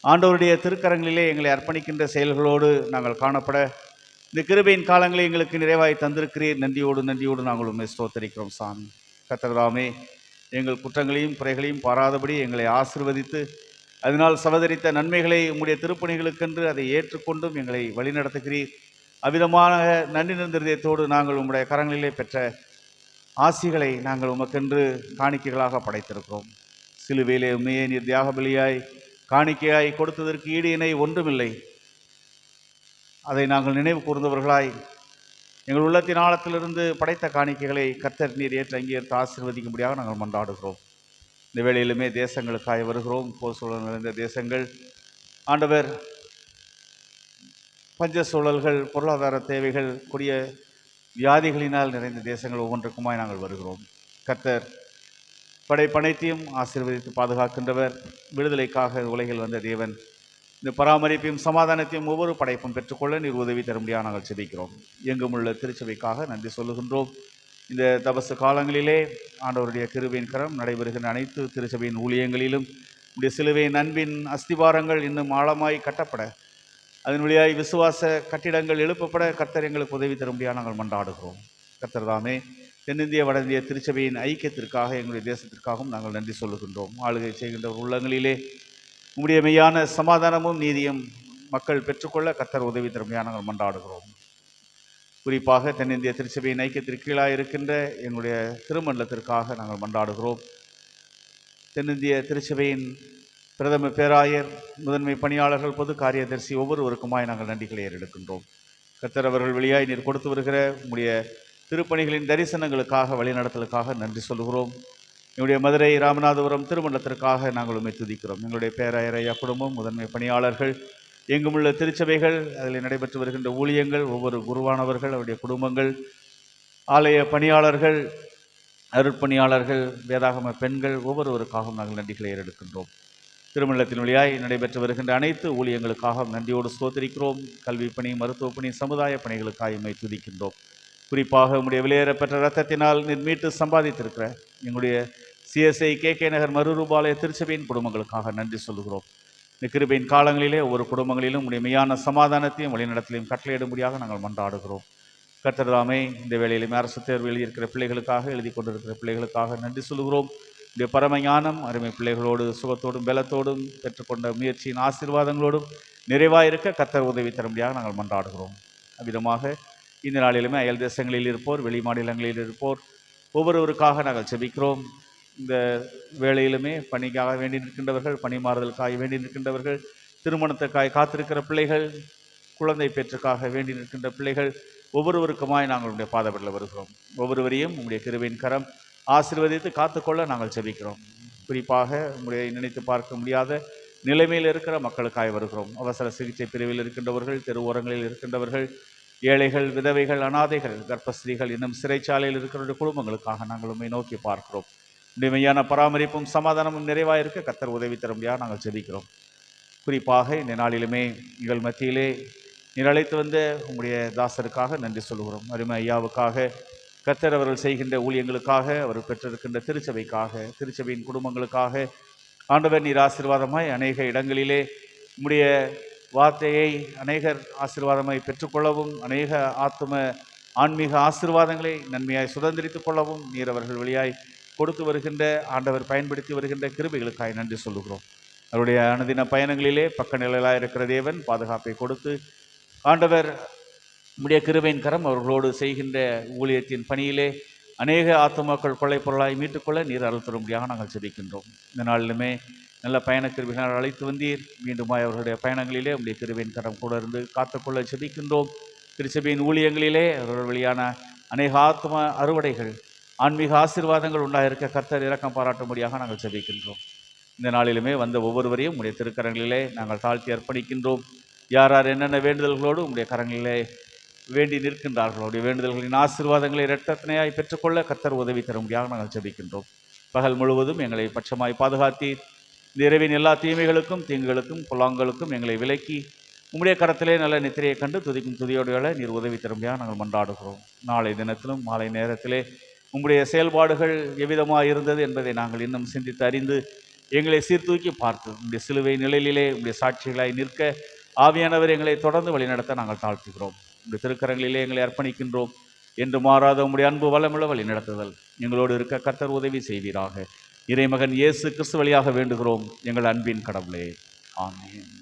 ஆண்டவருடைய திருக்கரங்களிலே எங்களை அர்ப்பணிக்கின்ற செயல்களோடு நாங்கள் காணப்பட இந்த கிருபையின் காலங்களை எங்களுக்கு நிறைவாய் தந்திருக்கிறீர். நன்றியோடு நாங்கள் உண்மை ஸ்தோத்தரிக்கிறோம் சாமி. கர்த்தர்தாமே எங்கள் குற்றங்களையும் குறைகளையும் பாராதபடி எங்களை ஆசீர்வதித்து அதனால் சவதரித்த நன்மைகளை உம்முடைய திருப்பணிகளுக்கென்று அதை ஏற்றுக்கொண்டும் எங்களை வழிநடத்துகிறீர். அவ்விதமான நன்றி நிறந்ததோடு நாங்கள் உம்முடைய கரங்களிலே பெற்ற ஆசிகளை நாங்கள் உமக்கென்று காணிக்கைகளாக படைத்திருக்கிறோம். சிலுவையிலே உண்மையே நீர் தியாக பலியாய் காணிக்கையாய் கொடுத்ததற்கு ஈடு இணை ஒன்றுமில்லை. அதை நாங்கள் நினைவு கூர்ந்தவர்களாய் எங்கள் உள்ளத்தின் ஆழத்திலிருந்து படைத்த காணிக்கைகளை கர்த்தர் நீர் ஏற்று அங்கீகரித்து ஆசீர்வதிக்கும்படியாக நாங்கள் மன்றாடுகிறோம். இந்த வேளையிலுமே தேசங்களுக்காய் வருகிறோம். போர் சூழல் நிறைந்த தேசங்கள் ஆண்டவர், பஞ்ச சூழல்கள், பொருளாதார தேவைகள், கொடிய வியாதிகளினால் நிறைந்த தேசங்கள் ஒவ்வொன்றுக்குமாய் நாங்கள் வருகிறோம். கர்த்தர் படைப்பனைத்தையும் ஆசீர்வதித்து பாதுகாக்கின்றவர். விடுதலைக்காக உலகில் வந்த தேவன் இந்த பராமரிப்பையும் சமாதானத்தையும் ஒவ்வொரு படைப்பும் பெற்றுக்கொள்ள நீர் உதவி தரும்படியாக நாங்கள் செபிக்கிறோம். எங்கும் உள்ள திருச்சபைக்காக நன்றி சொல்லுகின்றோம். இந்த தபசு காலங்களிலே ஆண்டவருடைய கிருபையின் கரம் நடைபெறுகின்ற அனைத்து திருச்சபையின் ஊழியங்களிலும் உடைய சிலுவையின் அன்பின் அஸ்திபாரங்கள் இன்னும் ஆழமாய் கட்டப்பட அதன் வழியாய் விசுவாச கட்டிடங்கள் எழுப்பப்பட கர்த்தர் எங்களுக்கு உதவி தரும்படியாக நாங்கள் மன்றாடுகிறோம். கர்த்தர் தாமே தென்னிந்திய வட இந்திய திருச்சபையின் ஐக்கியத்திற்காக எங்களுடைய தேசத்திற்காகவும் நாங்கள் நன்றி சொல்லுகின்றோம். ஆளுகை செய்கின்ற உள்ளங்களிலே உம்முடைய மெய்யான சமாதானமும் நீதியும் மக்கள் பெற்றுக்கொள்ள கர்த்தர் உதவி தரும்படியாக நாங்கள் மன்றாடுகிறோம். குறிப்பாக தென்னிந்திய திருச்சபையின் ஐக்கியத்திற்கு கீழாக இருக்கின்ற எங்களுடைய திருமண்டலத்திற்காக நாங்கள் மன்றாடுகிறோம். தென்னிந்திய திருச்சபையின் பிரதம பேராயர், முதன்மை பணியாளர்கள், பொது காரியதர்சி ஒவ்வொருவருக்குமாய் நாங்கள் நன்றிகளை ஏறெடுக்கின்றோம். கர்த்தர் அவர்கள் வழியாய் நீர் கொடுத்து வருகிற உம்முடைய திருப்பணிகளின் தரிசனங்களுக்காக, வழிநடத்தலுக்காக நன்றி சொல்கிறோம். எங்களுடைய மதுரை ராமநாதபுரம் திருமண்டலத்திற்காக நாங்கள் உம்மை துதிக்கிறோம். எங்களுடைய பேராயர் ஐயா குடும்பம், முதன்மை பணியாளர்கள், எங்குமுள்ள திருச்சபைகள், அதில் நடைபெற்று வருகின்ற ஊழியங்கள், ஒவ்வொரு குருவானவர்கள், அவருடைய குடும்பங்கள், ஆலய பணியாளர்கள், அருட்பணியாளர்கள், வேதாகம பெண்கள் ஒவ்வொருவருக்காகவும் நாங்கள் நன்றிகளை ஏறெடுக்கின்றோம். திருமண்டலத்தின் வழியாய் நடைபெற்று வருகின்ற அனைத்து ஊழியங்களுக்காக நன்றியோடு ஸ்தோத்திரிக்கிறோம். கல்வி பணி, மருத்துவ பணி, சமுதாய பணிகளுக்காக உம்மை துதிக்கின்றோம். குறிப்பாக உம்முடைய வெளியேறப்பெற்ற இரத்தத்தினால் நீர் மீட்டு சம்பாதித்திருக்கிற எங்களுடைய CSI KK நகர் மறுரூபாலய திருச்சபையின் குடும்பங்களுக்காக நன்றி சொல்லுகிறோம். இந்த கிருபையின் காலங்களிலே ஒவ்வொரு குடும்பங்களிலும் உடைய மெய்யான சமாதானத்தையும் வழிநடத்தலையும் கட்டளையிடும்படியாக நாங்கள் மன்றாடுகிறோம். கர்த்தர் தாமே இந்த வேளையிலும் அரசு தேர்வு எழுதியிருக்கிற பிள்ளைகளுக்காக, எழுதி கொண்டிருக்கிற பிள்ளைகளுக்காக நன்றி சொல்லுகிறோம். இந்த பரமஞானம் அருமை பிள்ளைகளோடு சுகத்தோடும் பலத்தோடும் பெற்றுக்கொண்ட முயற்சியின் ஆசீர்வாதங்களோடும் நிறைவாயிருக்க கர்த்தர் உதவி தரும்படியாக நாங்கள் மன்றாடுகிறோம். அவ்விதமாக இந்த நாளிலுமே அயல் தேசங்களில் இருப்போர், வெளி மாநிலங்களில் இருப்போர் ஒவ்வொருவருக்காக நாங்கள் செபிக்கிறோம். இந்த வேளையிலுமே பணிக்காக வேண்டி நிற்கின்றவர்கள், பணி மாறுதலுக்காக வேண்டி நிற்கின்றவர்கள், திருமணத்துக்காக காத்திருக்கிற பிள்ளைகள், குழந்தை பெற்றுக்காக வேண்டி நிற்கின்ற பிள்ளைகள் ஒவ்வொருவருக்குமாய் நாங்கள் உடைய பாதப்படில் வருகிறோம். ஒவ்வொருவரையும் உங்களுடைய கிருபையின் கரம் ஆசீர்வதித்து காத்துக்கொள்ள நாங்கள் செபிக்கிறோம். குறிப்பாக உங்களுடைய நினைத்து பார்க்க முடியாத நிலைமையில் இருக்கிற மக்களுக்காக வருகிறோம். அவசர சிகிச்சை பிரிவில் இருக்கின்றவர்கள், தெருவோரங்களில் இருக்கின்றவர்கள், ஏழைகள், விதவைகள், அனாதைகள், கர்ப்பஸ்திரீகள், இன்னும் சிறைச்சாலையில் இருக்கிற குடும்பங்களுக்காக நாங்கள் உண்மை நோக்கி பார்க்கிறோம். மெய்யான பராமரிப்பும் சமாதானமும் நிறைவாயிருக்க கர்த்தர் உதவி தரும்படியாக நாங்கள் செபிக்கிறோம். குறிப்பாக இந்த நாளிலுமே எங்கள் மத்தியிலே நீர் அழைத்து வந்த உங்களுடைய தாசருக்காக நன்றி சொல்கிறோம். அருமை ஐயாவுக்காக, கர்த்தர் அவர்கள் செய்கின்ற ஊழியங்களுக்காக, அவர் பெற்றிருக்கின்ற திருச்சபைக்காக, திருச்சபையின் குடும்பங்களுக்காக ஆண்டவர் நீர் ஆசீர்வாதமாய் அநேக இடங்களிலே உம்முடைய வார்த்தையை அநேகர் ஆசீர்வாதமாய் பெற்றுக்கொள்ளவும், அநேக ஆன்மீக ஆசீர்வாதங்களை நன்மையாய் சுதந்திரித்துக் கொள்ளவும் நீர் அவர்கள் வழியாய் கொடுத்து வருகின்ற, ஆண்டவர் பயன்படுத்தி வருகின்ற கிருபைகளுக்காய் நன்றி சொல்லுகிறோம். அவருடைய அனுதின பயணங்களிலே பக்க நிழலாக இருக்கிற தேவன் பாதுகாப்பை கொடுத்து, ஆண்டவர் உம்முடைய கிருபையின் கரம் அவர்களோடு செய்கின்ற ஊழியத்தின் பணியிலே அநேக ஆத்துமாக்கள் கொள்ளை பொருளாய் மீட்டுக்கொள்ள நீர் அருள் தரும்படியாக நாங்கள் செபிக்கின்றோம். இந்த நாளிலுமே நல்ல பயண கிருபையினால் அழைத்து வந்தீர். மீண்டுமாய் அவர்களுடைய பயணங்களிலே உம்முடைய கிருபையின் கரம் கூட இருந்து காத்துக்கொள்ள செபிக்கின்றோம். திருச்சபையின் ஊழியங்களிலே அவர்கள் வழியான அநேக ஆத்ம அறுவடைகள், ஆன்மீக ஆசீர்வாதங்கள் உண்டாயிருக்க கர்த்தர் இரக்கம் பாராட்டும்படியாக நாங்கள் செபிக்கின்றோம். இந்த நாளிலுமே வந்த ஒவ்வொருவரையும் உம்முடைய திருக்கரங்களிலே நாங்கள் தாழ்த்தி அர்ப்பணிக்கின்றோம். யார் யார் என்னென்ன வேண்டுதல்களோடு உம்முடைய கரங்களிலே வேண்டி நிற்கின்றார்களோ அவருடைய வேண்டுதல்களின் ஆசீர்வாதங்களை இரட்டத்தனையாய் பெற்றுக்கொள்ள கர்த்தர் உதவி தரும்படியாக நாங்கள் செபிக்கின்றோம். பகல் முழுவதும் எங்களை பட்சமாய் பாதுகாத்தி இந்த இரவின் எல்லா தீமைகளுக்கும், தீங்குகளுக்கும், பொல்லாங்களுக்கும் எங்களை விலக்கி உம்முடைய கரத்திலே நல்ல நித்திரையை கண்டு துதிக்கும் துதியோடுகளை நீர் உதவி தரும்படியாக நாங்கள் மன்றாடுகிறோம். நாளை தினத்திலும் மாலை நேரத்திலே உம்முடைய செயல்பாடுகள் எவ்விதமாக இருந்தது என்பதை நாங்கள் இன்னும் சிந்தித்து அறிந்து எங்களை சீர்தூக்கி பார்த்து உம்முடைய சிலுவை நிலையிலே உம்முடைய சாட்சிகளாய் நிற்க ஆவியானவர் எங்களை தொடர்ந்து வழிநடத்த நாங்கள் தாழ்த்துகிறோம். உம்முடைய திருக்கரங்களிலே எங்களை அர்ப்பணிக்கின்றோம். என்று மாறாத உம்முடைய அன்பு வளமுள்ள வழி நடத்துதல் எங்களோடு இருக்க கர்த்தர் உதவி செய்வீராக. இறைமகன் இயேசு கிறிஸ்து வழியாக வேண்டுகிறோம் எங்கள் அன்பின் கடவுளே, ஆமென்.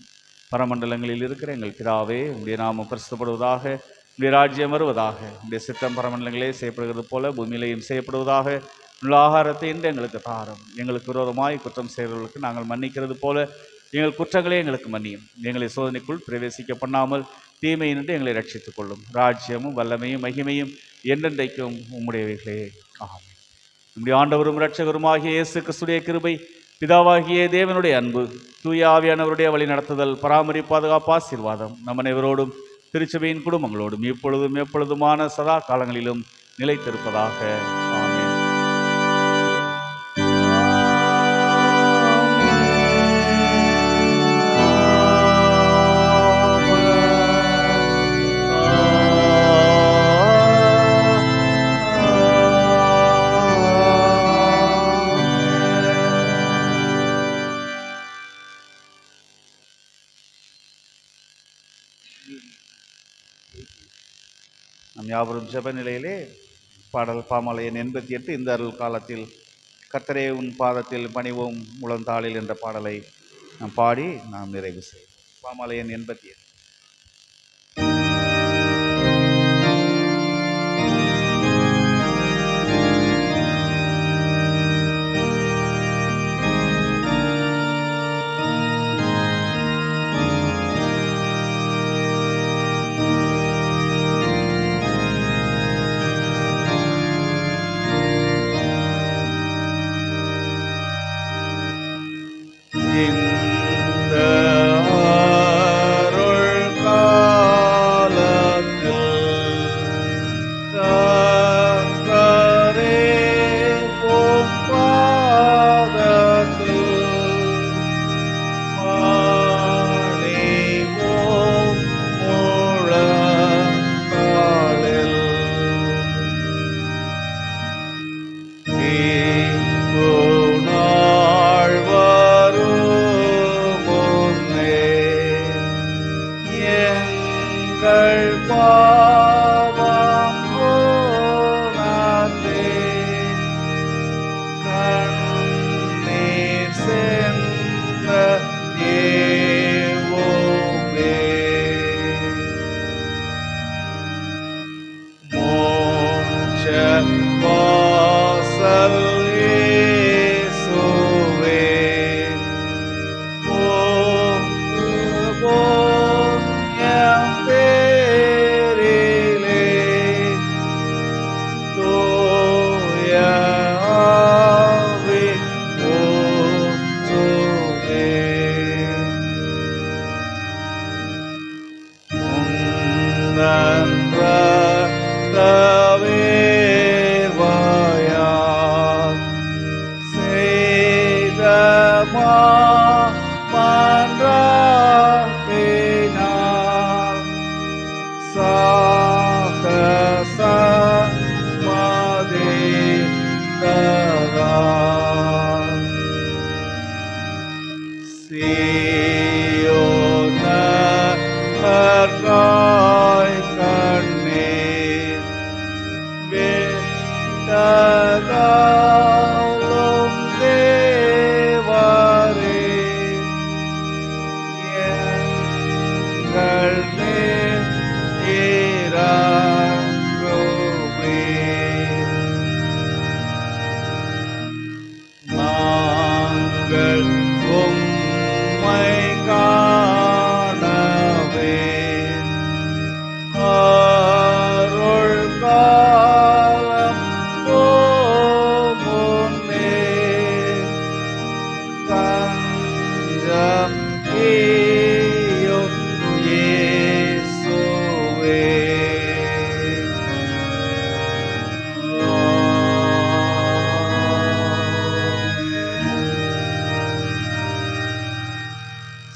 பரமண்டலங்களில் இருக்கிற எங்கள் பிதாவே, உம்முடைய நாமம் பரிசுத்தப்படுவதாக, உம்முடைய ராஜ்யம் வருவதாக, உம்முடைய சித்தம் பரமண்டலங்களே செய்யப்படுகிறது போல பூமியிலேயும் செய்யப்படுவதாக. உள்ள ஆகாரத்தை இன்று எங்களுக்கு தாரும். எங்களுக்கு விரோதமாய் குற்றம் செய்கிறவர்களுக்கு நாங்கள் மன்னிக்கிறது போல எங்கள் குற்றங்களே எங்களுக்கு மன்னியும். எங்களை சோதனைக்குள் பிரவேசிக்க பண்ணாமல் தீமையினின்று எங்களை ரட்சித்துக் கொள்ளும். ராஜ்யமும் வல்லமையும் மகிமையும் என்றென்றைக்கும் உம்முடையவைகளே, ஆமென். நம்முடைய ஆண்டவரும் இரட்சகருமாகிய இயேசு கிறிஸ்துடைய கிருபை, பிதாவாகிய தேவனுடைய அன்பு, தூய ஆவியானவருடைய வழி நடத்துதல், பராமரிப்பு, பாதுகாப்பு, ஆசீர்வாதம் நம் அனைவரோடும் திருச்சபையின் குடும்பங்களோடும் இப்பொழுதும் எப்பொழுதுமான சதா காலங்களிலும் நிலைத்திருப்பதாக. ஆமென். யாவரும் ஜெப நிலையிலே பாடல் பாமாலை எண் 88 இந்த அருள் காலத்தில் கர்த்தரே உன் பாதத்தில் பணிவோம் முழந்தாளில் என்ற பாடலை நாம் பாடி நாம் நிறைவு செய்வோம். பாமாலை எண் 88. இந்த அருள் காலத்தில் கர்த்தரே உம் பாதத்தில் பணிவோம் முழந்தாளில். தீர்ப்பு நாள் வரும் முன்னே எங்கள் பாவம் உணர்ந்தே கண்ணீர் சிந்த ஏவோமே. மோட்ச வாசல் இயேசுவே, போற்றுவோம் எம் பேரிலே தூய ஆவி ஊற்றுமே. உந்தன் இரத்தவேர்வாயால் செய்த மன்றாட்டினால் சாகசமதித்ததால் சீயோன் நற்காய் கண்ணீர் விட்டதாலும் தேவரே எங்கள் மேல் இரங்குமே. நாங்கள் உம்மை காணவே அருள் காலம் போமுன்னே தஞ்சம் ஈயும் இயேசுவே.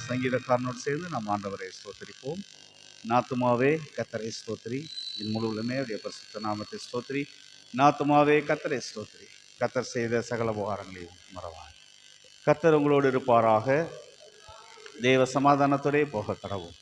சங்கீதக்காரனோடு சேர்ந்து நாம் ஆண்டவரை ஸ்தோத்திரிப்போம். நாத்துமாவே கர்த்தரை ஸ்தோத்திரி, என் முழு உள்ளமே அவருடைய பரிசுத்த நாமத்தை ஸ்தோத்திரி. நாத்துமாவே கர்த்தரை ஸ்தோத்திரி, கர்த்தர் செய்த சகல உபகாரங்களையும் மறவாய். கர்த்தர் உங்களோடு இருப்பாராக. தேவ சமாதானத்தோடே போக கடவும்.